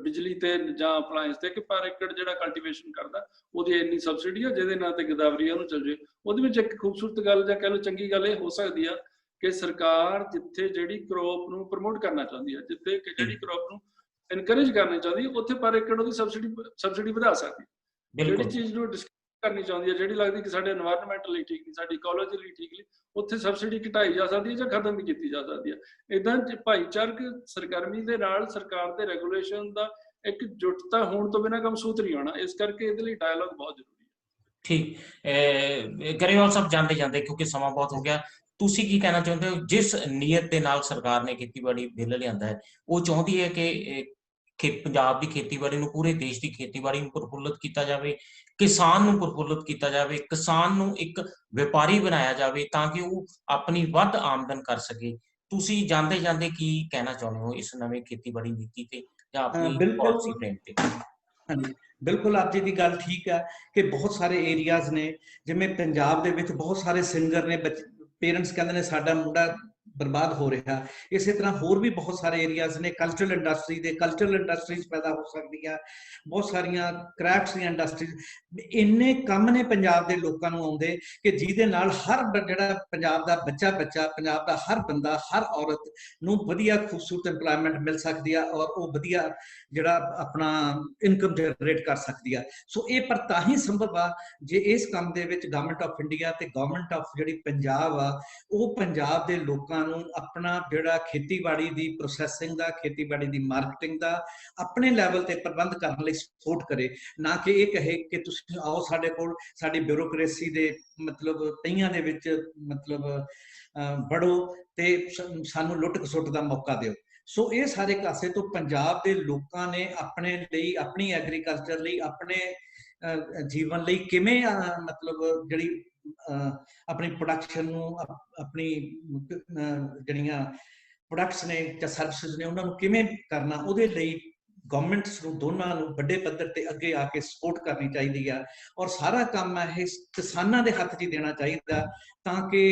ਬਿਜਲੀ ਤੇ ਜਾਂ ਅਪਲਾਇੰਸ ਤੇ, ਕਿ ਪਰ ਏਕੜ ਜਿਹੜਾ ਕਲਟੀਵੇਸ਼ਨ ਕਰਦਾ ਉਹਦੀ ਇੰਨੀ ਸਬਸਿਡੀ ਆ ਜਿਹਦੇ ਨਾਂ ਤੇ ਗਿਦਾਵਰੀ ਉਹਨੂੰ ਚੱਲ ਜੇ। ਉਹਦੇ ਵਿੱਚ ਇੱਕ ਖੂਬਸੂਰਤ ਗੱਲ ਜਾਂ ਕਹਿ ਲਓ ਚੰਗੀ ਗੱਲ ਇਹ ਹੋ ਸਕਦੀ ਆ ਕਿ ਸਰਕਾਰ ਜਿੱਥੇ ਜਿਹੜੀ ਕ੍ਰੌਪ ਨੂੰ ਪ੍ਰਮੋਟ ਕਰਨਾ ਚਾਹੁੰਦੀ ਹੈ, ਜਿੱਥੇ ਜਿਹੜੀ ਕ੍ਰੌਪ ਨੂੰ ਇਨਕਰੇਜ ਕਰਨਾ ਚਾਹੁੰਦੀ ਹੈ, ਉੱਥੇ ਪਰ ਏਕੜ ਉਹਦੀ ਸਬਸਿਡੀ ਵਧਾ ਸਕਦੀ ਹੈ। ਜਿਹੜੀ ਚੀਜ਼ ਨੂੰ ਕਰਨੀ ਚਾਹੁੰਦੀ ਹੈ, ਜਿਹੜੀ ਲੱਗਦੀ ਕਿ ਸਾਡੇ এনवायरमेंट ਲਈ ਠੀਕ ਨਹੀਂ, ਸਾਡੀ ਇਕੋਲੋਜੀ ਲਈ ਠੀਕ ਨਹੀਂ, ਉੱਥੇ ਸਬਸਿਡੀ ਘਟਾਈ ਜਾ ਸਕਦੀ ਹੈ ਜਾਂ ਖਤਮ ਵੀ ਕੀਤੀ ਜਾ ਸਕਦੀ ਹੈ। ਇਦਾਂ ਭਾਈਚਾਰਕ ਸਰਗਰਮੀ ਦੇ ਨਾਲ ਸਰਕਾਰ ਦੇ ਰੈਗੂਲੇਸ਼ਨ ਦਾ ਇੱਕ ਜੁਟਤਾ ਹੋਣ ਤੋਂ ਬਿਨਾਂ ਕੰਮ ਸੂਤ ਨਹੀਂ ਆਉਣਾ। ਇਸ ਕਰਕੇ ਇਹਦੇ ਲਈ ਡਾਇਲੌਗ ਬਹੁਤ ਜ਼ਰੂਰੀ ਹੈ। ਠੀਕ। ਗਰੇਵਾਲ ਸਾਹਿਬ, ਜਾਂਦੇ ਕਿਉਂਕਿ ਸਮਾਂ ਬਹੁਤ ਹੋ ਗਿਆ, ਤੁਸੀਂ ਕੀ ਕਹਿਣਾ ਚਾਹੁੰਦੇ ਹੋ? ਜਿਸ ਨੀਅਤ ਦੇ ਨਾਲ ਸਰਕਾਰ ਨੇ ਖੇਤੀਬਾੜੀ ਬਿੱਲ ਲਿਆਂਦਾ ਹੈ, ਉਹ ਚਾਹੁੰਦੀ ਹੈ ਕਿ ਪੰਜਾਬ ਦੀ ਖੇਤੀਬਾੜੀ ਨੂੰ, ਪੂਰੇ ਦੇਸ਼ ਦੀ ਖੇਤੀਬਾੜੀ ਨੂੰ ਪ੍ਰਫੁੱਲਤ ਕੀਤਾ ਜਾਵੇ, ਕਿਸਾਨ ਨੂੰ ਪ੍ਰਫੁੱਲਤ ਕੀਤਾ ਜਾਵੇ, ਕਿਸਾਨ ਨੂੰ ਇੱਕ ਵਪਾਰੀ ਬਣਾਇਆ ਜਾਵੇ ਤਾਂ ਕਿ ਉਹ ਆਪਣੀ ਵੱਧ ਆਮਦਨ ਕਰ ਸਕੇ। ਤੁਸੀਂ ਜਾਂਦੇ ਜਾਂਦੇ ਕੀ ਕਹਿਣਾ ਚਾਹੁੰਦੇ ਹੋ ਇਸ ਨਵੇਂ ਖੇਤੀਬਾੜੀ ਨੀਤੀ ਤੇ ਜਾਂ ਆਪਣੀ ਬਿਲਕੁਲ ਪਾਲਿਸੀ ਫਰੇਮ ਤੇ? ਹਾਂਜੀ, ਬਿਲਕੁਲ ਆਪ ਜੀ ਦੀ ਗੱਲ ਠੀਕ ਹੈ ਕਿ ਬਹੁਤ ਸਾਰੇ ਏਰੀਆਜ਼ ਨੇ, ਜਿਵੇਂ ਪੰਜਾਬ ਦੇ ਵਿੱਚ ਬਹੁਤ ਸਾਰੇ ਸਿੰਗਰ ਨੇ, ਪੇਰੈਂਟਸ ਕਹਿੰਦੇ ਨੇ ਸਾਡਾ ਮੁੰਡਾ ਬਰਬਾਦ ਹੋ ਰਿਹਾ। ਇਸੇ ਤਰ੍ਹਾਂ ਹੋਰ ਵੀ ਬਹੁਤ ਸਾਰੇ ਏਰੀਆਜ਼ ਨੇ ਕਲਚਰਲ ਇੰਡਸਟਰੀਜ਼ ਪੈਦਾ ਹੋ ਸਕਦੀਆਂ, ਬਹੁਤ ਸਾਰੀਆਂ ਕ੍ਰਾਫਟਸ ਦੀਆਂ ਇੰਡਸਟਰੀਜ਼। ਇੰਨੇ ਕੰਮ ਨੇ ਪੰਜਾਬ ਦੇ ਲੋਕਾਂ ਨੂੰ ਆਉਂਦੇ ਕਿ ਜਿਹਦੇ ਨਾਲ ਹਰ ਜਿਹੜਾ ਪੰਜਾਬ ਦਾ ਬੱਚਾ ਪੰਜਾਬ ਦਾ ਹਰ ਬੰਦਾ, ਹਰ ਔਰਤ ਨੂੰ ਵਧੀਆ ਖੂਬਸੂਰਤ ਇੰਪਲੋਇਮੈਂਟ ਮਿਲ ਸਕਦੀ ਆ, ਔਰ ਉਹ ਵਧੀਆ ਜਿਹੜਾ ਆਪਣਾ ਇਨਕਮ ਜਨਰੇਟ ਕਰ ਸਕਦੀ ਆ। ਸੋ ਇਹ ਪਰ ਤਾਂ ਹੀ ਸੰਭਵ ਆ ਜੇ ਇਸ ਕੰਮ ਦੇ ਵਿੱਚ ਗਵਰਨਮੈਂਟ ਆਫ ਇੰਡੀਆ ਤੇ ਗਵਰਨਮੈਂਟ ਆਫ ਜਿਹੜੀ ਪੰਜਾਬ ਆ, ਉਹ ਪੰਜਾਬ ਦੇ ਲੋਕਾਂ ਨੂੰ ਆਪਣਾ ਜਿਹੜਾ ਖੇਤੀਬਾੜੀ ਦੀ ਪ੍ਰੋਸੈਸਿੰਗ ਦਾ, ਖੇਤੀਬਾੜੀ ਦੀ ਮਾਰਕੀਟਿੰਗ ਦਾ ਆਪਣੇ ਲੈਵਲ ਤੇ ਪ੍ਰਬੰਧ ਕਰਨ ਲਈ ਸਪੋਰਟ ਕਰੇ। ਨਾ ਕਿ ਇਹ ਕਹੇ ਕਿ ਤੁਸੀਂ ਆਓ ਸਾਡੇ ਕੋਲ, ਸਾਡੀ ਬਿਊਰੋਕ੍ਰੇਸੀ ਦੇ ਮਤਲਬ ਤਈਆਂ ਦੇ ਵਿੱਚ ਮਤਲਬ ਵੜੋ ਤੇ ਸਾਨੂੰ ਲੁੱਟ ਖਸੁੱਟ ਦਾ ਮੌਕਾ ਦਿਓ। ਸੋ ਇਹ ਸਾਰੇ ਕਾਸੇ ਤੋਂ ਪੰਜਾਬ ਦੇ ਲੋਕਾਂ ਨੇ ਆਪਣੇ ਲਈ, ਆਪਣੀ ਐਗਰੀਕਲਚਰ ਲਈ, ਆਪਣੇ ਜੀਵਨ ਲਈ ਕਿਵੇਂ ਮਤਲਬ ਜਿਹੜੀ ਆਪਣੀ ਪ੍ਰੋਡਕਸ਼ਨ ਨੂੰ, ਆਪਣੀ ਜਿਹੜੀਆਂ ਪ੍ਰੋਡਕਟਸ ਨੇ ਜਾਂ ਸਰਵਿਸਿਜ਼ ਨੇ ਉਹਨਾਂ ਨੂੰ ਕਿਵੇਂ ਕਰਨਾ, ਉਹਦੇ ਲਈ ਗਵਰਨਮੈਂਟਸ ਨੂੰ ਦੋਨਾਂ ਨੂੰ ਵੱਡੇ ਪੱਧਰ ਤੇ ਅੱਗੇ ਆ ਕੇ ਸਪੋਰਟ ਕਰਨੀ ਚਾਹੀਦੀ ਆ। ਔਰ ਸਾਰਾ ਕੰਮ ਇਹ ਕਿਸਾਨਾਂ ਦੇ ਹੱਥ 'ਚ ਦੇਣਾ ਚਾਹੀਦਾ ਤਾਂ ਕਿ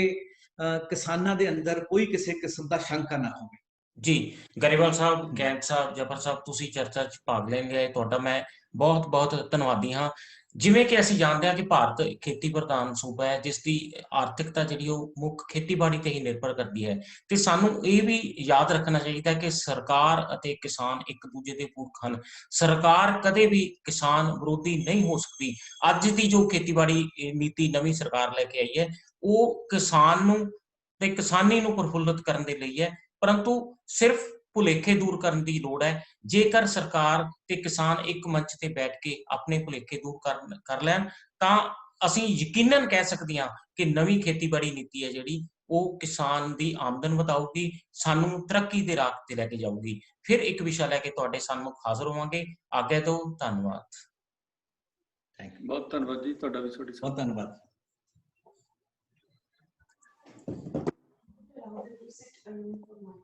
ਕਿਸਾਨਾਂ ਦੇ ਅੰਦਰ ਕੋਈ ਕਿਸੇ ਕਿਸਮ ਦਾ ਸ਼ੰਕਾ ਨਾ ਹੋਵੇ। ਜੀ ਗਰੇਵਾਲ ਸਾਹਿਬ, ਗੈਂਦ ਸਾਹਿਬ, ਜਫਰ ਸਾਹਿਬ, ਤੁਸੀਂ ਚਰਚਾ 'ਚ ਭਾਗ ਲੈਣ ਗਏ, ਤੁਹਾਡਾ ਮੈਂ ਬਹੁਤ ਬਹੁਤ ਧੰਨਵਾਦੀ ਹਾਂ। ਜਿਵੇਂ ਕਿ ਅਸੀਂ ਜਾਣਦੇ ਹਾਂ ਕਿ ਭਾਰਤ ਖੇਤੀ ਪ੍ਰਧਾਨ ਸੂਬਾ ਹੈ, ਜਿਸ ਦੀ ਆਰਥਿਕਤਾ ਜਿਹੜੀ ਉਹ ਮੁੱਖ ਖੇਤੀਬਾੜੀ ਤੇ ਹੀ ਨਿਰਭਰ ਕਰਦੀ ਹੈ, ਤੇ ਸਾਨੂੰ ਇਹ ਵੀ ਯਾਦ ਰੱਖਣਾ ਚਾਹੀਦਾ ਕਿ ਸਰਕਾਰ ਅਤੇ ਕਿਸਾਨ ਇੱਕ ਦੂਜੇ ਦੇ ਪੂਰਕ ਹਨ। ਸਰਕਾਰ ਕਦੇ ਵੀ ਕਿਸਾਨ ਵਿਰੋਧੀ ਨਹੀਂ ਹੋ ਸਕਦੀ। ਅੱਜ ਦੀ ਜੋ ਖੇਤੀਬਾੜੀ ਨੀਤੀ ਨਵੀਂ ਸਰਕਾਰ ਲੈ ਕੇ ਆਈ ਹੈ, ਉਹ ਕਿਸਾਨ ਨੂੰ ਤੇ ਕਿਸਾਨੀ ਨੂੰ ਪ੍ਰਫੁੱਲਤ ਕਰਨ ਦੇ ਲਈ ਹੈ, ਪਰੰਤੂ ਸਿਰਫ ਭੁਲੇਖੇ ਦੂਰ ਕਰਨ ਦੀ ਲੋੜ ਹੈ। ਜੇਕਰ ਸਰਕਾਰ ਤੇ ਕਿਸਾਨ ਇੱਕ ਮੰਚ ਤੇ ਬੈਠ ਕੇ ਆਪਣੇ ਭੁਲੇਖੇ ਦੂਰ ਕਰ ਲੈਣ ਤਾਂ ਅਸੀਂ ਯਕੀਨਨ ਕਹਿ ਸਕਦੇ ਹਾਂ ਕਿ ਨਵੀਂ ਖੇਤੀਬਾੜੀ ਨੀਤੀ ਹੈ ਜਿਹੜੀ ਉਹ ਕਿਸਾਨ ਦੀ ਆਮਦਨ ਵਧਾਊਗੀ, ਸਾਨੂੰ ਤਰੱਕੀ ਦੇ ਰਾਹ ਤੇ ਲੈ ਕੇ ਜਾਊਗੀ। ਫਿਰ ਇੱਕ ਵਿਸ਼ਾ ਲੈ ਕੇ ਤੁਹਾਡੇ ਸਾਹਮਣੇ ਹਾਜ਼ਰ ਹੋਵਾਂਗੇ। ਆਗਿਆ ਦਿਓ, ਧੰਨਵਾਦ। ਥੈਂਕ ਯੂ, ਬਹੁਤ ਧੰਨਵਾਦ ਜੀ ਤੁਹਾਡਾ ਵੀ, ਛੋਟੀ ਸਾਹਿਬ। ਬਹੁਤ ਧੰਨਵਾਦ।